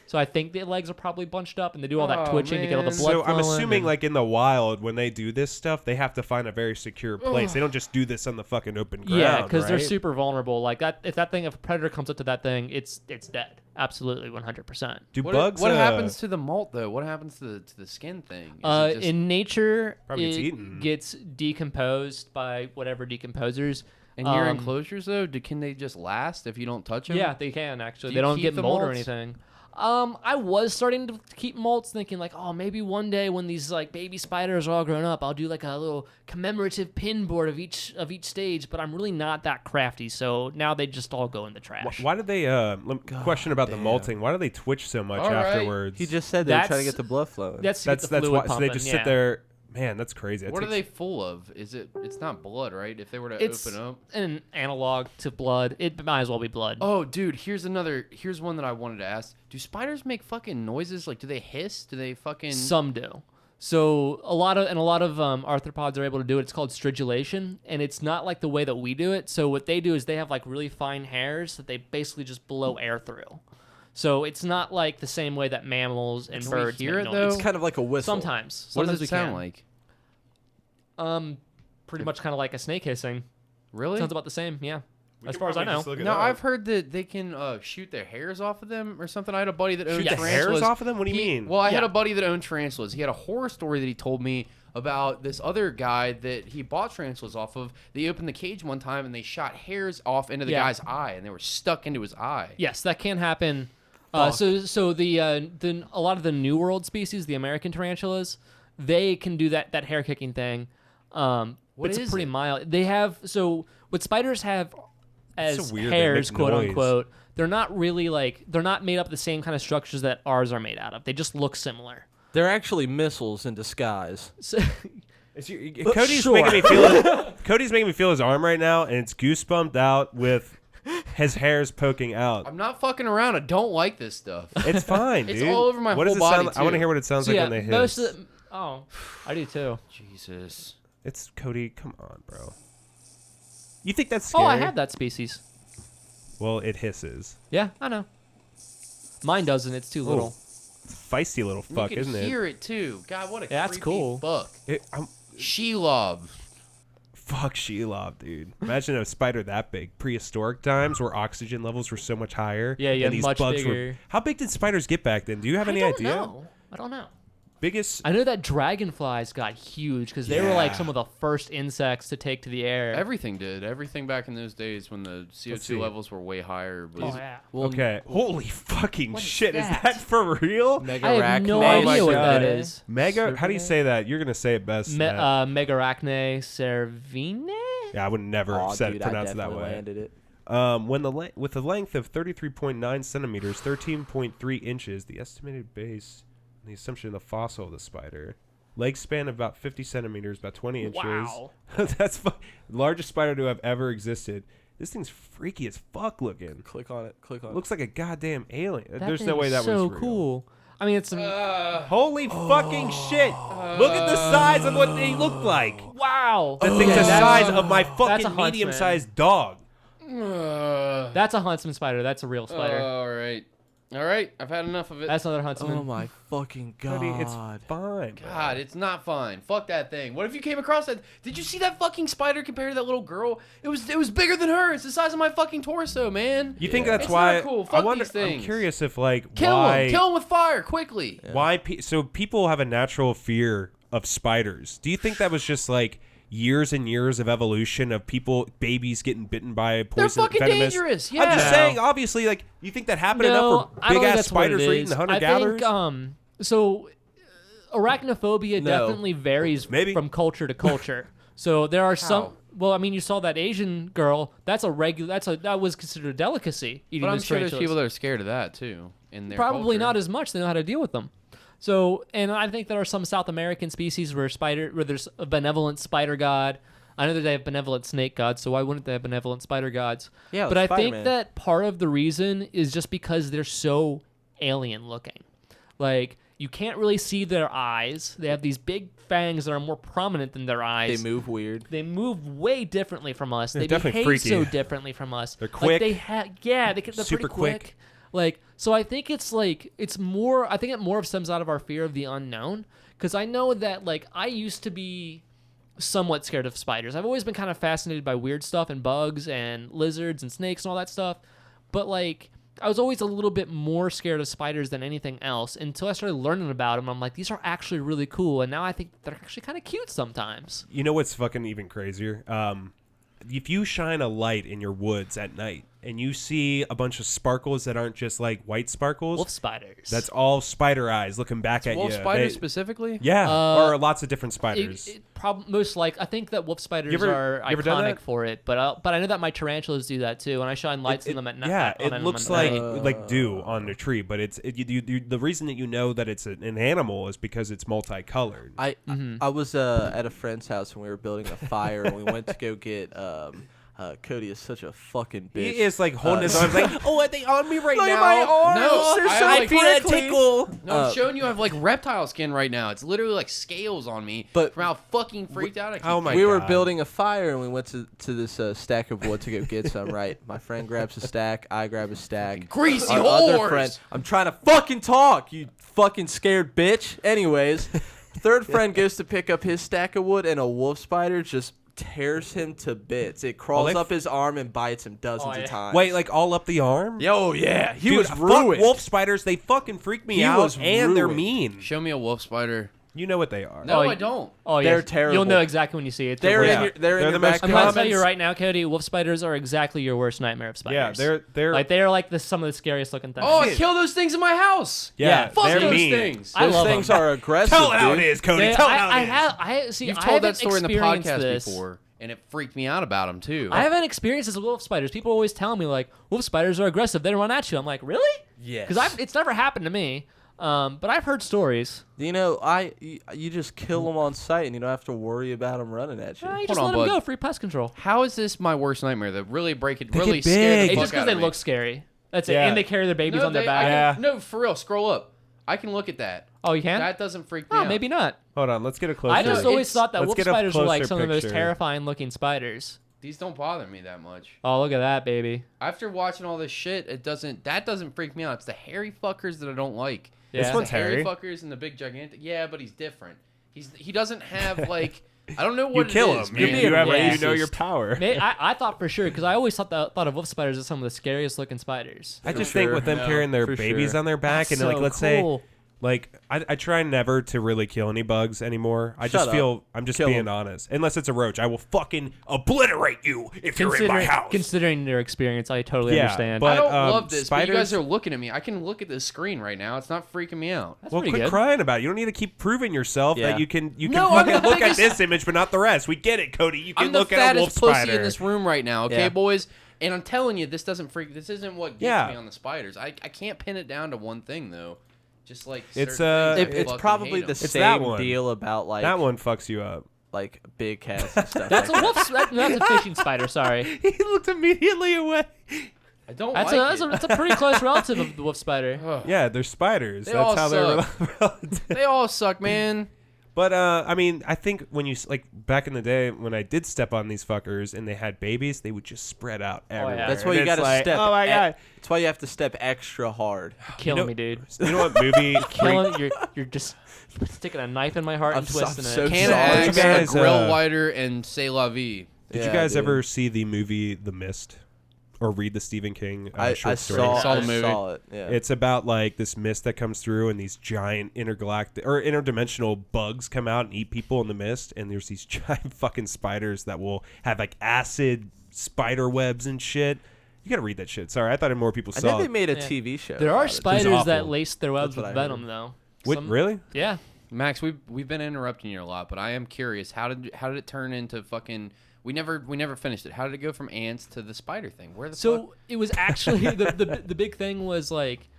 So I think the legs are probably bunched up and they do all that Oh, twitching to get all the man. blood So I'm flowing assuming and- like in the wild when they do this stuff, they have to find a very secure place. They don't just do this on the fucking open ground. yeah, because they're right? super vulnerable. Like that, if a predator comes up to that thing, it's dead. Absolutely, 100%. Do What, bugs? what happens to the molt though? What happens to the skin thing? Is it just- In nature, Probably gets it eaten. gets decomposed by whatever decomposers. in your enclosures though, can they just last if you don't touch them? Yeah, they can actually. Do They you don't keep get the mold or molts? anything. I was starting to keep molts, thinking like, oh, maybe one day when these like baby spiders are all grown up, I'll do like a little commemorative pin board of each stage. But I'm really not that crafty, so now they just all go in the trash. Why did they? Question about the molting. Why do they twitch so much All right. afterwards? He just said they were trying to That's- get the blood flowing. That's to get that's the fluid why. So they pumping, just yeah. sit there. Man, that's crazy. That What are takes- they full of? It's not blood, right? If they were to It's open up. an analog to blood. It might as well be blood. Oh, dude, here's one that I wanted to ask. Do spiders make fucking noises? Like, do they hiss? Do they fucking? Some do. So a lot of arthropods are able to do it. It's called stridulation, and it's not like the way that we do it. So what they do is they have like really fine hairs that they basically just blow air through. So it's not like the same way that mammals and Can we birds hear make it, noise. though? It's kind of like a whistle. Sometimes. What Sometimes does it we sound can. like? Pretty much kind of like a snake hissing. Really? Sounds about the same. Yeah. We As could far as I probably know. just look it No, up. I've heard that they can shoot their hairs off of them or something. I had a buddy that owned Shoot the tarantulas. hairs off of them? What do you mean? Well, I had Yeah. a buddy that owned tarantulas. He had a horror story that he told me about this other guy that he bought tarantulas off of. They opened the cage one time and they shot hairs off into the Yeah. guy's eye and they were stuck into his eye. Yes, that can happen. So the a lot of the New World species, the American tarantulas, they can do that hair kicking thing. What it's is pretty it? mild. They have what spiders have as so weird, they hairs, make quote noise. unquote. They're not really they're not made up of the same kind of structures that ours are made out of. They just look similar. They're actually missiles in disguise. So, Cody's sure. making me feel. Cody's making me feel his arm right now, and it's goosebumped out with his hairs poking out. I'm not fucking around. I don't like this stuff. It's fine, dude. It's all over my what does whole it body, sound? I want to too. hear what it sounds so like yeah, when they hiss. most of I do too. Jesus. It's Cody. Come on, bro. You think that's scary? Oh, I have that species. Well, it hisses. Yeah, I know. Mine doesn't. It's too little. It's a feisty little fuck, you can isn't it? hear it too. God, what a Yeah, that's creepy cool. fuck. I'm, Shelob. fuck Shelob, dude. Imagine a spider that big. Prehistoric times where oxygen levels were so much higher. Yeah, and yeah, these much bugs were. bigger. How big did spiders get back then? Do you have any I don't idea? know. I don't know. Biggest. I know that dragonflies got huge because they were like Yeah. some of the first insects to take to the air. Everything did. Everything back in those days when the see. CO2 levels were way higher. Was, Oh yeah. Okay. Holy fucking What is shit. Is that? that for real? Mega I have no arachnid. idea what that God. is. Mega. How do you say that? You're gonna say it best. Matt. Megarachne cervine. Yeah, I would never Oh, have said dude, pronounce I it that definitely way. landed it. With a length of 33.9 centimeters, 13.3 inches, the estimated base, and the assumption of the fossil of the spider. Leg span of about 50 centimeters, about 20 inches. Wow. That's largest spider to have ever existed. This thing's freaky as fuck looking. Click on it. Click on Looks like a goddamn alien. That There's no thing's way that so was real. cool. I mean, it's Holy fucking shit! Look at the size of what they look like. wow. That thing's the size of my that's a fucking huntsman. medium-sized dog. That's a huntsman spider. That's a real spider. All right. All right. I've had enough of it. That's another it. huntsman. Oh my fucking god. Cody, it's fine. bro. God, it's not fine. Fuck that thing. What if you came across that? Did you see that fucking spider compared to that little girl? It was bigger than her. It's the size of my fucking torso, man. You think that's It's why? not cool. I Fuck wonder. these things. I'm curious if like Kill why him. Kill him with fire quickly. why so people have a natural fear of spiders. Do you think that was just like years and years of evolution of babies getting bitten by poison? fucking venomous? dangerous, I'm yeah. just saying. Obviously, like you think that happened No, enough for I don't big think ass that's what it spiders are eating is. the hunter I gatherers? think, arachnophobia No. definitely varies Maybe. from culture to culture. So there are some. How? Well, I mean, you saw that Asian girl. That was considered a delicacy. Eating But I'm those sure there's tarantulas. people that are scared of that too. In their Probably culture. not as much. They know how to deal with them. So, and I think there are some South American species where there's a benevolent spider god. I know that they have benevolent snake gods, so why wouldn't they have benevolent spider gods? Yeah, but I think Spider-Man. that part of the reason is just because they're so alien looking. Like, you can't really see their eyes. They have these big fangs that are more prominent than their eyes. They move weird. They move way differently from us. They're They definitely behave freaky. so differently from us. They're Like quick. they're Super pretty quick. quick. Like, so I think it's more. I think it more stems out of our fear of the unknown. Because I know that like I used to be somewhat scared of spiders. I've always been kind of fascinated by weird stuff and bugs and lizards and snakes and all that stuff. But like I was always a little bit more scared of spiders than anything else until I started learning about them. I'm like, these are actually really cool, and now I think they're actually kind of cute sometimes. You know what's fucking even crazier? If you shine a light in your woods at night and you see a bunch of sparkles that aren't just like white sparkles, Wolf spiders. that's all spider eyes looking back at Wolf you. spiders They- specifically? Yeah, Uh, or lots of different spiders. Most like I think that wolf spiders are you ever done iconic that? for it, but I know that my tarantulas do that too, and I shine lights in them at night. Yeah, on it them looks at like night. dew on a tree, but the reason that you know that it's an animal is because it's multicolored. I was at a friend's house when we were building a fire and we went to go get Cody is such a fucking bitch. He is like holding his arms like, oh, are they on me right Look now? at my arms. No, They're I so like- feel a prickly. tickle. No, I'm showing you I have like reptile skin right now. It's literally like scales on me But- from how fucking freaked out I keep Oh my We were God. building a fire and we went to this stack of wood to go get some. Right, my friend grabs a stack, I grab a stack. greasy Our other whores. friend, I'm trying to fucking talk, you fucking scared bitch. Anyways, third friend goes to pick up his stack of wood and a wolf spider just tears him to bits. It crawls they up his arm and bites him dozens yeah. of times. Wait, like all up the arm? Yo, he Dude, was fuck ruined. wolf spiders. They fucking freak me He out, was and they're ruined. mean. Show me a wolf spider. You know what they are. No, Oh, I don't. Oh, They're yes. terrible. You'll know exactly when you see it. They're worst. in your, they're in They're your the most back I'm gonna tell comments. you right now, Cody. Wolf spiders are exactly your worst nightmare of Yeah, spiders. they're like they are like some of the scariest looking things. Oh, I kill those things in my house. yeah, Fuck they're those mean. things. I Those love things them. are aggressive, Tell it how it dude. is, Cody. They- Tell it how I it is. have. I see. You've I told that haven't story in the experienced podcast this. before, and it freaked me out about them too. I haven't experienced this with wolf spiders. People always tell me like wolf spiders are aggressive. They run at you. I'm like, really? Yes. Because it's never happened to me. But I've heard stories. You know, you just kill them on sight, and you don't have to worry about them running at you. You Hold just on, let them bud. go. Free pest control. How is this my worst nightmare? That really break it, They really get scare the big. It's fuck just because out they of me. look scary. That's it. Yeah. And they carry their babies No, on their they- back. Yeah. no, for real. Scroll up. I can look at that. Oh, you can? That doesn't freak me Oh, out. maybe not. Hold on, let's get a closer. I just No, always it's- thought that let's wolf get a spiders were like closer some of the most picture. terrifying looking spiders. These don't bother me that much. Oh, look at that, baby. After watching all this shit, that doesn't freak me out. It's the hairy fuckers that I don't like. Yeah. This It's one's the hairy hairy. fuckers and the big gigantic. Yeah, but he's different. He doesn't have like I don't know You what kill it is, him. man. You have Yeah. you know your power. I thought for sure because I always thought of wolf spiders as some of the scariest looking spiders. I just For think sure. with them No, carrying their for babies sure. on their back, That's and like so let's cool. say, like I try never to really kill any bugs anymore. I Shut just up. feel I'm just Kill being 'em. honest. Unless it's a roach, I will fucking obliterate you if you're in my house. Considering your experience, I totally Yeah, understand. but- I don't um, love this, but you guys spiders- are looking at me. I can look at this screen right now. It's not freaking me out. That's Well, pretty quit good. crying about it. You don't need to keep proving yourself Yeah. that you can No, I'm fucking not. look I at just- this image but not the rest. We get it, Cody. You can I'm the look at a wolf fattest pussy spider. in this room right now, okay, Yeah. boys? And I'm telling you, this doesn't freak. This isn't what gets Yeah. me on the spiders. I can't pin it down to one thing though. Just like It's, certain things, I It's fucking probably hate the 'em. It's that same one. deal about like That one fucks you up. like big cats and stuff. That's a like wolf. That's a fishing spider. Sorry. He looked immediately away. I don't That's like that's a pretty close relative of the wolf spider. Ugh. Yeah, they're spiders. They That's all how they're suck. relative. They all suck, man. But I mean, I think when you like back in the day when I did step on these fuckers and they had babies, they would just spread out everywhere. That's why And you it's gotta like, step. Oh my god! That's why you have to step extra hard. Killing know- me, dude. You know what movie? Killing. You're just sticking a knife in my heart and I'm twisting so it. Can sorry. Did you axe, a guys, grill lighter, and say la vie. Did you Yeah, guys dude. ever see the movie The Mist or read the Stephen King I short story? Saw the I movie. saw it. Yeah. It's about like this mist that comes through, and these giant intergalactic or interdimensional bugs come out and eat people in the mist. And there's these giant fucking spiders that will have like acid spider webs and shit. You gotta read that shit. Sorry, I thought more people I saw think they it. made a Yeah. TV show. There are about it. spiders that awful. lace their webs That's what with I venom, though. Wait, Some- really? Yeah. Max, we've been interrupting you a lot, but I am curious. How did it turn into fucking? We never finished it. How did it go from ants to the spider thing? Where the fuck? So it was actually the big thing was like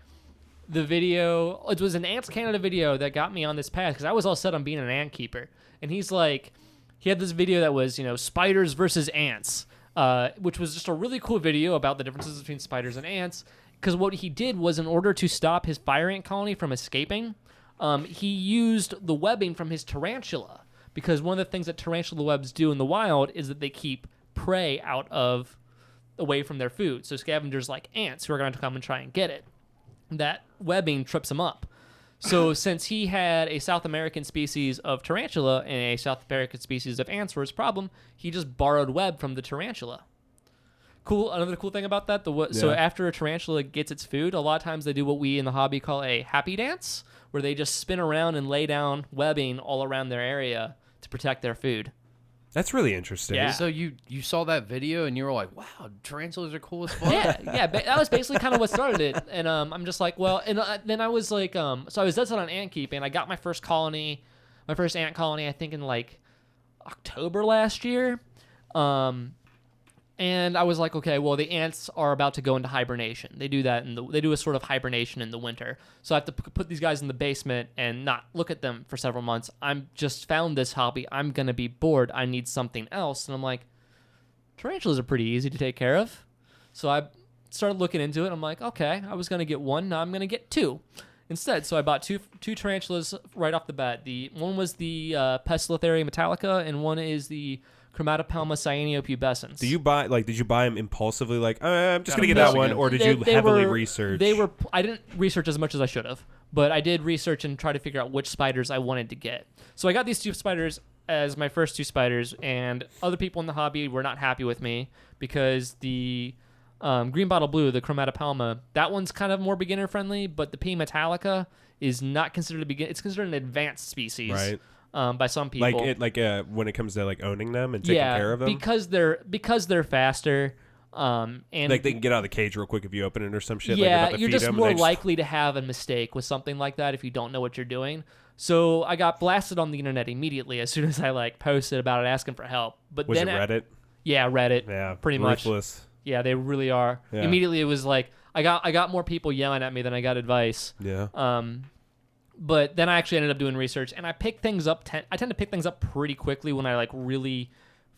the video. It was an Ants Canada video that got me on this path because I was all set on being an ant keeper, and he had this video that was spiders versus ants, which was just a really cool video about the differences between spiders and ants. Because what he did was in order to stop his fire ant colony from escaping, he used the webbing from his tarantula. Because one of the things that tarantula webs do in the wild is that they keep prey away from their food. So scavengers like ants who are going to come and try and get it, that webbing trips them up. So since he had a South American species of tarantula and a South American species of ants for his problem, he just borrowed web from the tarantula. Cool. Another cool thing about that, so Yeah. after a tarantula gets its food, a lot of times they do what we in the hobby call a happy dance, where they just spin around and lay down webbing all around their area to protect their food. That's really interesting. Yeah. So you saw that video and you were like, wow, tarantulas are cool as fuck. Yeah, that was basically kind of what started it. And I'm just like, well, and then I was like, so I was dead set on ant keeping. I got my first ant colony, I think in like October last year. And I was like, okay, well, the ants are about to go into hibernation. They do that, they do a sort of hibernation in the winter. So I have to put these guys in the basement and not look at them for several months. I'm just found this hobby. I'm gonna be bored. I need something else. And I'm like, tarantulas are pretty easy to take care of. So I started looking into it. I'm like, okay, I was gonna get one. Now I'm gonna get two instead. So I bought two tarantulas right off the bat. The one was the Pestilotharia metallica, and one is the Chromatopelma cyanopubescens. Did you buy them impulsively? Like, I'm just gonna get No. that one, or did you They heavily were- research? I didn't research as much as I should have, but I did research and try to figure out which spiders I wanted to get. So I got these two spiders as my first two spiders, and other people in the hobby were not happy with me because the Green bottle blue, the chromatopalma, that one's kind of more beginner friendly, but the P. metallica is not considered a beginner. It's considered an advanced species, Right. By some people. When it comes to like owning them and taking care of them. because they're faster. And Like they can get out of the cage real quick if you open it or some shit. yeah, like you're just more likely to have a mistake with something like that if you don't know what you're doing. So I got blasted on the internet immediately as soon as I like posted about it asking for help. But Was then it Reddit? Yeah, Reddit. Yeah, pretty ruthless. much. Yeah, they really are. Yeah. Immediately it was like I got more people yelling at me than I got advice. Yeah. But then I actually ended up doing research, and I pick things up. I tend to pick things up pretty quickly when I like really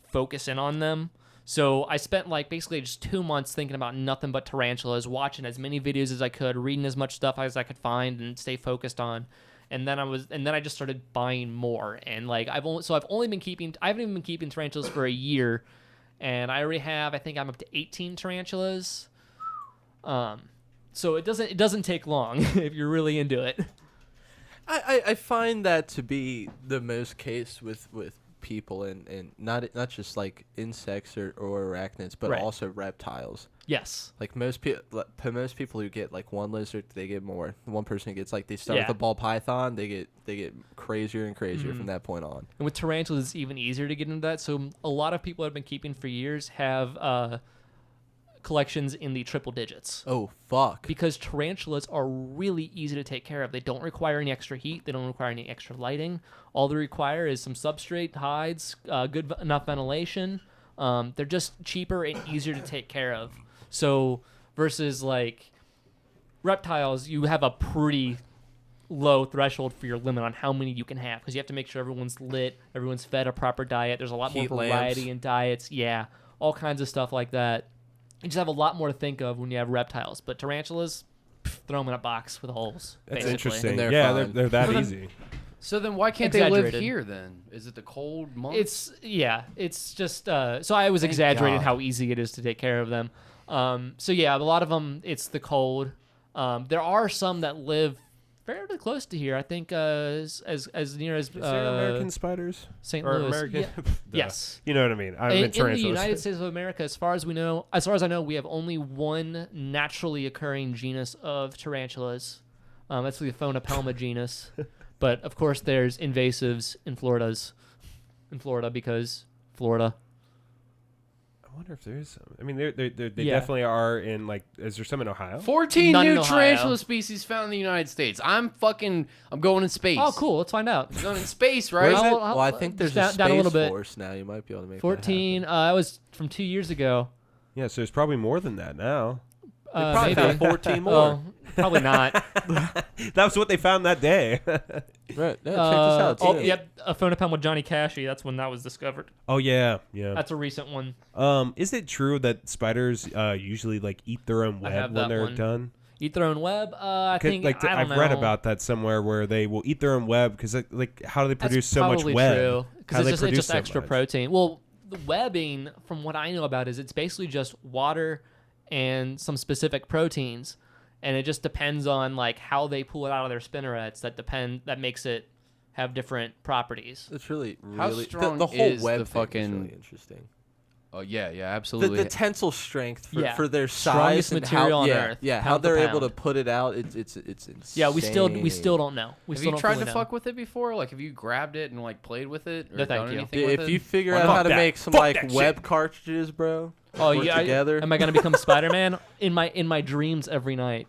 focus in on them. So I spent like basically just 2 months thinking about nothing but tarantulas, watching as many videos as I could, reading as much stuff as I could find, and stay focused on. And then I just started buying more, and like I haven't even been keeping tarantulas for a year, and I already have, I think I'm up to 18 tarantulas. So it doesn't take long if you're really into it. I find that to be the most case with people and not just like insects or arachnids, but Right. also reptiles. Yes. Like most people who get like one lizard, they get more. One person who gets like they start with a ball python, they get crazier and crazier from that point on. And with tarantulas, it's even easier to get into that. So a lot of people that have been keeping for years have collections in the triple digits. Oh fuck! Because tarantulas are really easy to take care of. They don't require any extra heat. They don't require any extra lighting. All they require is some substrate, hides, good enough ventilation. They're just cheaper and easier to take care of. So versus like reptiles, you have a pretty low threshold for your limit on how many you can have, because you have to make sure everyone's lit, everyone's fed a proper diet. There's a lot more Heat variety lamps. in diets. Yeah, all kinds of stuff like that. You just have a lot more to think of when you have reptiles. But tarantulas, throw them in a box with holes. That's basically. interesting. And they're Yeah, fine. they're that easy. So then why can't they live Exaggerated. here then? Is it the cold months? It's just so I was Thank exaggerating God. how easy it is to take care of them. So yeah, a lot of them, it's the cold. There are some that live fairly close to here. I think as near as Is there American spiders? St. Or Louis. American? Yeah. Duh. Yes. You know what I mean. I In meant the tarantulas. United States of America, as far as I know, we have only one naturally occurring genus of tarantulas. That's the Phonoplma genus. But of course, there's invasives in Florida because Florida. I wonder if there is some. I mean, they Yeah. definitely are in like. Is there some in Ohio? 14 None in new Ohio. tarantula species found in the United States. I'm going in space. Oh, cool. Let's find out. I'm going in space, right? Well, I think there's a down a little space bit. force now. You might be able to make 14. That That was from 2 years ago. Yeah, so there's probably more than that now. probably Maybe. found 14 more. Oh, probably not. That was what they found that day. Right. Yeah, check this out. Oh, too. yep. A Phonoplma with Johnny Cashy. That's when that was discovered. Oh yeah. That's a recent one. Is it true that spiders usually like eat their own I web have when that they're one. done? Eat their own web. I think I don't I've know. read about that somewhere where they will eat their own web because like how do they produce That's so much probably web? true, How do because they it's produce just so extra much? protein. Well, the webbing, from what I know about, is it's basically just water and some specific proteins, and it just depends on like how they pull it out of their spinnerets. That makes it have different properties. It's really, How really strong the whole is web the thing fucking- is really interesting. Oh yeah, The, absolutely. the tensile strength Yeah. for their Strongest size and material how, on yeah, Earth, yeah, how pound for they're able to pound. put it out. It's insane. Yeah, we still don't know. We have still you don't tried fully to know. fuck with it before? Like, have you grabbed it and like played with it or No, thank done you. anything with If it? you figure Fuck out how to that. make some Fuck like that web shit. cartridges, bro. Oh work yeah, together. am I gonna become Spider-Man in my dreams every night?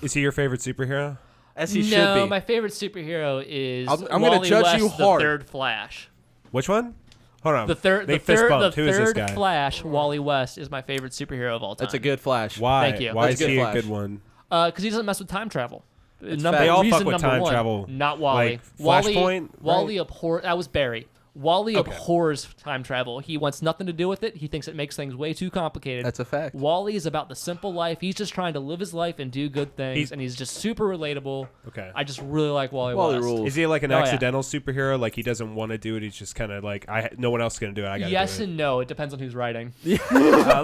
Is he your favorite superhero? As he no, should be. my favorite superhero is I'm gonna Wally judge West, you hard. The third Flash. Which one? Hold on. The third, They the fist third, bumped. the Who is this third guy? Flash, Wally West, is my favorite superhero of all time. That's a good flash. Why? Thank you. Why That's is a good he Flash. a good one? Because he doesn't mess with time travel. fact. They all reason fuck with number time one, travel. Not Wally. Like Flashpoint, Wally right? abhors. That was Barry. Wally abhors time travel. He wants nothing to do with it. He thinks it makes things way too complicated. That's a fact. Wally is about the simple life. He's just trying to live his life and do good things, and he's just super relatable. Okay. I just really like Wally Wally West. rules. Is he like an Oh, yeah. accidental superhero? Like he doesn't want to do it. He's just kind of like no one else is gonna do it. I gotta Yes do and no. It depends on who's writing. it.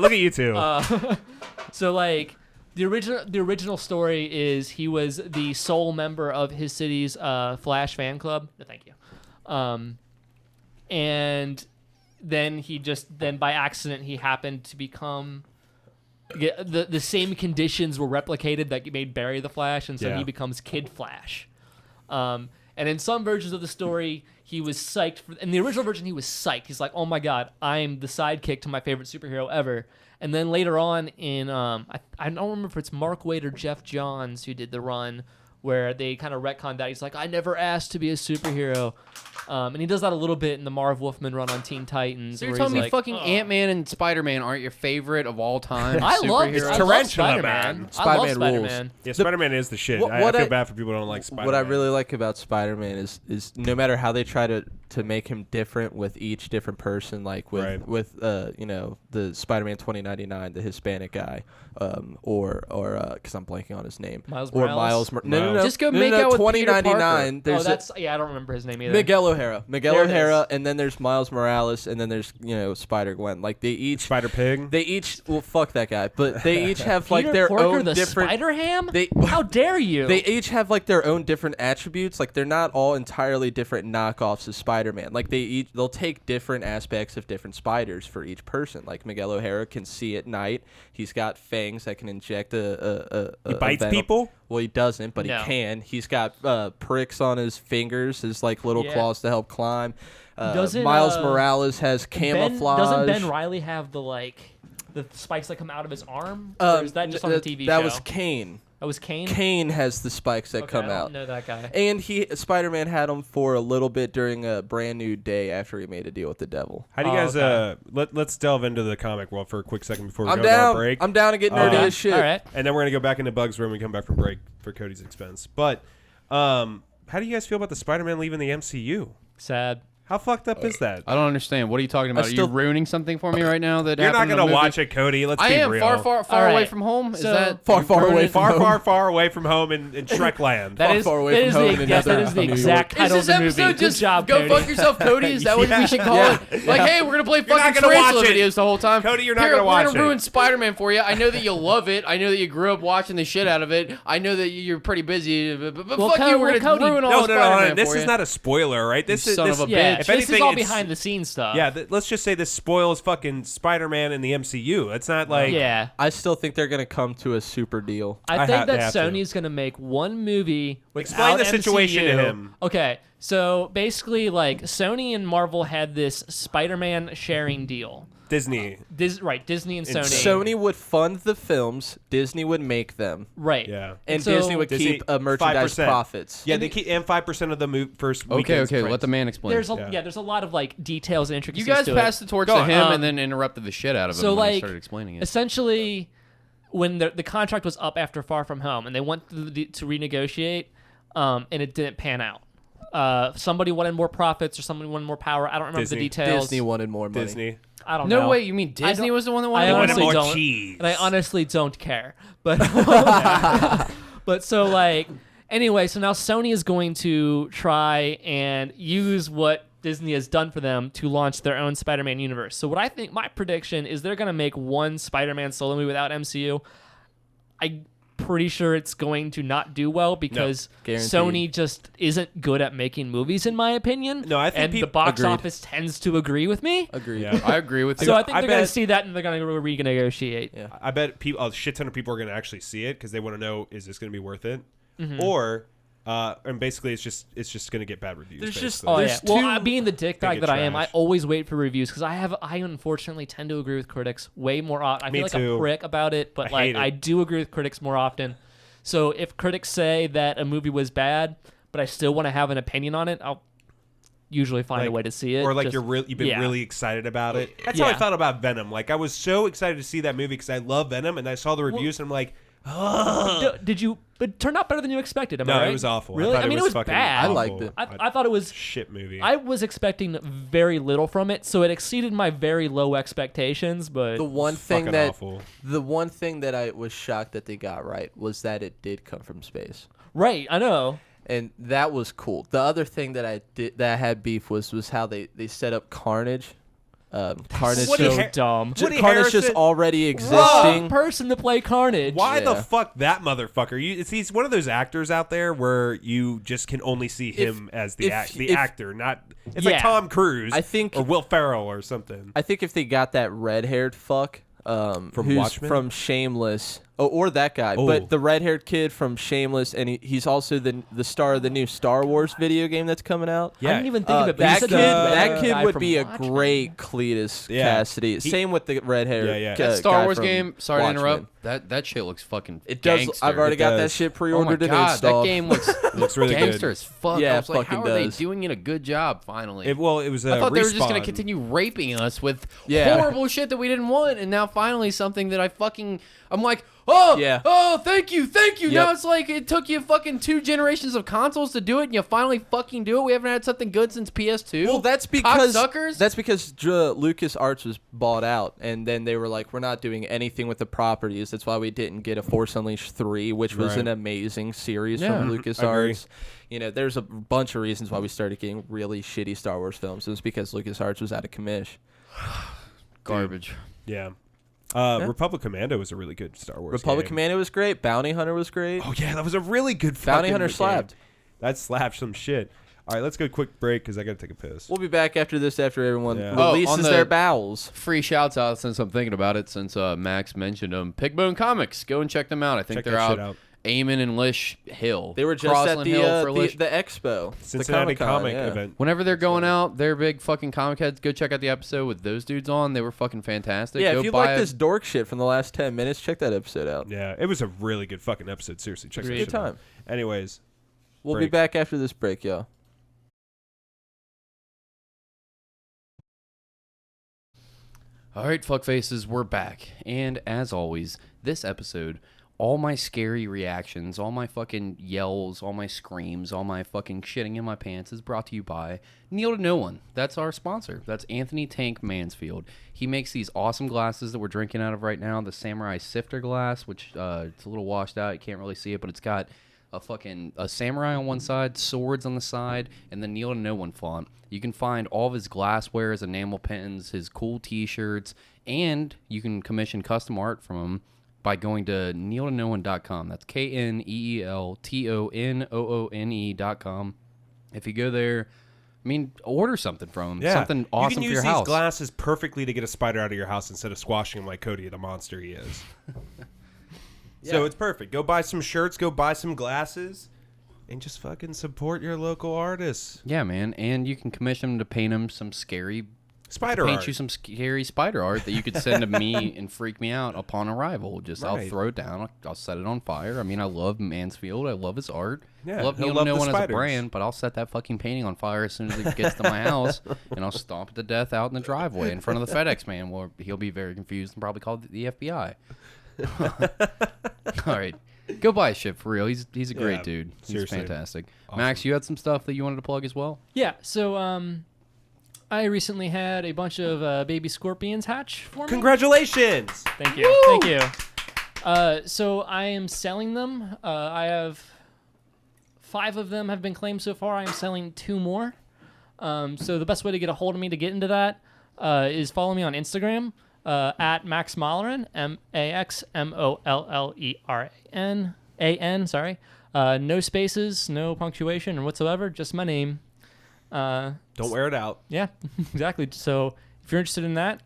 Look at you two. So like the original story is he was the sole member of his city's Flash fan club. No, thank you. And then by accident he happened to become the same conditions were replicated that made Barry the Flash, and so Yeah. he becomes Kid Flash. And in some versions of the story, he was psyched. In the original version, he was psyched. He's like, "Oh my god, I'm the sidekick to my favorite superhero ever." And then later on in I don't remember if it's Mark Waid or Jeff Johns who did the run where they kind of retconned that. He's like, "I never asked to be a superhero." And he does that a little bit in the Marv Wolfman run on Teen Titans. So you're where telling he's me like, fucking Ant-Man and Spider-Man aren't your favorite of all time I love superheroes? Tarantula Spider-Man. Man. I love Spider-Man rules. Spider-Man. Yeah, Spider-Man is the shit. I what feel I- bad for people who don't like Spider-Man. What I really like about Spider-Man is no matter how they try to make him different with each different person, like with Right. with the Spider-Man 2099, the Hispanic guy, or because I'm blanking on his name, Miles or Morales? No. Just go No, make no, out with Peter 2099. Oh, There's that's I don't remember his name either. Miguel O'Hara, There it O'Hara, is. and then there's Miles Morales, and then there's Spider-Gwen. Like they each Spider-Pig. well, fuck that guy, but they each have like Peter their Porker, own the different. Spider-Ham? They How dare you? They each have like their own different attributes. Like they're not all entirely different knockoffs of Spider-Man. Like they'll take different aspects of different spiders for each person. Like Miguel O'Hara can see at night. He's got fangs that can inject He bites venom. people? Well, he doesn't, but No. he can. He's got pricks on his fingers, his like little Yeah. claws to help climb. Doesn't, Miles Morales has camouflage. Doesn't Ben Riley have the spikes that come out of his arm? Or is that just on the TV that show? was Kane. That was Kane? Kane has the spikes that Okay, come I don't out. know that guy. And Spider-Man had him for a little bit during a Brand New Day after he made a deal with the devil. How do you Oh, guys? okay. Let's delve into the comic world for a quick second before we I'm go to our down. break. I'm down to get nerdy as shit. All right. And then we're gonna go back into Bugs when we come back from break for Cody's expense. But how do you guys feel about the Spider-Man leaving the MCU? Sad. How fucked up is that? I don't understand. What are you talking about? Are still- you ruining something for me right now? That You're not happened in the gonna movie? watch it, Cody. Let's I be am real. far All away right. from home. Is So- that Far, far away from home. far away from home in Shrekland. That is far away that from is home the in yes, that another is the New exact Is title this of the movie. episode Good just job, go Cody. fuck yourself, Cody? Is that what we should call Yeah. it? Like, hey, we're gonna play not fucking gonna watch Tarantula it. videos the whole time. Cody, you're not Here, gonna watch We're gonna it. ruin Spider-Man for you. I know that you love it. I know that you grew up watching the shit out of it. I know that you're pretty busy. But Well, fuck you. We're well, gonna Cody- ruin all No, Spider-Man This for is you. not a spoiler, right? This is son this, of a Yeah, bitch. If this anything, is all it's- behind the scenes stuff. Yeah, let's just say this spoils fucking Spider-Man in the MCU. It's not like Yeah. I still think they're gonna come to a super deal. I I think ha- they that have to. Sony's going to make one movie Explain without the situation to MCU. him. Okay, so basically, Sony and Marvel had this Spider-Man sharing deal. Disney. Disney and And Sony. Sony would fund the films, Disney would make them, Right. Yeah. and So- Disney would Disney, keep merchandise 5%. profits. Yeah, they keep and 5% of the first Okay, weekend's okay. print. Let the man explain. There's Yeah. there's a lot of details and You intricacies guys to it. passed the torch Go to on. him and then interrupted the shit out of him So when he started explaining it. essentially, when the contract was up after Far From Home, and they went to renegotiate, and it didn't pan out. Somebody wanted more profits, or somebody wanted more power. I don't remember Disney. the details. Disney wanted more money. Disney. I don't know. No way. You mean Disney was the one that I wanted They more? wanted honestly more don't, cheese. and I honestly don't care. But but so anyway, so now Sony is going to try and use what Disney has done for them to launch their own Spider-Man universe. So what I think, my prediction is they're going to make one Spider-Man solo movie without MCU. I'm pretty sure it's going to not do well because Guaranteed. Sony just isn't good at making movies, in my opinion. No, I think and the peop- box Agreed. office tends to agree with me. Agreed. Yeah. I agree with you. So I think I they're going to bet- see that and they're going to renegotiate. Yeah. I bet a shit ton of people are going to actually see it because they want to know, is this going to be worth it? Mm-hmm. Or, and basically it's just going to get bad reviews. There's just- basically. Oh There's yeah. Well, two- being the dick bag it that I am, I trash. always wait for reviews because I unfortunately tend to agree with critics way more often. I Me feel like too. a prick about it, but I hate it. I do agree with critics more often. So if critics say that a movie was bad, but I still want to have an opinion on it, I'll usually find a way to see it. Or like Just- you've been yeah. really excited about it. That's how I Yeah. felt about Venom. Like I was so excited to see that movie because I love Venom, and I saw the reviews and I'm like, Did you? But it turned out better than you expected. Am I no, right? it was awful. Really? I, thought mean, it it was fucking bad. I awful. liked it. I thought it was. Shit movie. I was expecting very little from it, so it exceeded my very low expectations. But The one It's thing fucking that awful. the one thing that I was shocked that they got right was that it did come from space. right, I know. And that was cool. The other thing that I had beef was how they set up Carnage. Carnage Woody just, Har- Dumb. Woody Carnage just Harrison- already Wrong existing. person to play Carnage. Why the Yeah. fuck that motherfucker? He's one of those actors out there where you just can only see him as the if- actor, not. It's like Yeah. Tom Cruise, I think- or Will Ferrell or something. I think if they got that red-haired fuck, Watchmen? from Shameless. Oh, or that guy, Oh. but the red-haired kid from Shameless, and he's also the star of the new Star Wars video game that's coming out. Yeah. I didn't even think of it, but that you kid, said that kid guy would from be a Watchmen. great Cletus Yeah. Cassidy. Same with the red-haired Yeah. guy That Star Wars from game. Sorry to Watchmen. interrupt. That shit looks fucking. It does. Gangster. I've already It got that does. shit Oh my pre-ordered and god, installed. that game looks Looks really gangster good. as fuck. Yeah, I was like, fucking how are they does. doing it a good job? Finally, It was I thought they were just gonna Respawn. continue raping us with Yeah. horrible shit that we didn't want, and now finally something that I'm like, oh, Yeah. oh, thank you. Yep. Now it's like it took you fucking 2 generations of consoles to do it, and you finally fucking do it. We haven't had something good since PS2. Well, that's because Cocksuckers? LucasArts was bought out, and then they were like, "We're not doing anything with the properties." That's why we didn't get a Force Unleashed 3, which was Right. an amazing series Yeah. from agree. LucasArts. You know, there's a bunch of reasons why we started getting really shitty Star Wars films. It was because LucasArts was out of commish. garbage. Yeah. Republic Commando was a really good Star Wars Republic game. Commando was great. Bounty Hunter was great. Oh yeah, that was a really good Bounty fucking Hunter game. slapped. That slapped some shit. All right, let's go quick break because I gotta take a piss. We'll be back after this, after everyone Yeah. Oh, releases on the- their bowels. Free shouts out since I'm thinking about it. Since Max mentioned them, Pigbone Comics. Go and check them out. I think Check they're that shit out. out. Eamon and Lish Hill. They were just Crossland at Hill for the Lish. expo, Cincinnati the Comic-Con, comic yeah. event. Whenever they're going out, they're big fucking comic heads. Go check out the episode with those dudes on. They were fucking fantastic. Yeah, Go if you buy like a- this dork shit from the last 10 minutes, check that episode out. Yeah, it was a really good fucking episode. Seriously, check that Good shit time. out. Anyways, We'll be break. back after this break, y'all. All right, fuckfaces, we're back. And as always, this episode, all my scary reactions, all my fucking yells, all my screams, all my fucking shitting in my pants is brought to you by Kneel to No One. That's our sponsor. That's Anthony Tank Mansfield. He makes these awesome glasses that we're drinking out of right now, the Samurai Sifter glass, which it's a little washed out. You can't really see it, but it's got a samurai on one side, swords on the side, and the Kneel to No One font. You can find all of his glassware, his enamel pens, his cool t-shirts, and you can commission custom art from him by going to kneeltonoone.com. That's KNEELTONOONE.com. If you go there, I mean, order something from him. yeah, Something awesome you can for use your these house. glasses perfectly to get a spider out of your house instead of squashing him like Cody, the monster he is. So it's perfect. Go buy some shirts. Go buy some glasses. And just fucking support your local artists. Yeah, man. And you can commission him to paint him some scary Spider paint art. you some scary spider art that you could send to me and freak me out upon arrival. Just I'll Right. throw it down. I'll set it on fire. I mean, I love Mansfield. I love his art. Yeah, I love he'll Neil love No the One as a spiders. brand, but I'll set that fucking painting on fire as soon as it gets to my house, and I'll stomp it to death out in the driveway in front of the FedEx man. Where he'll be very confused and probably call the FBI. All right. Go buy his shit for real. He's a great Yeah, dude. He's seriously. fantastic. Awesome. Max, you had some stuff that you wanted to plug as well? Yeah, so I recently had a bunch of baby scorpions hatch for me. Congratulations! Thank you. Thank you. So I am selling them. I have 5 of them have been claimed so far. I am selling 2 more. So the best way to get a hold of me to get into that is follow me on Instagram at Max Molleran, MaxMolleran. Sorry. No spaces, no punctuation or whatsoever, just my name. Don't wear it out. Yeah, exactly. So if you're interested in that,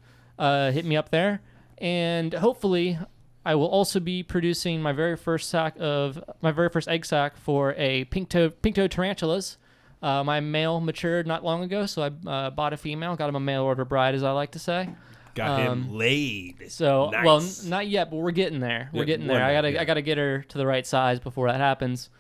hit me up there. And hopefully I will also be producing my very first egg sac for a pink-toed tarantulas. My male matured not long ago, so I bought a female, got him a mail order bride, as I like to say. Got him laid. So, Nice. well, not yet, but we're getting there. We're Yeah, getting there. one day, yeah. I gotta get her to the right size before that happens.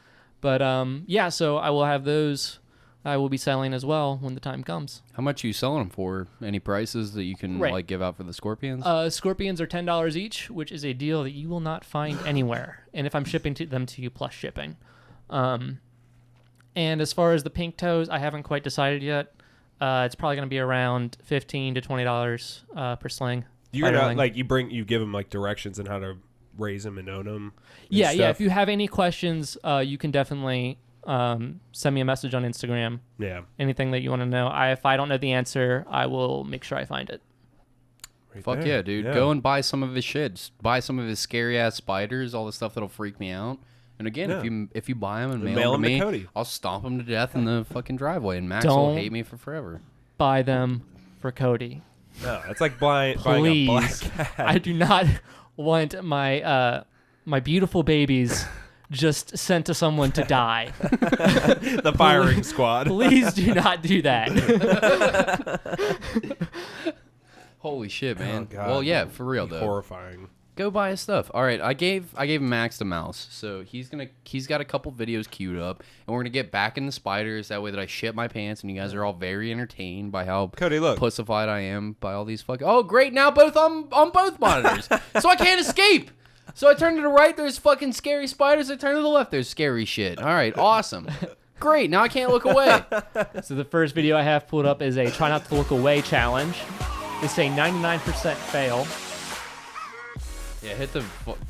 But yeah, so I will have those. I will be selling as well when the time comes. How much are you selling them for? Any prices that you can Right. like give out for the scorpions? Scorpions are $10 each, which is a deal that you will not find anywhere. And if I'm shipping them to you plus shipping. And as far as the pink toes, I haven't quite decided yet. It's probably going to be around $15 to $20 per sling. You're gonna Spiderling. you give them like directions on how to raise them and own them. Yeah. If you have any questions, you can definitely send me a message on Instagram. Yeah. Anything that you want to know. If I don't know the answer, I will make sure I find it. Right Fuck there. yeah, dude. Yeah. Go and buy some of his shit. Just buy some of his scary ass spiders, all the stuff that'll freak me out. And again, Yeah. if you buy them and Mail mail them 'em to to me, Cody. I'll stomp them to death in the fucking driveway, and Max will Don't- hate me for forever. Buy them for Cody. No, it's like buying a black Please, cat. I do not want my my beautiful babies just sent to someone to die. The firing squad. Please do not do that. Holy shit, man. Oh, God. Well, yeah, for real though. Horrifying. Go buy his stuff. All right, I gave Max the mouse, so he's got a couple videos queued up, and we're gonna get back into spiders. That way, that I shit my pants, and you guys are all very entertained by how Cody, look. pussified I am by all these fucking. Oh, great! Now both on both monitors, so I can't escape. So I turn to the right, there's fucking scary spiders. I turn to the left, there's scary shit. All right, awesome. Great. Now I can't look away. So the first video I have pulled up is a try not to look away challenge. It's a 99% fail. Yeah,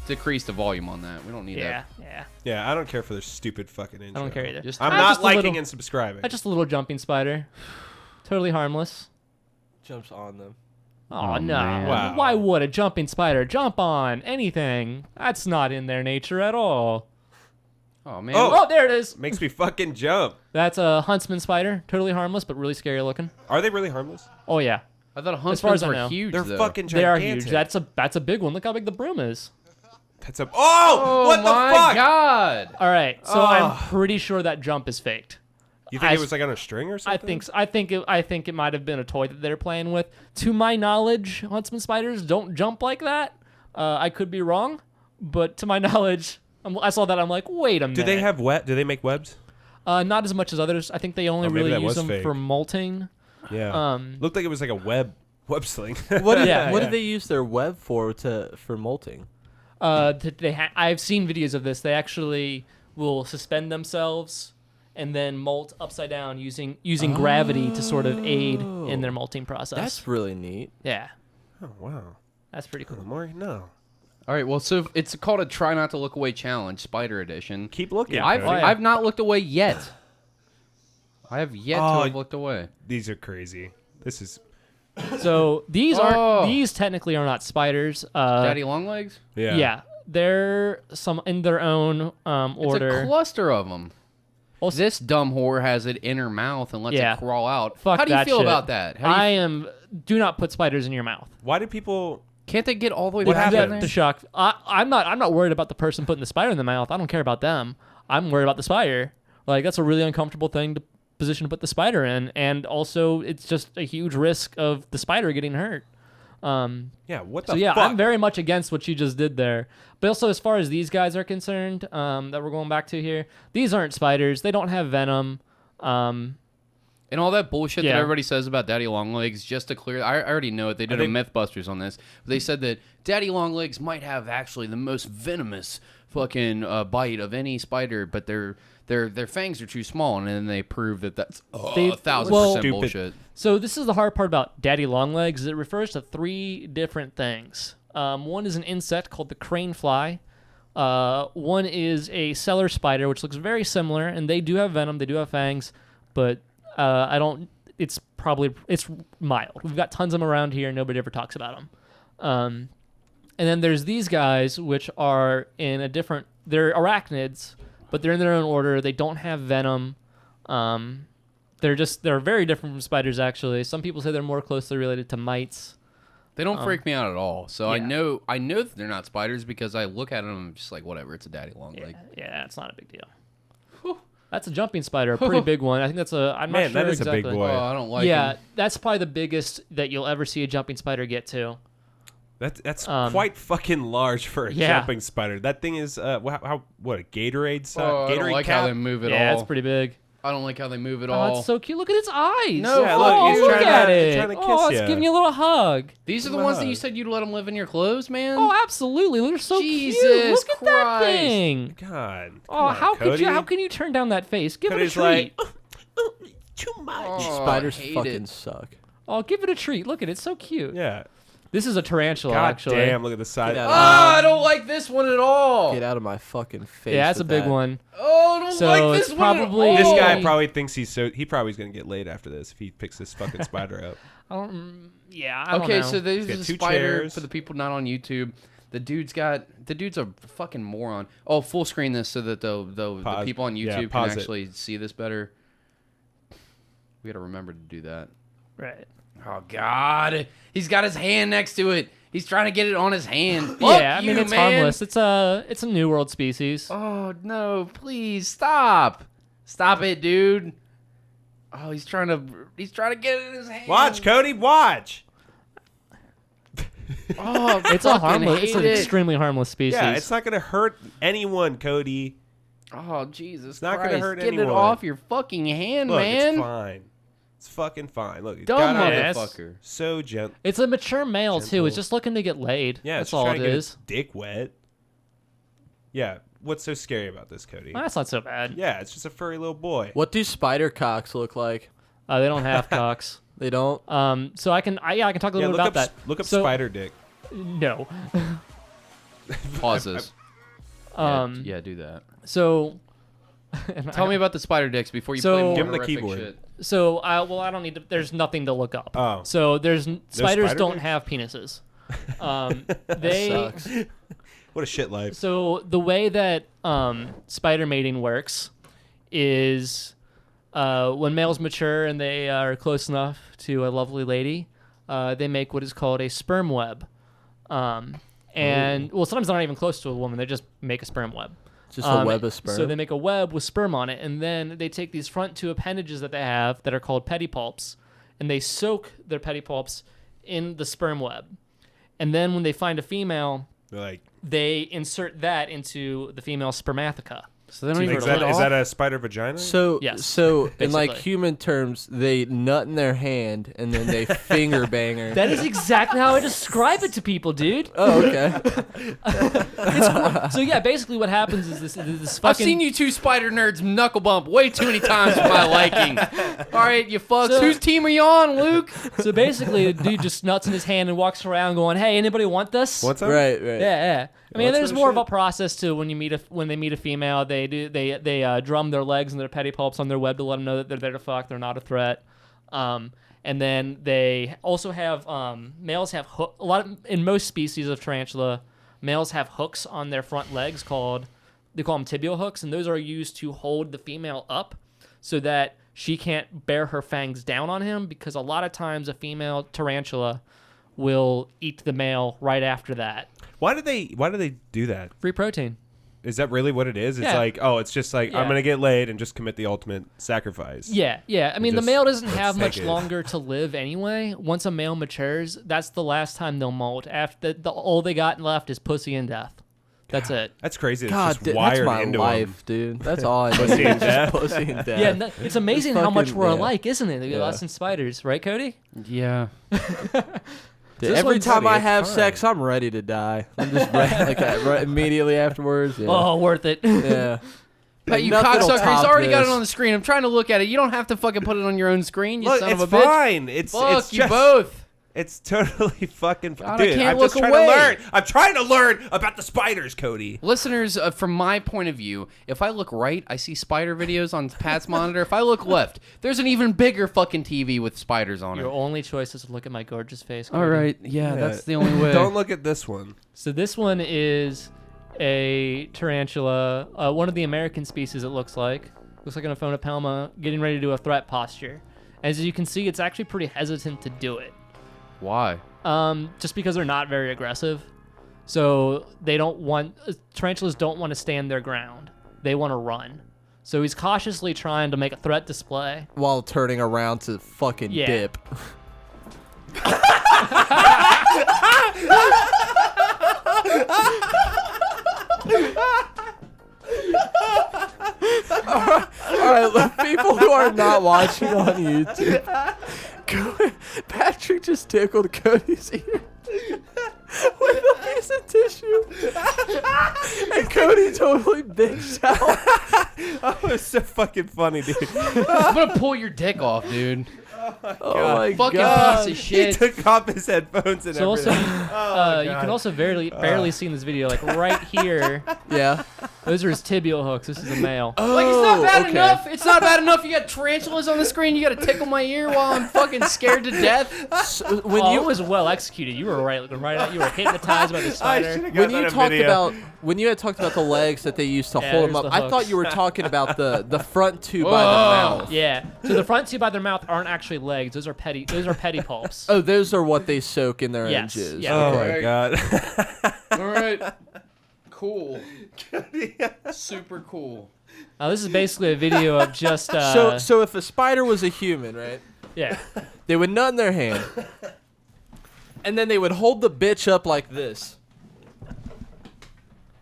decrease the volume on that. We don't need Yeah, that. yeah. Yeah, I don't care for their stupid fucking intro. I don't care either. Just- I'm Ah, not just a liking little- and subscribing. Just a little jumping spider. Totally harmless. Jumps on them. Oh, no. man. Wow. Why would a jumping spider jump on anything? That's not in their nature at all. Oh man. Oh. Oh, there it is. Makes me fucking jump. That's a huntsman spider. Totally harmless, but really scary looking. Are they really harmless? Oh, yeah. I thought As far as huntsmans I were know. huge. They're though. fucking They are gigantic. huge. That's a big one. Look how big the broom is. That's a. Oh, Oh what the my fuck? god. All right, so Oh. I'm pretty sure that jump is faked. You think I- it was like on a string or something? I think it might have been a toy that they're playing with. To my knowledge, huntsman spiders don't jump like that. I could be wrong, but to my knowledge, I saw that. I'm like, wait a minute. Do they have Do they make webs? Not as much as others. I think they only Oh, maybe really that use was them fake. for molting. Yeah. Looked like it was like a web sling. What Yeah, what yeah. do they use their web for molting? I've seen videos of this. They actually will suspend themselves and then molt upside down using gravity to sort of aid in their molting process. That's really neat. Yeah, Oh wow. that's pretty cool. More? No. All right. Well, so it's called a try not to look away challenge, Spider Edition. Keep looking. Yeah, I've Cody. yeah. I've not looked away yet. I have yet Oh, to have looked away. These are crazy. This is. So these Oh. these technically are not spiders. Daddy Longlegs. Yeah. Yeah, they're some in their own It's order. a cluster of them. Well, This dumb whore has an inner mouth and lets Yeah. it crawl out. Fuck How do you that feel shit. about that? How do you, Do not put spiders in your mouth. Why do people? can't they get all the way What back in happened? there? The shock. I'm not worried about the person putting the spider in the mouth. I don't care about them. I'm worried about the spider. Like that's a really uncomfortable position to put the spider in, and also it's just a huge risk of the spider getting hurt. Yeah. What the So yeah, fuck? I'm very much against what you just did there. But also, as far as these guys are concerned, that we're going back to here, these aren't spiders. They don't have venom. And all that bullshit that Yeah. everybody says about Daddy Longlegs, just to clear, I already know it. They did a Mythbusters on this. They said that Daddy Longlegs might have actually the most venomous fucking bite of any spider, but their fangs are too small, and then they prove that that's 1,000% Stupid. bullshit. So this is the hard part about daddy longlegs. It refers to 3 different things. One is an insect called the crane fly. One is a cellar spider, which looks very similar, and they do have venom. They do have fangs, but it's mild. We've got tons of them around here. Nobody ever talks about them. And then there's these guys, which are in a different. They're arachnids, but they're in their own order. They don't have venom. They're very different from spiders, actually. Some people say they're more closely related to mites. They don't freak me out at all. So yeah. I know that they're not spiders because I look at them and I'm just like, whatever, it's a Daddy Longleg. Yeah, it's not a big deal. That's a jumping spider, a pretty big one. I think that's I'm Man, not sure that is a big exactly. boy. Oh, I don't like Yeah, them. that's probably the biggest that you'll ever see a jumping spider get to. That's quite fucking large for a Yeah. jumping spider. That thing is what a Gatorade size? Oh, I Gatorade don't like cap? how they move at Yeah, all. it's pretty big. I don't like how they move at Oh, all. it's so cute. Look at its eyes. No, Yeah, fuck look, he's look trying at to- it. trying to kiss Oh, it's ya. giving you a little hug. These are the ones that you said you'd let them live in your clothes, man? Oh, absolutely. They're so cute. Jesus Look at that Christ. thing. God. Come Oh, on, how Cody. can you turn down that face? Give Cody's it a treat. like, too much. Oh, Spiders I hate fucking it. suck. Oh, give it a treat. Look at it. It's so cute. Yeah. This is a tarantula, God actually. damn, look at the size. Get out Ah, I don't like this one at all. Get out of my fucking face. Yeah, that's a with big that. one. Oh, I don't So like this it's one probably- at all. This guy probably thinks he probably is gonna get laid after this if he picks this fucking spider up. I don't Okay, know. so there's Get a 2 spider chairs. for the people not on YouTube. The dude's a fucking moron. Oh, full screen this so that the Pause. people on Yeah, YouTube can pause it. actually see this better. We gotta remember to do that. Right. Oh God, he's got his hand next to it. He's trying to get it on his hand. Fuck Yeah, I you, mean it's man. harmless. It's a New World species. Oh no, please stop. Stop it, dude. Oh, he's trying to get it in his hand. Watch, Cody, watch. Oh, It's hate an it. extremely harmless species. Yeah, it's not gonna hurt anyone, Cody. Oh, Jesus not Christ. gonna hurt Get anyone. it off your fucking hand, Look, man. it's fine. It's fucking fine. Look, it's Dumb got out Yes. motherfucker. so gentle. It's a mature male too. Gentle. It's just looking to get laid. Yeah, that's it's all trying it to get is. its dick wet. Yeah, what's so scary about this, Cody? That's not so bad. Yeah, it's just a furry little boy. What do spider cocks look like? They don't have cocks. They don't. So I can talk a Yeah, little bit look about up, that. look up So- spider dick. No. Pause this. Yeah, do that. So. Tell me about the spider dicks before you So- play more Give him the horrific keyboard. shit. So I don't need to. There's nothing to look up. Oh. So spiders spider don't dicks? have penises. They Sucks. What a shit life. So the way that spider mating works is when males mature and they are close enough to a lovely lady, they make what is called a sperm web. And well, sometimes they're not even close to a woman; they just make a sperm web. Just a web of sperm. So they make a web with sperm on it, and then they take these front two appendages that they have that are called pedipalps, and they soak their pedipalps in the sperm web. And then when they find a female, They're like, they insert that into the female spermatheca. So they don't even is cut that, is off? that a spider vagina? So, Yes, so in like basically. human terms, they nut in their hand and then they finger bang her. That is exactly how I describe it to people, dude. Oh, okay. So yeah, basically what happens is this fucking. I've seen you two spider nerds knuckle bump way too many times for my liking. All right, you fucks. So- Whose team are you on, Luke? So basically, the dude just nuts in his hand and walks around going, "Hey, anybody want this?" What's up? Right. Yeah, yeah. I mean, What's there's for more of shit? a process to when they meet a female. They drum their legs and their pedipalps on their web to let them know that they're there to fuck. They're not a threat. And then they also have males have in most species of tarantula, males have hooks on their front legs they call them tibial hooks, and those are used to hold the female up so that she can't bear her fangs down on him, because a lot of times a female tarantula will eat the male right after that. Why do they do that? Free protein. Is that really what it is? It's Yeah. like, oh, it's just like, Yeah. I'm going to get laid and just commit the ultimate sacrifice. Yeah, yeah. I mean, the Just- male doesn't let's have much take it. longer to live anyway. Once a male matures, that's the last time they'll molt. After all they got left is pussy and death. That's it. That's crazy. It's God, just that's wired my into life, dude. That's all I Pussy need. and death. Just pussy and death. Yeah, and it's amazing how much fucking- we're yeah. alike, isn't it? Yeah. Us and spiders, right, Cody? Yeah. Dude, This every one's time funny, I it's have fine. sex, I'm ready to die. I'm just ready, like that, right immediately afterwards. Yeah. Oh, worth it. Yeah. Pat, you Nothing will cocksucker. He's top already got it this. on the screen. I'm trying to look at it. You don't have to fucking put it on your own screen, you Look, son it's of a bitch. fine. It's Fuck you just, both. It's totally fucking fine. God, I Dude, can't I'm just look trying away. to learn. I'm trying to learn about the spiders, Cody. Listeners, from my point of view, if I look right, I see spider videos on Pat's monitor. If I look left, there's an even bigger fucking TV with spiders on Your it. only choice is to look at my gorgeous face. All Cody. right, yeah, that's the only way. Don't look at this one. So this one is a tarantula, one of the American species. It looks like an Aphonopelma getting ready to do a threat posture. As you can see, it's actually pretty hesitant to do it. Why? Just because they're not very aggressive. So they don't want tarantulas don't want to stand their ground. They want to run. So he's cautiously trying to make a threat display. While turning around to fucking Yeah. dip. All right, look, people who are not watching on YouTube, Patrick just tickled Cody's ear with a piece of tissue, and Cody totally bitched out. Oh, it's so fucking funny, dude. I'm gonna pull your dick off, dude. Oh my Fucking god! piece of He shit. took off his headphones and So also, everything. you can also barely see in this video, like right here. Yeah. Those are his tibial hooks. This is a male. Like, it's not bad okay. enough. It's not bad enough. You got tarantulas on the screen. You got to tickle my ear while I'm fucking scared to death. So It was well executed. You were right. You were hypnotized by the spider. When you had talked about the legs that they used to Yeah, hold them there's up, the I thought hooks. you were talking about the front two by the Whoa. mouth. Yeah. So the front two by their mouth aren't actually legs. Those are pedipalps. Oh, those are what they soak in their Yes, jizz. yeah. Oh Okay. my god. All right. Cool. Super cool. This is basically a video of just. So if a spider was a human, right? Yeah. They would nut in their hand, and then they would hold the bitch up like this,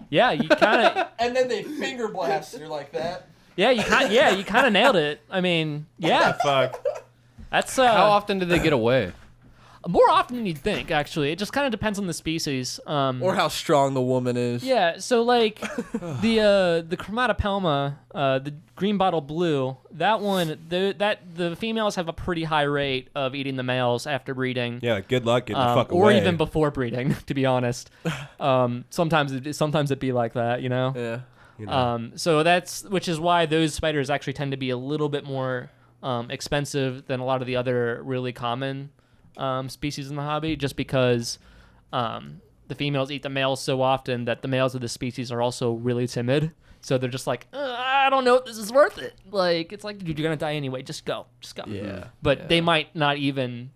Yeah. You kind of. and then they finger blast her like that. Yeah. You kind of nailed it. I mean, yeah. Fuck. That's How often do they get away? more often than you'd think. Actually, it just kind of depends on the species. Or how strong the woman is. Yeah, so like the Chromatopelma, the green bottle blue, that one, the females have a pretty high rate of eating the males after breeding. Yeah, good luck getting the fuck or away. even before breeding, to be honest. Sometimes it'd be like that, you know. Yeah. You know. So which is why those spiders actually tend to be a little bit more expensive than a lot of the other really common species in the hobby, just because the females eat the males so often that the males of the species are also really timid. So they're just like, I don't know if this is worth it. Like, it's like, dude, you're gonna die anyway. Just go. Yeah. But they might not even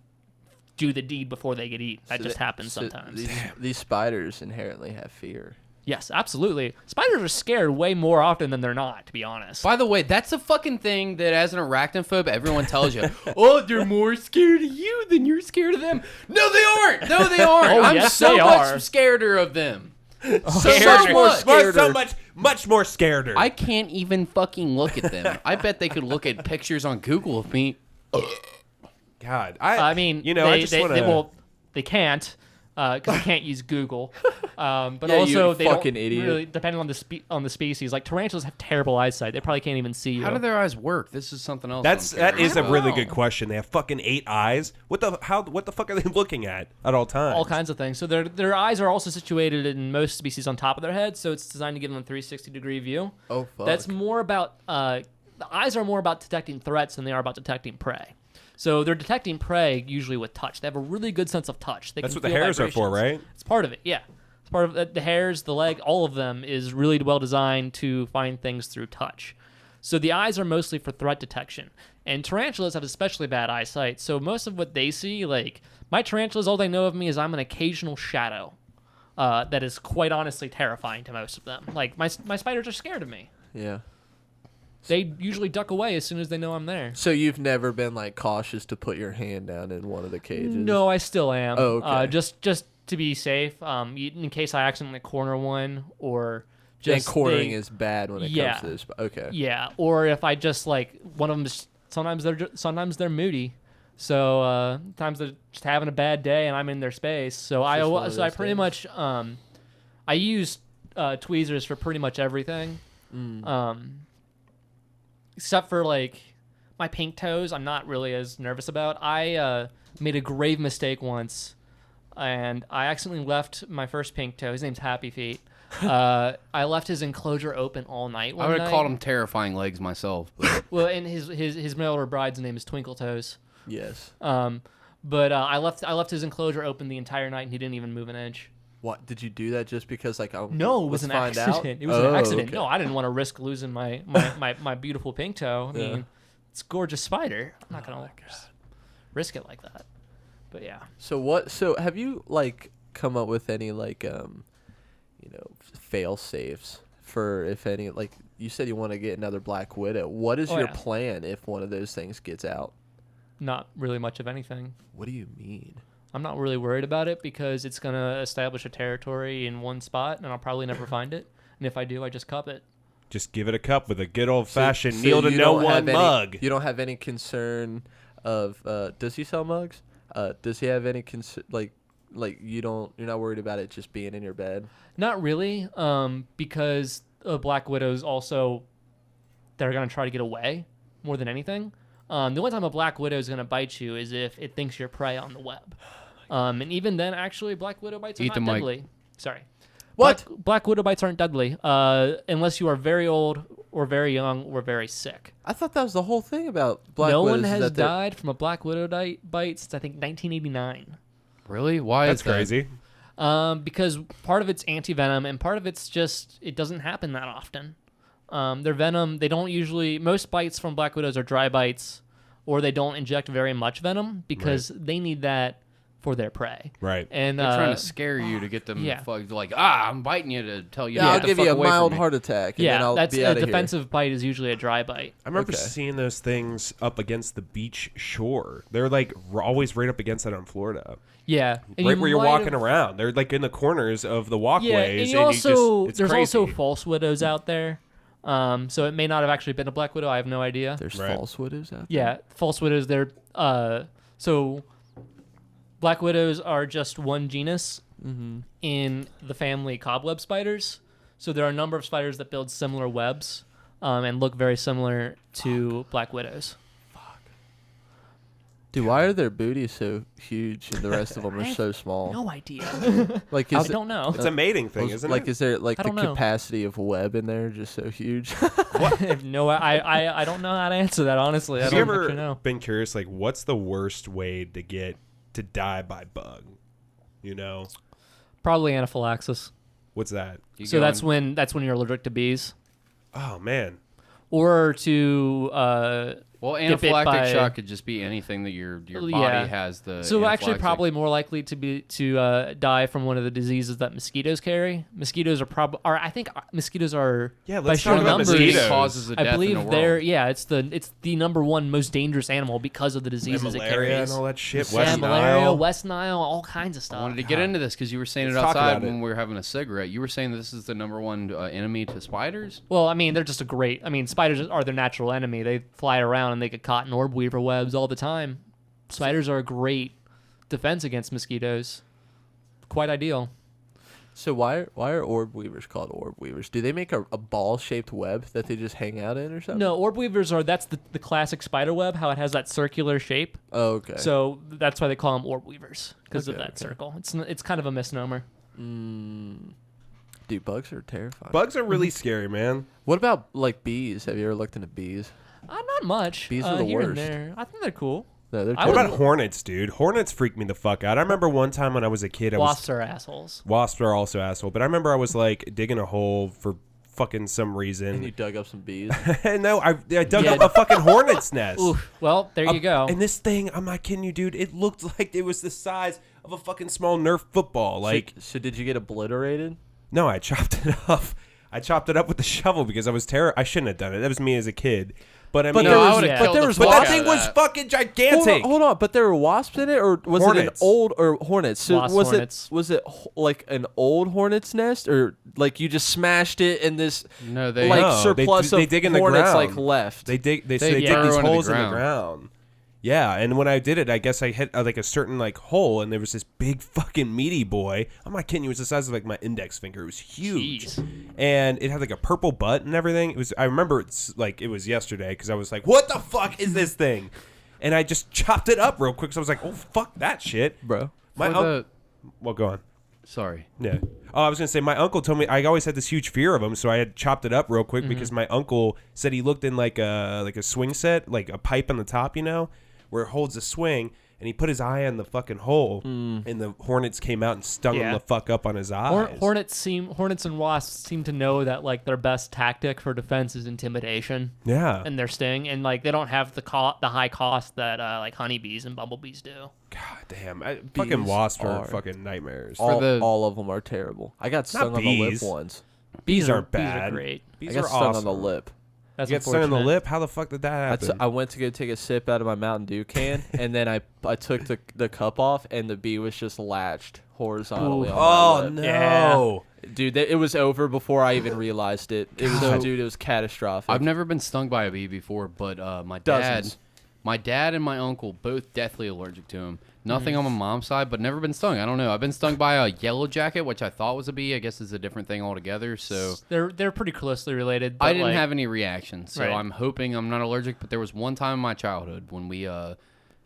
do the deed before they get eaten. That So just they- happens so sometimes. These spiders inherently have fear. Yes, absolutely. Spiders are scared way more often than they're not, to be honest. By the way, that's a fucking thing that as an arachnophobe, everyone tells you. Oh, they're more scared of you than you're scared of them. No, they aren't. No, they aren't. Oh, I'm yes, so they much are. scareder of them. So much more so much more scared. I can't even fucking look at them. I bet they could look at pictures on Google of me. God, I mean, you know, they, I just they, want they, to. well, they can't because they can't use Google. But Yeah, also, you they don't fucking idiot. really, depending on the species. Like tarantulas have terrible eyesight; they probably can't even see you. How do their eyes work? This is something else. That is a really know. good question. They have fucking 8 eyes. What the fuck are they looking at all times? all kinds of things. So their eyes are also situated in most species on top of their head, so it's designed to give them a 360-degree view. Oh, fuck. That's more about the eyes are more about detecting threats than they are about detecting prey. So they're detecting prey usually with touch. They have a really good sense of touch. They That's can what the feel hairs are for, vibrations. right? It's part of it, yeah. It's part of the hairs, the leg, all of them is really well designed to find things through touch. So the eyes are mostly for threat detection. And tarantulas have especially bad eyesight. So most of what they see, like my tarantulas, all they know of me is I'm an occasional shadow. That is quite honestly terrifying to most of them. Like my spiders are scared of me. Yeah. They usually duck away as soon as they know I'm there. So you've never been like cautious to put your hand down in one of the cages? No, I still am. Oh, okay. Just to be safe, in case I accidentally corner one, or And just cornering they- is bad when it Yeah. comes to this. Okay. Yeah, or if I just like one of them. Sometimes they're moody, so times they're just having a bad day and I'm in their space. So I just one of those pretty days. much I use tweezers for pretty much everything. Except for like my pink toes, I'm not really as nervous about. I made a grave mistake once, and I accidentally left my first pink toe. His name's Happy Feet. I left his enclosure open all night. I would have called them terrifying legs myself. But Well, and his mail order bride's name is Twinkle Toes. Yes. But I left his enclosure open the entire night, and he didn't even move an inch. What did you do that just because like No, it was let's an find accident. Out? It was Oh, an accident. okay. No, I didn't want to risk losing my beautiful pink toe. I Yeah. mean, it's a gorgeous spider. I'm not gonna just risk it like that. But yeah. So have you like come up with any like fail safes for if any, like you said you want to get another Black Widow. What is your Yeah. plan if one of those things gets out? Not really much of anything. What do you mean? I'm not really worried about it because it's going to establish a territory in one spot and I'll probably never find it. And if I do, I just cup it. Just give it a cup with a good old fashioned So kneel to you no don't have one any- mug. You don't have any concern of does he sell mugs? Does he have any you're not worried about it just being in your bed? Not really, because Black Widows also, they're going to try to get away more than anything. The only time a Black Widow is going to bite you is if it thinks you're prey on the web. And even then, actually, Black Widow bites are Eat not the mic. deadly. Sorry. What? Black widow bites aren't deadly unless you are very old or very young or very sick. I thought that was the whole thing about black No widows. one is has that they're- died from a black widow bite since I think 1989. Really? Why That's is that? crazy. Because part of it's anti-venom and part of it's just it doesn't happen that often. Their venom, they don't usually, most bites from black widows are dry bites or they don't inject very much venom because they need that for their prey. Right. And They're trying to scare you to get them yeah. fucked. Like, I'm biting you to tell you. Yeah, to I'll get the give you fuck a away from mild me. heart attack. And then yeah, I'll that's be a out of defensive bite is usually a dry bite. I remember Okay. seeing those things up against the beach shore. They're like always right up against that on Florida. Yeah, and Right you where you're might walking have- around. They're like in the corners of the walkways. Yeah, and you and also it's there's crazy. also false widows out there. So it may not have actually been a black widow. I have no idea. There's Right. false widows out there. Yeah, false widows. They're so black widows are just one genus in the family cobweb spiders. So there are a number of spiders that build similar webs and look very similar to black widows. Dude, why are their booties so huge and the rest of them are so small? No idea. Like, I is it, don't know. It's a mating thing, isn't like, it? is there like I the don't know. capacity of web in there just so huge? No, I don't know how to answer that honestly. Have I you don't ever actually know. been curious, like, what's the worst way to die by bug? You know, Probably anaphylaxis. what's that? You So go that's in- when you're allergic to bees, Oh man, or to Well, get bit anaphylactic by- shock could just be anything that your body Yeah. has the. So actually, anaphylactic- probably more likely to die from one of the diseases that mosquitoes carry. Mosquitoes are I think mosquitoes are yeah. by Let's sheer talk about numbers, mosquitoes. causes of I death in the believe world. they're it's the number one most dangerous animal because of the And diseases it malaria carries. and all that shit. Yeah, West malaria, Nile. West Nile, all kinds of I stuff. wanted to get into this because you were saying Let's it talk outside about it. when we were having a cigarette. You were saying that this is the number one enemy to spiders. Well, I mean, they're just spiders are their natural enemy. They fly around and they get caught in orb weaver webs all the time. Spiders are a great defense against mosquitoes. Quite ideal. So why are orb weavers called orb weavers? Do they make a ball-shaped web that they just hang out in or something? No, orb weavers that's the classic spider web, how it has that circular shape. Oh, okay. So that's why they call them orb weavers, because of Okay, that okay. circle. It's kind of a misnomer. Dude, bugs are terrifying. Bugs are really scary, man. What about like bees? Have you ever looked into bees? Not much. Bees are the here and worst. there. I think they're cool. No, they're I What would- about hornets, dude? Hornets freak me the fuck out. I remember one time when I was a kid, Wasps are assholes. Wasps are also asshole, but I remember I was like digging a hole for fucking some and you reason. dug up some bees. No, I dug Yeah. up a fucking hornet's nest. Oof. Well, there you go. And this thing, I'm not kidding you, dude. It looked like it was the size of a fucking small Nerf football. Like, so did you get obliterated? no, I chopped it up. I chopped it up with the shovel because I was I shouldn't have done it. That was me as a kid. But I mean, there was- I would've yeah. killed but there the was fuck but out that of thing was that. fucking gigantic. Hold on, but there were wasps in it, or was Hornets. it an old or hornets? So Wasp hornets. was it like an old hornet's nest, or like you just smashed it and this No, they like No, surplus they of dig in the hornets like ground. left? They dig They dig burrow these into the holes in the ground. ground. Yeah, and when I did it, I guess I hit like a certain like hole, and there was this big fucking meaty boy. I'm not kidding you; it was the size of like my index finger. It was huge, Jeez. and it had like a purple butt and everything. It was. I remember it's like it was yesterday because I was like, "What the fuck is this thing?" And I just chopped it up real quick. So I was like, "Oh fuck that shit, bro. My For uncle. Well, go on. Sorry. Yeah. Oh, I was gonna say my uncle told me I always had this huge fear of him, so I had chopped it up real quick because my uncle said he looked in like a swing set, like a pipe on the top, you know, where it holds a swing, and he put his eye on the fucking hole, and the hornets came out and stung him Yeah. the fuck up on his eyes. Hornets and wasps seem to know that like their best tactic for defense is intimidation Yeah. and their sting, and like they don't have the high cost that like honeybees and bumblebees do. God damn. Fucking wasps are are fucking nightmares. All of them are terrible. I got stung on the lip bees. once. Bees aren't Bees bad. are great. Bees I got are stung awesome. on the lip. That's You got stung on the unfortunate. lip? How the fuck did that happen? I went to go take a sip out of my Mountain Dew can, and then I took the cup off, and the bee was just latched horizontally on my Oh lip. no! Dude, it was over before I even realized it. It was, dude, it was catastrophic. I've never been stung by a bee before, but my dad Dozens. and my uncle both deathly allergic to him. Nothing on my mom's side, but never been stung. I don't know. I've been stung by a yellow jacket, which I thought was a bee. I guess is a different thing altogether. So They're pretty closely related. I but, didn't like, have any reactions. So Right. I'm hoping I'm not allergic. But there was one time in my childhood when we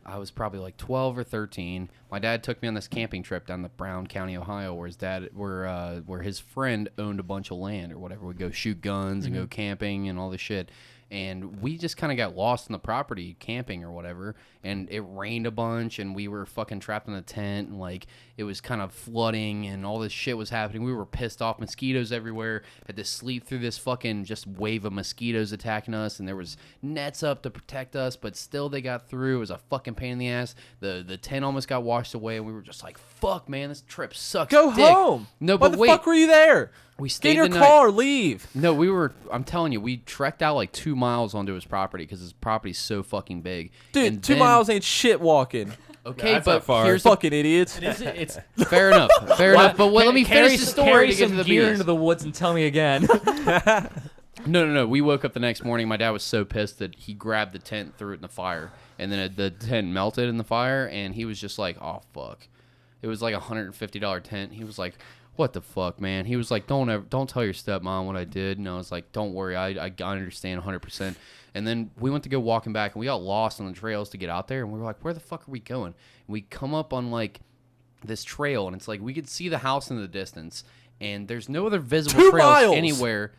I was probably like 12 or 13. My dad took me on this camping trip down to Brown County, Ohio, where his friend owned a bunch of land or whatever. We'd go shoot guns and go camping and all this shit. And we just kind of got lost in the property camping or whatever. And it rained a bunch and we were fucking trapped in a tent. And like it was kind of flooding and all this shit was happening. We were pissed off. Mosquitoes everywhere. Had to sleep through this fucking just wave of mosquitoes attacking us. And there was nets up to protect us. But still they got through. It was a fucking pain in the ass. The tent almost got washed away. And we were just like, fuck, man, this trip sucks. Go dick. home. No, Why but the wait. fuck were you there? We stayed Get in the your night. car, leave. No, I'm telling you, we trekked out like 2 miles onto his property because his property's so fucking big. Dude, And 2 then- miles ain't shit walking. Okay, that's but not far. here's the Fucking idiots. It's fair enough. Fair enough. But let me finish the story Carry to get some to the gear bees. into the woods and tell me again. No. We woke up the next morning. My dad was so pissed that he grabbed the tent and threw it in the fire. And then the tent melted in the fire. And he was just like, oh, fuck. It was like a $150 tent. He was like, what the fuck, man? He was like, don't tell your stepmom what I did. And I was like, don't worry. I understand 100%. And then we went to go walking back. And we got lost on the trails to get out there. And we were like, where the fuck are we going? And we come up on like this trail. And it's like we could see the house in the distance. And there's no other visible 2 trails miles. anywhere.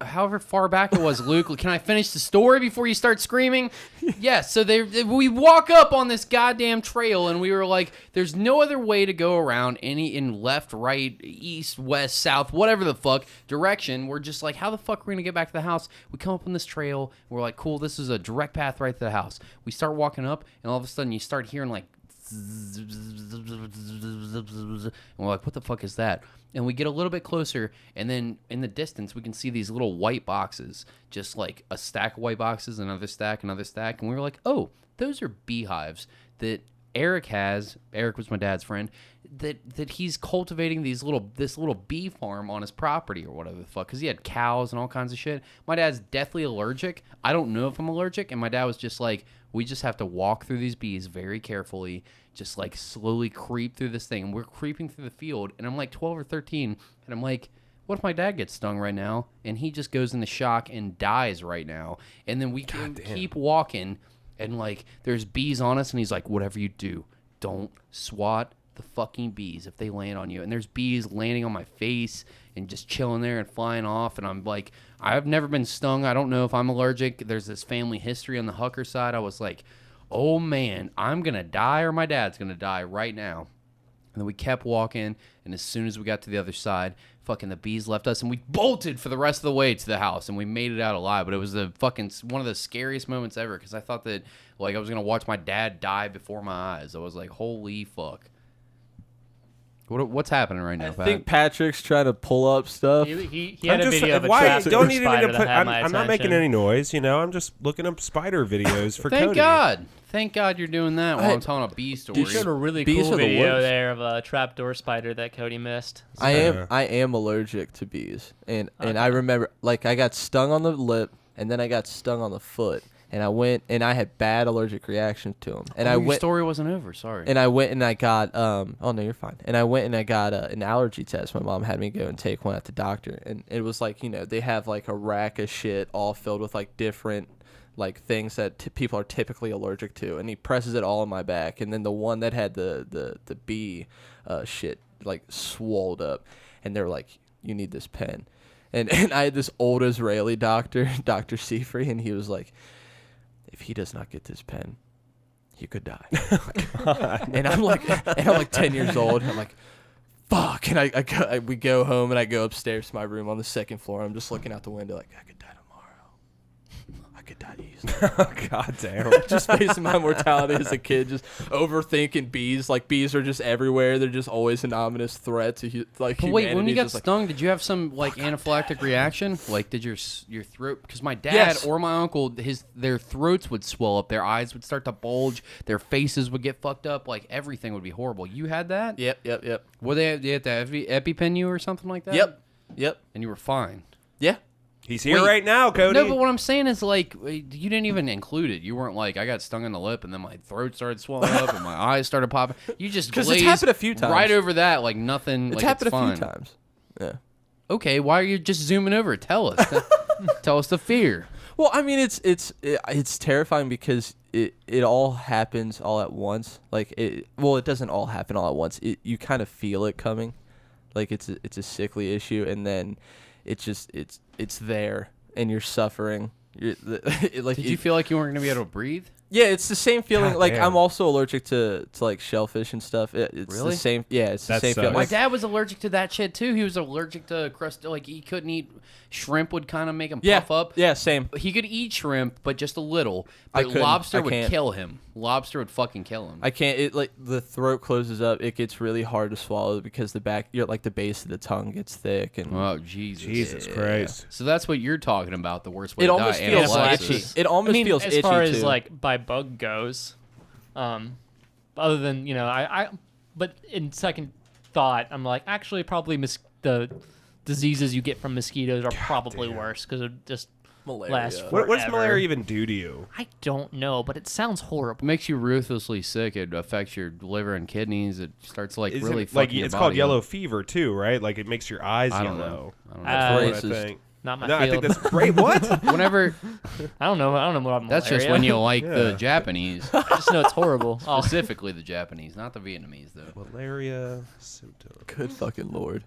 However far back it was, Luke. Can I finish the story before you start screaming? Yes. So we walk up on this goddamn trail, and we were like, "There's no other way to go around in left, right, east, west, south, whatever the fuck direction." We're just like, "How the fuck are we gonna get back to the house?" We come up on this trail. We're like, "Cool, this is a direct path right to the house." We start walking up, and all of a sudden, you start hearing like, and we're like, what the fuck is that? And we get a little bit closer, and then in the distance we can see these little white boxes, just like a stack of white boxes, another stack, and we were like, oh, those are beehives that Eric was my dad's friend, that he's cultivating this little bee farm on his property or whatever the fuck, because he had cows and all kinds of shit. My dad's deathly allergic. I don't know if I'm allergic, and my dad was just like, we just have to walk through these bees very carefully, just like slowly creep through this thing. And we're creeping through the field, and I'm like 12 or 13, and I'm like, what if my dad gets stung right now? And he just goes into shock and dies right now. And then we keep walking, and like there's bees on us, and he's like, whatever you do, don't swat the fucking bees if they land on you. And there's bees landing on my face and just chilling there and flying off. And I'm like, I've never been stung. I don't know if I'm allergic. There's this family history on the Hucker side. I was like, oh man, I'm going to die or my dad's going to die right now. And then we kept walking, and as soon as we got to the other side, fucking the bees left us, and we bolted for the rest of the way to the house, and we made it out alive. But it was the fucking one of the scariest moments ever, because I thought that like I was going to watch my dad die before my eyes. I was like, holy fuck. What's happening right now, I Pat? think Patrick's trying to pull up stuff. He had I'm a just, video of a why trap don't need me spider to that put? had my I'm not making attention. any noise. I'm just looking up spider videos for Thank Cody. God. Thank God you're doing that while I'm telling a bee story. You showed a really Bees cool are the video worst. there of a trapdoor spider that Cody missed. I am allergic to bees, and I remember like I got stung on the lip, and then I got stung on the foot, and I went and I had bad allergic reactions to them, and Your story wasn't over. Sorry. and I went and I got oh no, you're fine. And I went and I got an allergy test. My mom had me go and take one at the doctor, and it was like they have like a rack of shit all filled with like different like things that people are typically allergic to, and he presses it all in my back, and then the one that had the bee shit like swelled up, and they're like, you need this pen, and I had this old Israeli doctor, Dr. Sifri, and he was like, if he does not get this pen, he could die. and I'm like 10 years old, and I'm like, fuck, and we go home, and I go upstairs to my room on the second floor. I'm just looking out the window like, I could die tomorrow. I could die easily. God damn. Just based on my mortality as a kid, just overthinking bees. Like, bees are just everywhere. They're just always an ominous threat to like But humanity. wait, when you got Just like, stung, did you have some like anaphylactic reaction? Like, did your throat? Because my dad Yes. or my uncle, their throats would swell up, their eyes would start to bulge, their faces would get fucked up, like everything would be horrible. You had that? Yep. Were they had to EpiPen you or something like that? Yep. And you were fine. Yeah. He's here Wait. right now, Cody. No, but what I'm saying is, like, you didn't even include it. You weren't like, I got stung in the lip, and then my throat started swelling up, and my eyes started popping. You just 'Cause it's glazed happened a few times. right over that, like nothing. It's like, happened it's a fine. few times. Yeah. Okay, why are you just zooming over? Tell us. Tell us the fear. Well, I mean, it's terrifying because it all happens all at once. Like it doesn't all happen all at once. You kind of feel it coming, like it's a sickly issue, and then it's there, and you're suffering. Did you feel like you weren't gonna be able to breathe? Yeah, it's the same feeling. God like damn. I'm also allergic to like shellfish and stuff. It's Really? the same. Yeah, it's That the same sucks. feeling. My Like, dad was allergic to that shit too. He was allergic to crust. Like he couldn't eat shrimp. Would kind of make him puff up. Yeah, same. He could eat shrimp, but just a little. I But couldn't. lobster I would can't. kill him. Lobster would fucking kill him. I can't. It like the throat closes up. It gets really hard to swallow because the base of the tongue gets thick and. Oh Jesus! Jesus Christ. So that's what you're talking about. The worst way It to almost die. feels Anaphylaxis. itchy. It almost I mean, feels as itchy far as too. like by bug goes, other than but in second thought, I'm like actually probably the diseases you get from mosquitoes are probably worse because it just lasts What does forever. malaria even do to you? I don't know, but it sounds horrible. It makes you ruthlessly sick. It affects your liver and kidneys. It starts like Is really it, like fucking your it's called body yellow up. fever too, right? Like it makes your eyes I don't yellow. know. I don't know. That's what I Racist. think. Not my No, I think field. that's great. What? Whenever I don't know. I don't know about that's just malaria. when you like Yeah. the Japanese, I just know it's horrible. Oh, specifically the Japanese, not the Vietnamese though. Malaria symptom. Good fucking lord.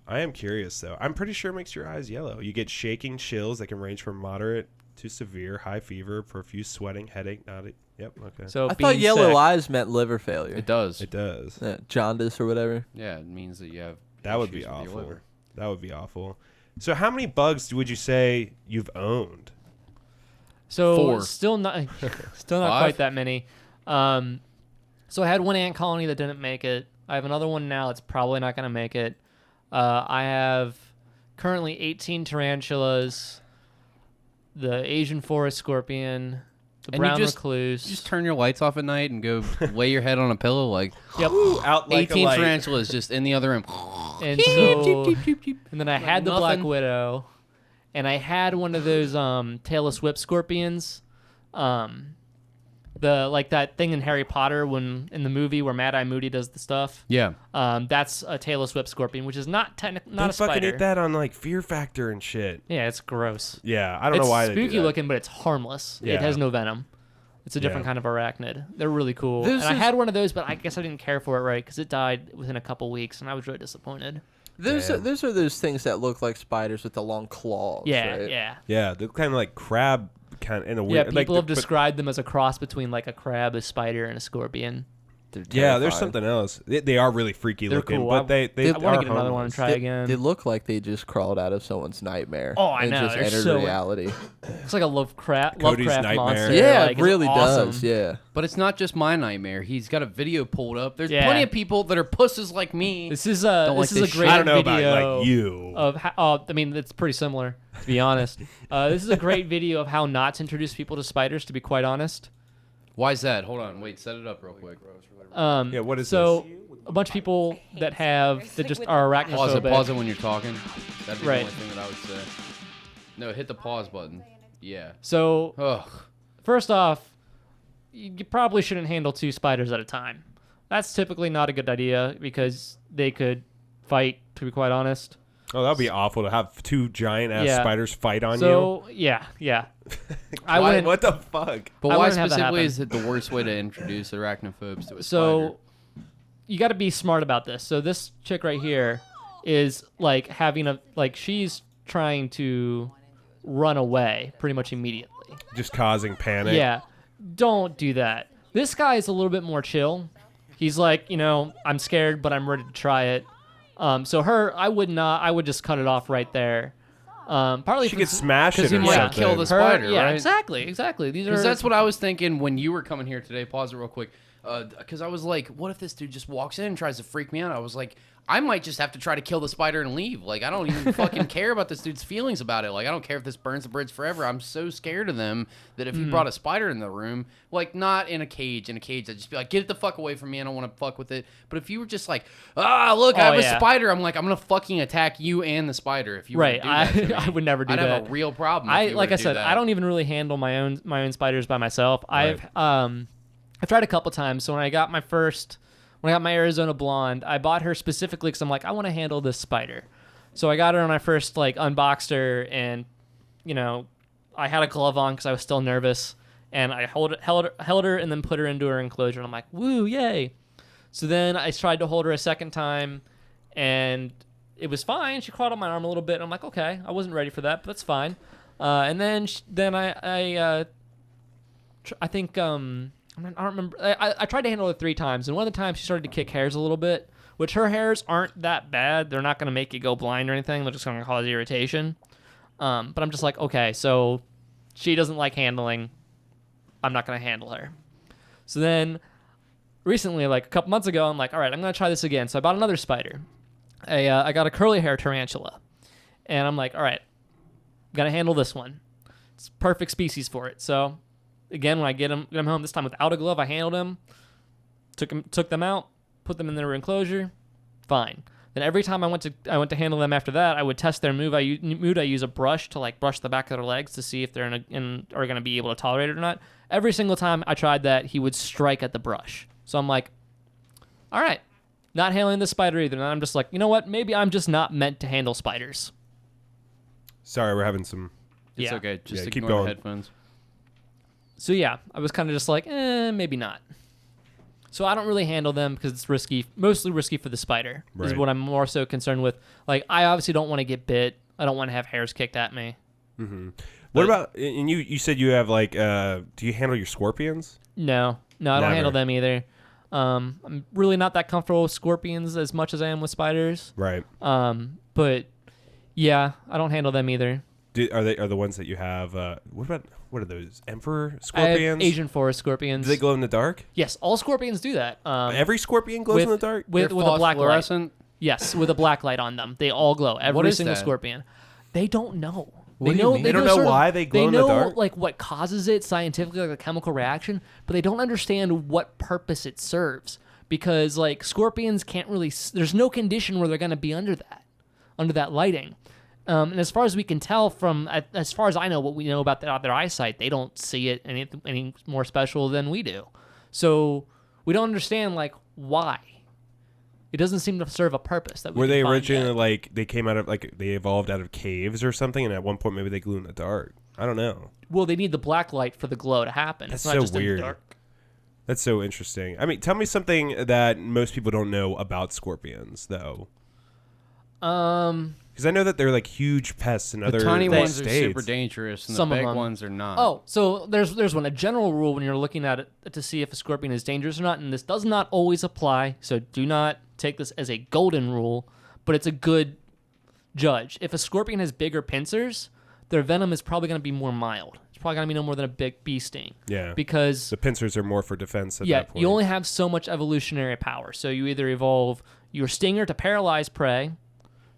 I am curious though. I'm pretty sure it makes your eyes yellow. You get shaking, chills that can range from moderate to severe, high fever, profuse sweating, headache, nausea. Yep. Okay. so I being thought yellow sick- eyes meant liver failure. It does. it does. Yeah, jaundice or whatever. Yeah, it means that you have. That would be issues with your awful. liver. That would be awful. So how many bugs would you say you've owned? So 4. still not Five? quite that many. So I had one ant colony that didn't make it. I have another one now that's probably not going to make it. I have currently 18 tarantulas, the Asian forest scorpion, the And you brown just- recluse. You just turn your lights off at night and go lay your head on a pillow like Yep. Out like 18 a light. tarantulas just in the other room. And so, Cheep. and then I had the black Nothing. widow, and I had one of those tailless whip scorpions, the like that thing in Harry Potter when in the movie where Mad Eye Moody does the stuff. Yeah. That's a tailless whip scorpion, which is not They not a fucking spider. eat that on like Fear Factor and shit. Yeah, it's gross. Yeah, I don't It's know why they do spooky that. looking, but it's harmless. Yeah. It has no venom. It's a different Yeah. kind of arachnid. They're really cool. This And I is- had one of those, but I guess I didn't care for it right because it died within a couple weeks, and I was really disappointed. Those are those things that look like spiders with the long claws. Yeah, right? yeah. Yeah, they're kind of like crab, kind of in a Yeah, weird. people like, have but- described them as a cross between like a crab, a spider, and a scorpion. They're Yeah, there's terrifying. something else. They are really freaky They're looking, cool. but they I want are to get another one and harmless. try again. They look like they just crawled out of someone's nightmare. Oh, I and know, just they're entered so- reality. It's like a Lovecraft Cody's nightmare. monster. Yeah, like, it it's really awesome. does. Yeah. But it's not just my nightmare. He's got a video pulled up. There's Yeah. plenty of people that are pusses like me. This is Don't a like this is this a great I don't know video about like you. of how. I mean, it's pretty similar to be honest. This is a great video of how not to introduce people to spiders. To be quite honest. Why is that? Hold on. Wait, set it up real quick. Yeah, what is so this? a bunch of people that just are arachnophobic. Pause it when you're talking. That'd be Right. the only thing that I would say. No, hit the pause button. Yeah. So Ugh. first off, you probably shouldn't handle 2 spiders at a time. That's typically not a good idea because they could fight. To be quite honest. Oh, that'd be awful to have 2 giant ass Yeah. spiders fight on you. So yeah. I Why- wouldn't. What the fuck? But I why wouldn't have that specifically happen. is it the worst way to introduce arachnophobes to a So you got to be smart about this. So this chick right here is like having she's trying to run away pretty much immediately. Just causing panic. Yeah. Don't do that. This guy is a little bit more chill. He's like, I'm scared, but I'm ready to try it. So her, I would just cut it off right there. Partly She could smash it Because he or might something. kill the her, spider, yeah, right? exactly. These are Because that's what I was thinking when you were coming here today. Pause it real quick. Because I was like, what if this dude just walks in and tries to freak me out? I was like, I might just have to try to kill the spider and leave. Like, I don't even fucking care about this dude's feelings about it. Like, I don't care if this burns the bridge forever. I'm so scared of them that if he brought a spider in the room, like, not in a cage, I'd just be like, get it the fuck away from me. I don't want to fuck with it. But if you were just like, look, I have a spider. I'm like, I'm going to fucking attack you and the spider if you were to right. do that to me. I would never do I'd that. have a real problem. I if you were like to I do said, that. I don't even really handle my own spiders by myself. Right. I've tried a couple times. So when I got my Arizona blonde, I bought her specifically because I'm like, I want to handle this spider. So I got her when I first like unboxed her and, I had a glove on because I was still nervous, and I held her and then put her into her enclosure, and I'm like, woo, yay. So then I tried to hold her a second time, and it was fine. She crawled on my arm a little bit, and I'm like, okay, I wasn't ready for that, but that's fine. And then I think I don't remember. I tried to handle her 3 times, and one of the times she started to kick hairs a little bit, which her hairs aren't that bad. They're not going to make you go blind or anything. They're just going to cause irritation. But I'm just like, okay, so she doesn't like handling. I'm not going to handle her. So then recently, like a couple months ago, I'm like, all right, I'm going to try this again. So I bought another spider. I got a curly hair tarantula. And I'm like, all right, I'm going to handle this one. It's perfect species for it. So again, when I get him home, this time without a glove, I handled him, took them out, put them in their enclosure, fine. Then every time I went to handle them after that, I would test their mood. I use a brush to like brush the back of their legs to see if they're are going to be able to tolerate it or not. Every single time I tried that, he would strike at the brush. So I'm like, all right, not handling the spider either. And I'm just like, you know what? Maybe I'm just not meant to handle spiders. Sorry, we're having some. It's okay. Just keep ignore going. the headphones. So yeah, I was kind of just like, maybe not. So I don't really handle them because it's risky, mostly risky for the spider, is Right. what I'm more so concerned with. Like, I obviously don't want to get bit. I don't want to have hairs kicked at me. Mm-hmm. What about, and you said you have like, do you handle your scorpions? No, I don't Never. handle them either. I'm really not that comfortable with scorpions as much as I am with spiders. Right. But yeah, I don't handle them either. Are the ones that you have, what are those? Emperor I have scorpions? Asian forest scorpions. Do they glow in the dark? Yes, all scorpions do that. Every scorpion glows in the dark? With a black light. Fluorescent? Yes, with a black light on them. They all glow. Every is single that? scorpion. They don't know. What do you mean? They don't know sort of- why they glow in the know, dark? like, what causes it scientifically, like a chemical reaction, but they don't understand what purpose it serves. Because, like, scorpions can't really... There's no condition where they're going to be under that lighting. And as far as we can tell as far as I know, what we know about their eyesight, they don't see it any more special than we do. So we don't understand, like, why. It doesn't seem to serve a purpose. Were they originally, like, they came out of, like, they evolved out of caves or something, and at one point maybe they glue in the dark? I don't know. Well, they need the black light for the glow to happen. That's it's not so just weird. in the dark. That's so interesting. I mean, tell me something that most people don't know about scorpions, though. Because I know that they're like huge pests in The other tiny ones states. are super dangerous, and Some the of big them. ones are not. Oh, so there's one. A general rule when you're looking at it to see if a scorpion is dangerous or not, and this does not always apply, so do not take this as a golden rule, but it's a good judge. If a scorpion has bigger pincers, their venom is probably going to be more mild. It's probably going to be no more than a big bee sting. Yeah. Because The pincers are more for defense at that point. you only have so much evolutionary power. So you either evolve your stinger to paralyze prey,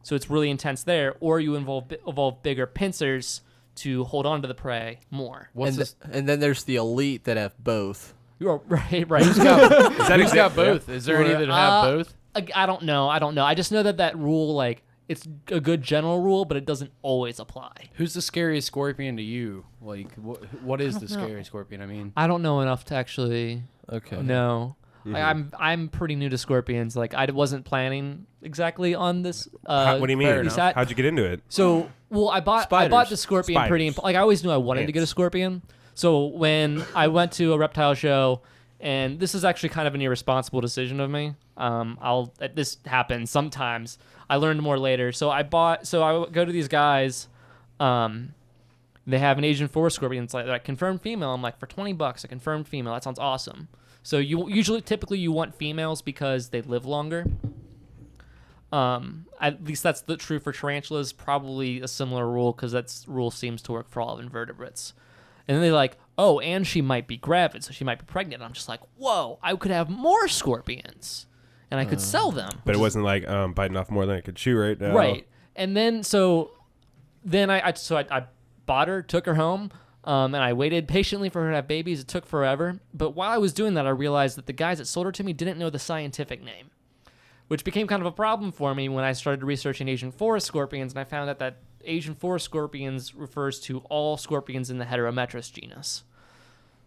so it's really intense there, or you evolve bigger pincers to hold on to the prey more. And then there's the elite that have both. You're right. Who's got both? Is there any that have both? I don't know. I just know that rule, like, it's a good general rule, but it doesn't always apply. Who's the scariest scorpion to you? Like, what is the know. scariest scorpion? I mean, I don't know enough to actually know. Mm-hmm. I'm pretty new to scorpions. Like, I wasn't planning exactly on this. What do you mean? these hat- How'd you get into it? So, well, I bought the scorpion Spiders. like, I always knew I wanted to Ants. get a scorpion. So when I went to a reptile show, and this is actually kind of an irresponsible decision of me. This happens sometimes. I learned more later. So I go to these guys. They have an Asian forest scorpion. It's like confirmed female. I'm like, for $20, a confirmed female. That sounds awesome. So typically you want females because they live longer. At least that's true for tarantulas. Probably a similar rule because that rule seems to work for all invertebrates. And then they're like, oh, and she might be gravid, so she might be pregnant. I'm just like, whoa, I could have more scorpions, and I could sell them. But it wasn't like biting off more than I could chew right now. Right. And then I bought her, took her home, and I waited patiently for her to have babies. It took forever. But while I was doing that, I realized that the guys that sold her to me didn't know the scientific name, which became kind of a problem for me when I started researching Asian forest scorpions, and I found out that Asian forest scorpions refers to all scorpions in the Heterometrus genus.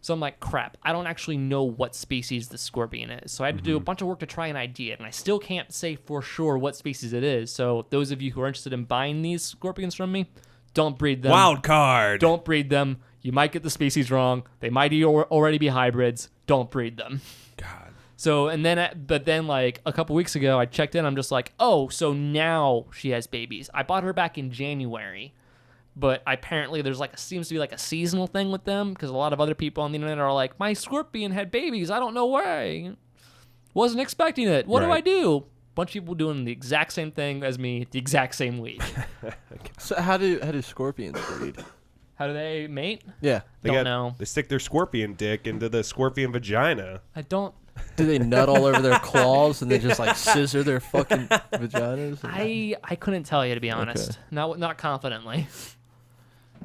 So I'm like, crap, I don't actually know what species the scorpion is. So I had to do a bunch of work to try and ID it, and I still can't say for sure what species it is. So those of you who are interested in buying these scorpions from me, Don't breed them. Wild card. Don't breed them. You might get the species wrong. They might already be hybrids. Don't breed them. God. So, but then like a couple weeks ago, I checked in. I'm just like, oh, so now she has babies. I bought her back in January, but apparently there's seems to be like a seasonal thing with them because a lot of other people on the internet are like, my scorpion had babies. I don't know why. Wasn't expecting it. What do I do? Bunch of people doing the exact same thing as me the exact same week. So how do scorpions breed? How do they mate? Yeah. Don't know. They stick their scorpion dick into the scorpion vagina. I don't. Do they nut all over their claws and then just like scissor their fucking vaginas? I couldn't tell you, to be honest. Not confidently.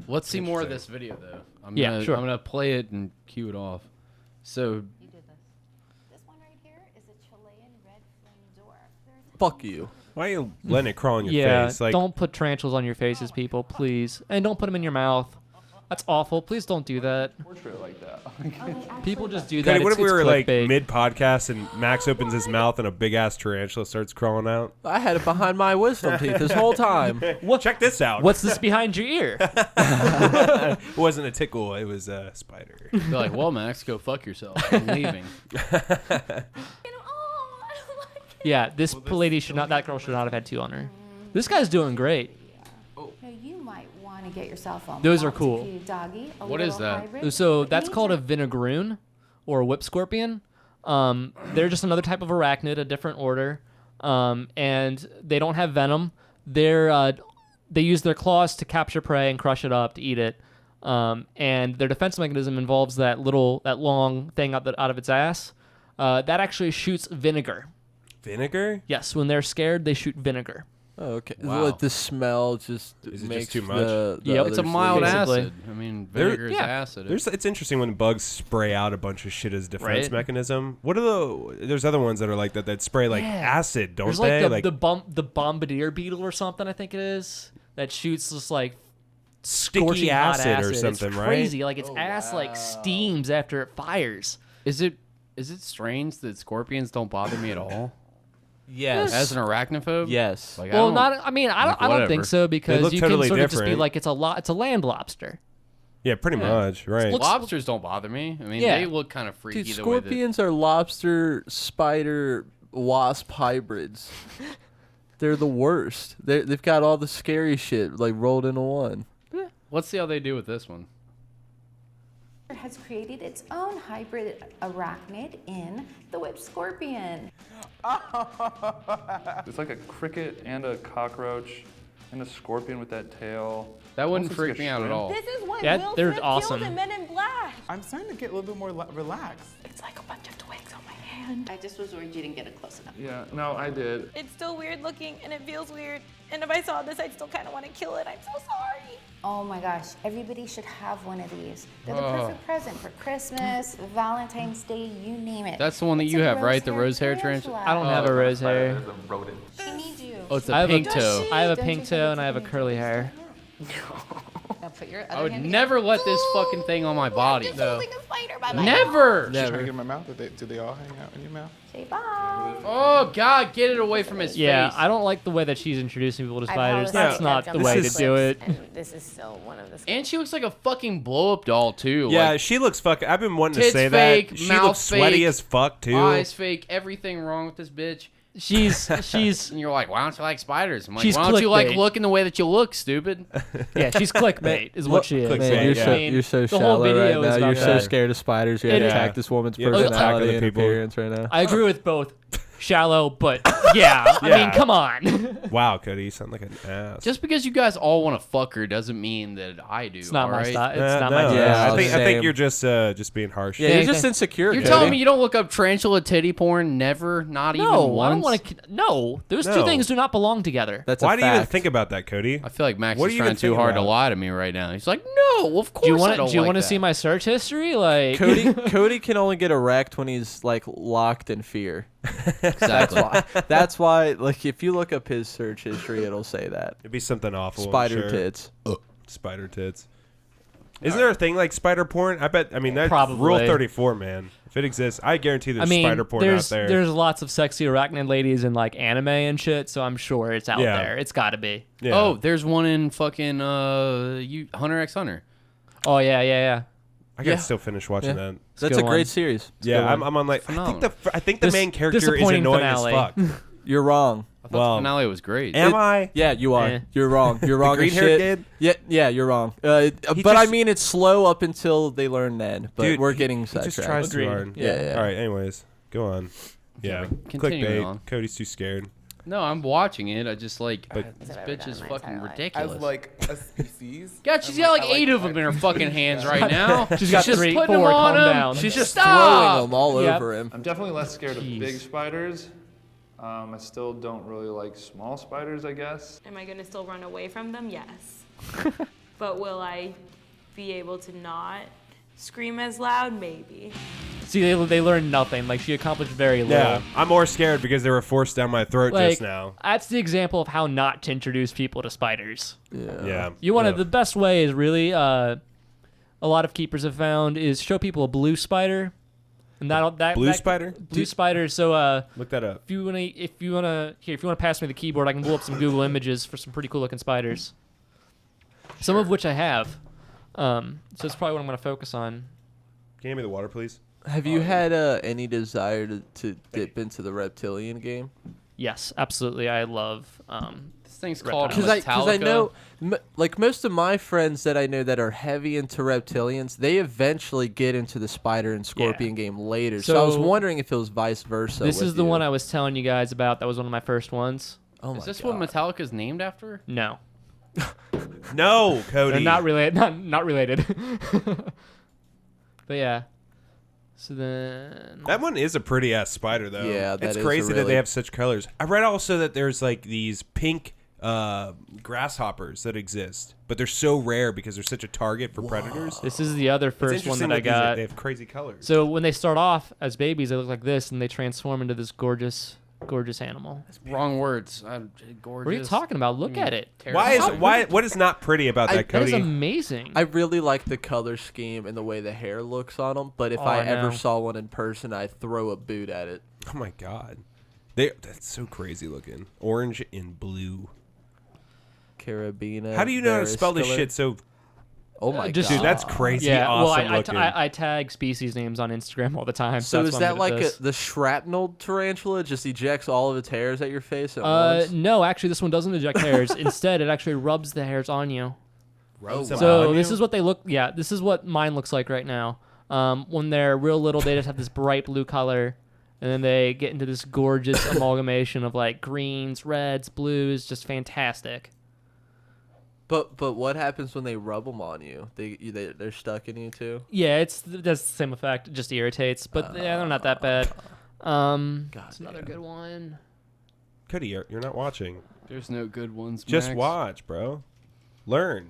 Let's see more of this video though. I'm gonna play it and cue it off. So You did this. This one right here is a Chilean red flame dork. Fuck you. Why are you letting it crawl on your face? Like, don't put tarantulas on your faces, people, please. And don't put them in your mouth. That's awful. Please don't do that. like that. People just do that. Cody, what if we It's were like clickbait. mid-podcast and Max opens his mouth and a big-ass tarantula starts crawling out? I had it behind my wisdom teeth this whole time. Check this out. What's this behind your ear? It wasn't a tickle. It was a spider. They're like, well, Max, go fuck yourself. I'm leaving. Yeah, this lady should not. That girl should not have had 2 on her. This guy's doing great. Now you might want to get yourself a Those are cool. doggy, a What is little that? hybrid. So It that's means called a that- vinegaroon or a whip scorpion. They're just another type of arachnid, a different order, and they don't have venom. They use their claws to capture prey and crush it up to eat it. And their defense mechanism involves that long thing out of its ass. That actually shoots vinegar. Vinegar? Yes, when they're scared, they shoot vinegar. Oh, okay. Wow. Like the smell just Is it just makes too much? the Yep. It's a others mild leave. Basically. acid. I mean, vinegar is yeah. acid. It's interesting when bugs spray out a bunch of shit as defense Right. mechanism. What are there's other ones that are like that spray like acid, don't There's they? like the bombardier beetle or something, I think it is, that shoots this like scorching hot acid or acid. something, it's right? crazy. Like its ass like steams after it fires. Is it strange that scorpions don't bother me at all? Yes. As an arachnophobe? Yes. Like, Well, I don't, not. I mean, I don't whatever. think so because look you totally can sort of just be different. like it's a land lobster. Yeah, pretty much, right? Looks- lobsters don't bother me. I mean, Yeah. they look kind of freaky. Dude, the way that- scorpions are lobster, spider, wasp hybrids. They're the worst. They've got all the scary shit like rolled into one. Let's see how they do with this one. has created its own hybrid arachnid in the whip scorpion. It's like a cricket and a cockroach and a scorpion with that tail. That wouldn't Almost freak like a me out at shrimp. all. This is what Yeah, Will they're Smith awesome. killed in Men in Black. I'm starting to get a little bit more relaxed. It's like a bunch of twigs on my hand. I just was worried you didn't get it close enough. Yeah, no, I did. It's still weird looking and it feels weird. And if I saw this, I'd still kind of want to kill it. I'm so sorry. Oh my gosh, everybody should have one of these. They're the perfect present for Christmas, Valentine's Day, you name it. That's the one that It's you a have, right? The rose-haired rose hair tarantula? I don't have a rose hair. There's a rodent. She needs you. Oh, it's a I have pink a toe. I have a Don't pink you toe think and I have a it's curly hair. Now put your other I would hand in. never let this fucking thing on my body. I'm just holding a spider by my Never. Trying to get in my mouth? Do they all hang out in your mouth? Say bye. Oh God, get it away from his Yeah, face. I don't like the way that she's introducing people to I spiders. promise That's you, not I've the jumped way on to the do it. cliffs, and this is still one of the. And she looks like a fucking blow up doll too. Yeah, Like, she looks fucking. I've been wanting to tits say fake, that. She mouth looks sweaty fake, as fuck too. eyes fake, everything wrong with this bitch. She's And you're like, why don't you like spiders? I'm like, She's why don't you like clickbait. looking the way that you look, stupid? yeah, she's clickbait is what she is. Clickbait, Man, yeah. you're so The whole shallow video right is now. about You're so that. scared of spiders. You had to Yeah. attack this woman's You have to attack personality other and people. appearance right now. I agree with both. Shallow, but yeah. I mean, come on. Wow, Cody, you sound like an ass. Just because you guys all want to fuck her doesn't mean that I do. It's not my alright? style. It's No, not my no, Yeah, I think same. you're just being harsh. Yeah, you're just insecure. You're Cody. telling me you don't look up tarantula titty porn? Never, not even No, once. I don't want to. No, those two No. things do not belong together. That's Why a do you even fact. think about that, Cody? I feel like Max What is are you trying even too thinking hard to about? lie to me right now. He's like, no, of course Do you I want don't to? Do you like want to that. see my search history? Like Cody can only get erect when he's like locked in fear. Exactly. That's why. Like, if you look up his search history, it'll say that It'd be something awful. I'm spider sure. tits. Spider tits. Isn't there a thing like spider porn? I bet. I mean, that's Probably. Rule 34, man. If it exists, I guarantee there's spider porn out there. There's lots of sexy arachnid ladies in like anime and shit, so I'm sure it's out Yeah. there. It's got to be. Yeah. Oh, there's one in fucking Hunter x Hunter. Oh yeah. I gotta still finish watching that. That's a great series. Yeah, I'm on like. I think the main character is disappointing annoying finale. as fuck. You're wrong. I thought the finale was great. Am I? Yeah, you are. Eh. You're wrong. You're wrong. green as haired shit. kid? Yeah, you're wrong. But I just- mean, it's slow up until they learn Nen. But Dude, we're getting he sidetracked. just tries too hard. Yeah. All right. Anyways, go on. Yeah. continuing Clickbait. on. Cody's too scared. No, I'm watching it. I just like But- this That's what I've bitch done is my fucking entire life. ridiculous. As like a species. God, she's I'm got like I 8 of them in her fucking hands right now. She's got just 3, putting 4. them on Calm him. down. She's just Stop! throwing them all Yep. over him. I'm definitely less scared of Jeez. big spiders. I still don't really like small spiders, I guess. Am I gonna still run away from them? Yes. But will I be able to not scream as loud? Maybe. See, they learned nothing. Like she accomplished very little. Yeah, I'm more scared because they were forced down my throat Like, just now. that's the example of how not to introduce people to spiders. Yeah. You want to. Ugh. The best way is really a lot of keepers have found is show people a blue spider, and that Blue that- spider? blue spider. So Look that up. if you wanna pass me the keyboard, I can pull up some Google images for some pretty cool looking spiders. Some of which I have. So it's probably what I'm gonna focus on. Can you hand me the water, please? Have you had any desire to dip into the reptilian game? Yes, absolutely. I love. This thing's called Because Metallica. I know, like most of my friends that I know that are heavy into reptilians, they eventually get into the spider and scorpion game later. So I was So- wondering if it was vice versa. This with is the you. one I was telling you guys about. That was one of my first ones. Oh Is my this God. what Metallica's named after? No, No, Cody. they're not related. Not related. But yeah. So then That one is a pretty ass spider, though. Yeah, that it's is a crazy that really- they have such colors. I read also that there's like these pink grasshoppers that exist, but they're so rare because they're such a target for predators. this is the other It's first one interesting that I these- got. They have crazy colors. So when they start off as babies, they look like this, and they transform into this gorgeous animal. Wrong words. Gorgeous. What are you talking about? Look at it. What is not pretty about that, That is Cody? amazing. I really like the color scheme and the way the hair looks on them, but if Oh, I I ever know. saw one in person, I'd throw a boot at it. Oh my god, that's so crazy looking. Orange and blue. Carabina. How do you know how to spell this varicula. shit so? Oh my just- god. Dude, that's crazy yeah, awesome well, looking. I tag species names on Instagram all the time. So that's is why I'm that good like at this. the shrapnel tarantula just ejects all of its hairs at your face at once? No, actually, this one doesn't eject hairs. Instead, it actually rubs the hairs on you. Rubs them So on this you? is what they look. Yeah, this is what mine looks like right now. When they're real little, they just have this bright blue color, and then they get into this gorgeous amalgamation of like greens, reds, blues, just fantastic. But what happens when they rub them on you? They're stuck in you too. Yeah, it does the same effect. It just irritates, but yeah, they're not that bad. That's another good one. Cody, you're not watching. There's no good ones. Just Max. watch, bro. Learn.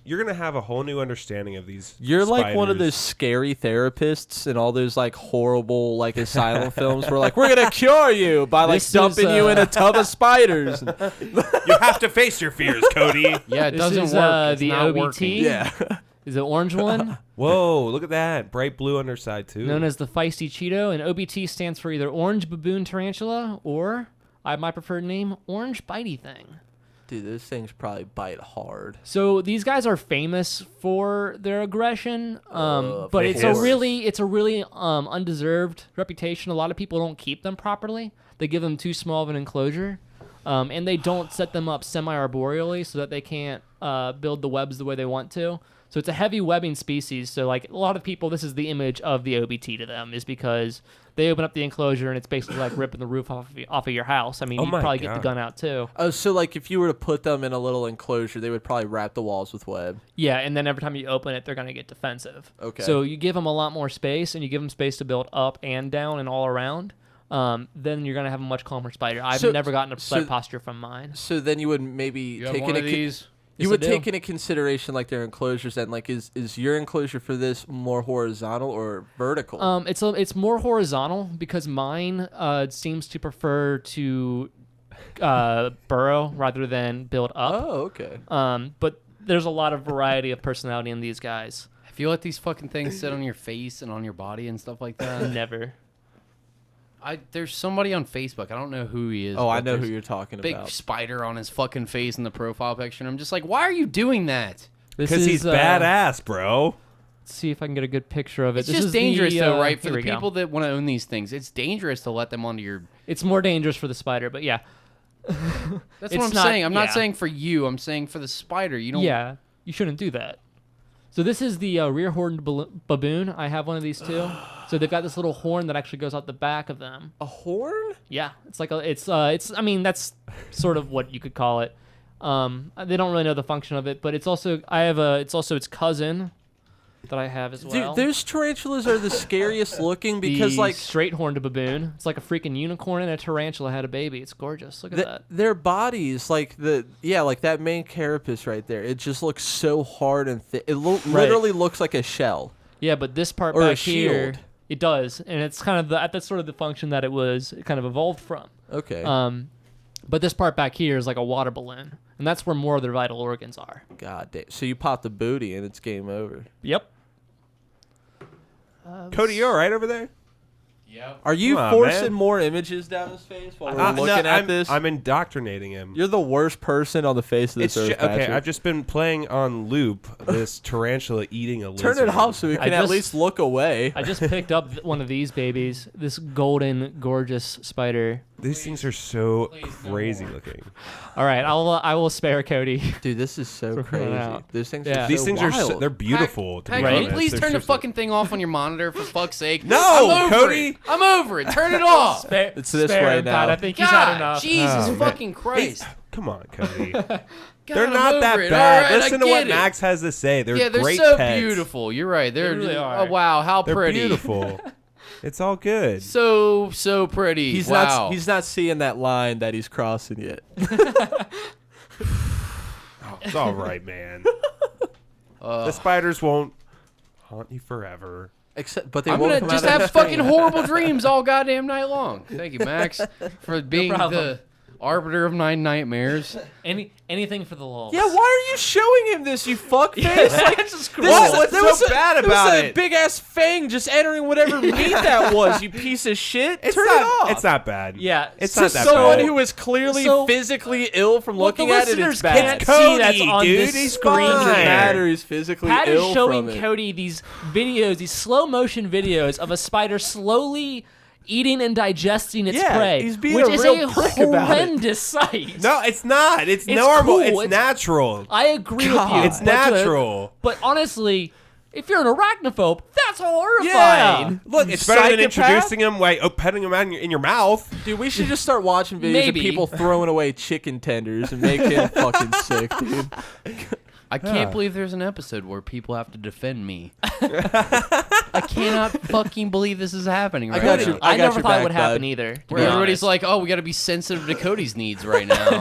You're gonna have a whole new understanding of these. You're like one of spiders. those scary therapists in all those like horrible like asylum films where like we're gonna cure you by like This dumping is, you in a tub of spiders. You have to face your fears, Cody. Yeah, it This doesn't is, work. It's the not OBT. working. Yeah. Is the orange one Whoa, look at that bright blue underside too. known as the feisty Cheeto, and OBT stands for either orange baboon tarantula or my preferred name, orange bitey thing. Dude, those things probably bite hard. So these guys are famous for their aggression, but it's course. a really undeserved reputation. A lot of people don't keep them properly. They give them too small of an enclosure, and they don't set them up semi-arboreally so that they can't build the webs the way they want to. So it's a heavy webbing species. So like a lot of people, this is the image of the OBT to them, is because they open up the enclosure and it's basically like ripping the roof off of your house. I mean, Oh you'd my probably get the God. gun out too. Oh, so like if you were to put them in a little enclosure, they would probably wrap the walls with web. Yeah, and then every time you open it, they're going to get defensive. Okay. So you give them a lot more space, and you give them space to build up and down and all around. Then you're going to have a much calmer spider. I've So- never gotten a so- that posture from mine. So then you would maybe You have take one into of these? you Yes, would I do. take into consideration like their enclosures and like is your enclosure for this more horizontal or vertical? It's more horizontal because mine seems to prefer to burrow rather than build up. Oh, okay. But there's a lot of variety of personality in these guys. If you let these fucking things sit on your face and on your body and stuff like that, Never. There's somebody on Facebook. I don't know who he is. Oh, I but know who there's you're talking big about. spider on his fucking face in the profile picture. And I'm just like, why are you doing that? Because he's badass, bro. Let's see if I can get a good picture of it. It's This just is the, dangerous, though, right? For here the we go. people that want to own these things, it's dangerous to let them onto your... It's more dangerous for the spider, but yeah. That's It's what I'm not- saying. I'm not yeah. saying for you. I'm saying for the spider. You don't... Yeah, you shouldn't do that. So this is the rear horned baboon. I have one of these too. So they've got this little horn that actually goes out the back of them. A horn? Yeah, it's like it's I mean that's sort of what you could call it. They don't really know the function of it, but it's also it's also its cousin that I have as well. Dude, those tarantulas are the scariest looking because the like straight horned baboon. It's like a freaking unicorn and a tarantula had a baby. It's gorgeous. Look at that. their bodies, like like that main carapace right there. It just looks so hard and thick. It literally looks like a shell. Yeah, but this part Or a back here, shield. it does, and it's kind of that's sort of the function that it kind of evolved from. Okay. But this part back here is like a water balloon, and that's where more of their vital organs are. God damn. So you pop the booty and it's game over. Yep. Cody, you all right over there? Yep. Are you Come on, forcing man. more images down his face while we're No, looking at this? I'm indoctrinating him. You're the worst person on the face of this earth, okay, Patrick. I've just been playing on loop this tarantula eating a lizard. Turn it off so we can at just- least look away. I just picked up one of these babies, this golden, gorgeous spider. These things are so crazy looking. All right, I will spare Cody. Dude, this is so Throw it crazy. out. Those things Yeah. are These so things wild. they're beautiful. To Hey, be can you honest. please They're turn the seriously- fucking thing off on your monitor, for fuck's sake? No, I'm over Cody! it. I'm over it. Turn it off. Spare, It's this spare way him, now. God, I think he's had God, enough. Jesus Oh, man. fucking Christ. Come on, Cody. God, They're I'm not that over it. bad. All right, Listen I to what get it. Max has to say. They're Yeah, they're great so pets. beautiful. You're right. They're really just, are. oh wow, how They're pretty. beautiful. It's all good. So pretty. He's wow. not seeing that line that he's crossing yet. It's all right, man. The spiders won't haunt you forever. But they I'm won't gonna come just out of have his fucking face. horrible dreams all goddamn night long. Thank you, Max, for being problem. the arbiter of my nightmares. Anything for the lulz. Yeah, why are you showing him this, you fuckface? That's just cruel. What's There was so bad there was about a it? big ass fang just entering whatever meat that was, you piece of shit. It's Turn not, it off. It's not bad. Yeah, It's To not that someone bad. who is clearly So- physically ill from What the looking at it, listeners it's bad. can't It's Cody, see that's on dude. this He's screen. fine. Doesn't here. matter. He's physically Pat ill is showing from it. Cody these videos, these slow motion videos of a spider slowly eating and digesting its Yeah, prey, he's being which a is real a prick about it. horrendous sight. No, it's not. It's normal. cool. It's It's- natural. I agree with God. you. It's natural. But honestly, if you're an arachnophobe, that's Yeah. horrifying. Look, it's better than introducing him, like petting him out in your mouth. Dude, we should just start watching videos Maybe. of people throwing away chicken tenders and make him fucking sick, dude. I can't believe there's an episode where people have to defend me. I cannot fucking believe this is happening right got now. you. I got never your thought it back, would happen bud. either. to Where be everybody's honest. like, oh, we got to be sensitive to Cody's needs right now.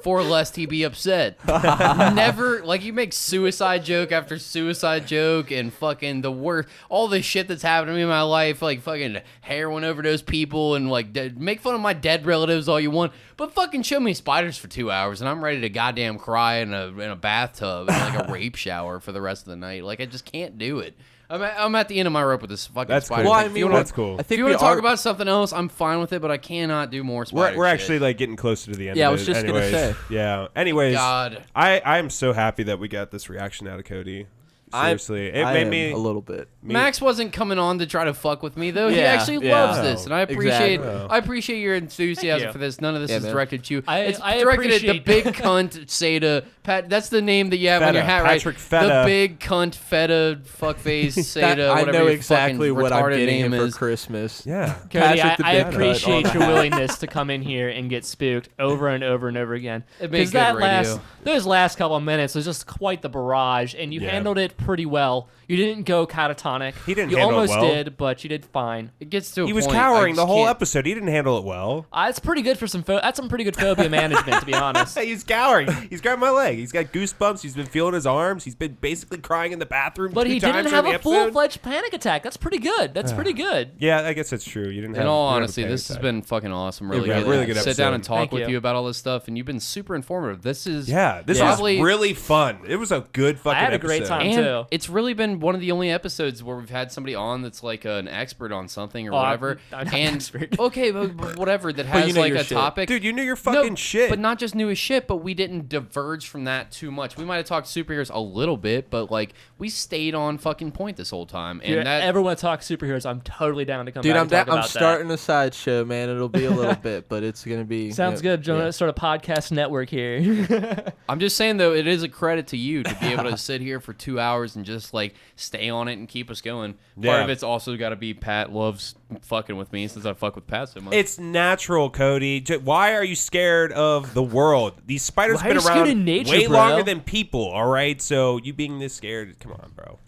For lest he be upset. Never, like, you make suicide joke after suicide joke and fucking the worst, all this shit that's happened to me in my life, like fucking heroin overdose people and like make fun of my dead relatives all you want, but fucking show me spiders for 2 hours and I'm ready to goddamn cry in a bathtub and like a rape shower for the rest of the night. Like, I just can't do it. I'm at the end of my rope with this fucking That's spider. cool. Well, thing. I If mean, you wanna- That's cool. I If think you we want to talk are. about something else, I'm fine with it, but I cannot do more spider We're shit. actually like getting closer to the end. Yeah, I of was it just gonna anyways. say. Yeah. Anyways, God. I am so happy that we got this reaction out of Cody. Seriously, it I made am me a little bit. Max wasn't coming on to try to fuck with me though. He Yeah, actually yeah. loves this, and I appreciate Exactly. I appreciate your enthusiasm Thank you. for this. None of this Yeah, is man. directed to you. I It's I directed at the appreciate- big cunt Seta. Pat, that's the name that you have on Feta. your hat, Patrick right? Feta. The big cunt Feta fuckface Seta. That- I whatever know your exactly fucking what I'm retarded getting name him for is. Christmas. yeah. Cody, Patrick the I Big Nut appreciate on your that. willingness to come in here and get spooked over and over and over again. It made 'Cause good that radio. those last couple of minutes was just quite the barrage, and you Yeah. handled it pretty well. You didn't go catatonic. He didn't You handle it almost well. did, but you did fine. It gets to a He was point, I cowering the just whole can't- episode. He didn't handle it well. It's pretty good for some. That's some pretty good phobia management, to be honest. He's cowering. He's grabbing my leg. He's got goosebumps. He's been feeling his arms. He's been basically crying in the bathroom. But 2 he times didn't during have the a episode. full-fledged panic attack. That's pretty good. That's pretty good. Yeah, I guess that's true. You didn't have. In all you didn't have a honesty, panic this has attack. been fucking awesome. Really, Yeah, good. really good Sit down episode. and talk Thank with you. you about all this stuff, and you've been super informative. This is This probably was really fun. It was a good fucking. I had a great episode. time. and too. it's really been one of the only episodes where we've had somebody on that's like an expert on something or Oh, I'm whatever. not an and expert. okay, but whatever that But you has know like your a shit. topic. Dude, you knew your fucking shit. But not just knew his shit, but we didn't diverge from that too much. We might have talked superheroes a little bit, but like we stayed on fucking point this whole time. If you And that ever want to talk superheroes, I'm totally down to come Dude, back I'm and talk I'm about starting a sideshow, man. It'll be a little bit, but it's gonna be. that. Sounds good, Jonah. Yeah. Sort of podcast network here. I'm just saying though, it is a credit to you to be able to sit here for 2 hours and just like stay on it and keep us going. Part Yeah. of it's also got to be Pat loves fucking with me since I fuck with Pat so much. It's natural, Cody. Why are you scared of the world? These spiders Why have are been you scared around of nature, way bro? longer than people. All right, so you being this scared, come on, bro.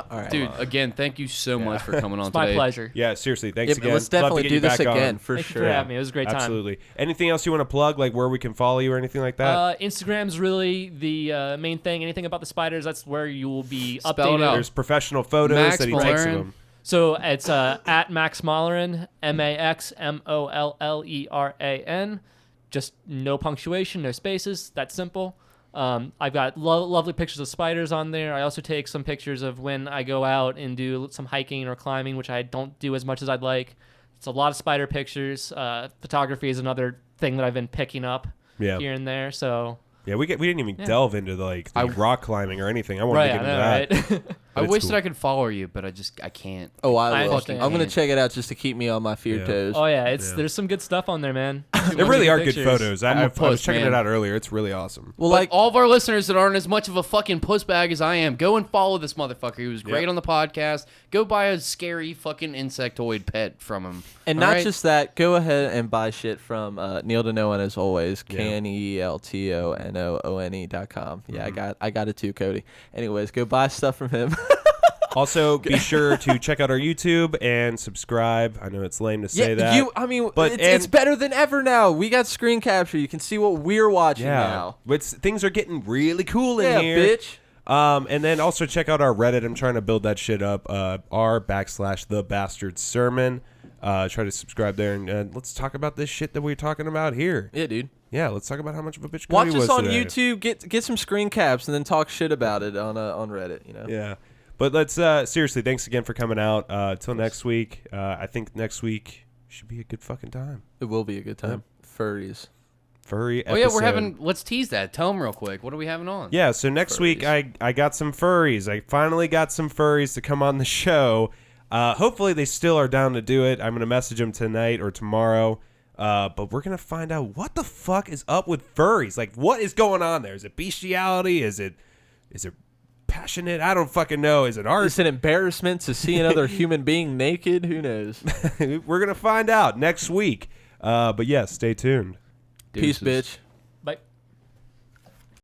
All right. Dude, again, thank you so much for coming on It's my today. pleasure. Yeah, seriously, thanks Yeah, but again. let's Love to definitely get do you this back on. again for Thank you sure. for having me. It was a great time. Absolutely. Anything else you want to plug, like where we can follow you or anything like that? Instagram's really the main thing. Anything about the spiders, that's where you will be Spell it updated. out. There's professional photos Max that he takes of Molleran. them. So it's at Max Molleran, MaxMolleran. Just no punctuation, no spaces. That's simple. I've got lovely pictures of spiders on there. I also take some pictures of when I go out and do some hiking or climbing, which I don't do as much as I'd like. It's a lot of spider pictures. Photography is another thing that I've been picking up here and there. So Yeah, we didn't even delve into the rock climbing or anything. I wanted to get into that. right? I it's wish cool. that I could follow you, but I can't. Oh, I I will. understand. I'm gonna check it out just to keep me on my fear Yeah. toes. Oh yeah, there's some good stuff on there, man. There really are good pictures. photos. I'm a I was puss, checking man. it out earlier. It's really awesome. Well, But like all of our listeners that aren't as much of a fucking puss bag as I am, go and follow this motherfucker. He was great Yep. on the podcast. Go buy a scary fucking insectoid pet from him. And All not right? just that, go ahead and buy shit from Neil Denoan as always. Yeah. KNEELTONOONE.com. Yeah, I got it too, Cody. Anyways, go buy stuff from him. Also, be sure to check out our YouTube and subscribe. I know it's lame to say that. But it's better than ever now. We got screen capture. You can see what we're watching now. Things are getting really cool in Yeah, here. bitch. And then also check out our Reddit. I'm trying to build that shit up. r/the_bastard_sermon. Try to subscribe there and let's talk about this shit that we're talking about here. Yeah, dude. Yeah, let's talk about how much of a bitch Watch Cody us was on today. YouTube. Get some screen caps and then talk shit about it on Reddit. You know. Yeah. But let's seriously, thanks again for coming out. Till next week. I think next week should be a good fucking time. It will be a good time. Furries. Furry Oh yeah, we're episode. having. Let's tease that. Tell them real quick. What are we having on? Yeah, so next week I got some furries. I finally got some furries to come on the show. Hopefully they still are down to do it. I'm going to message them tonight or tomorrow. But we're going to find out what the fuck is up with furries. Like, what is going on there? Is it bestiality? Is it passionate? I don't fucking know. Is it art? It's an embarrassment to see another human being naked. Who knows? We're going to find out next week. But yes, stay tuned. Peace, Deuces. bitch.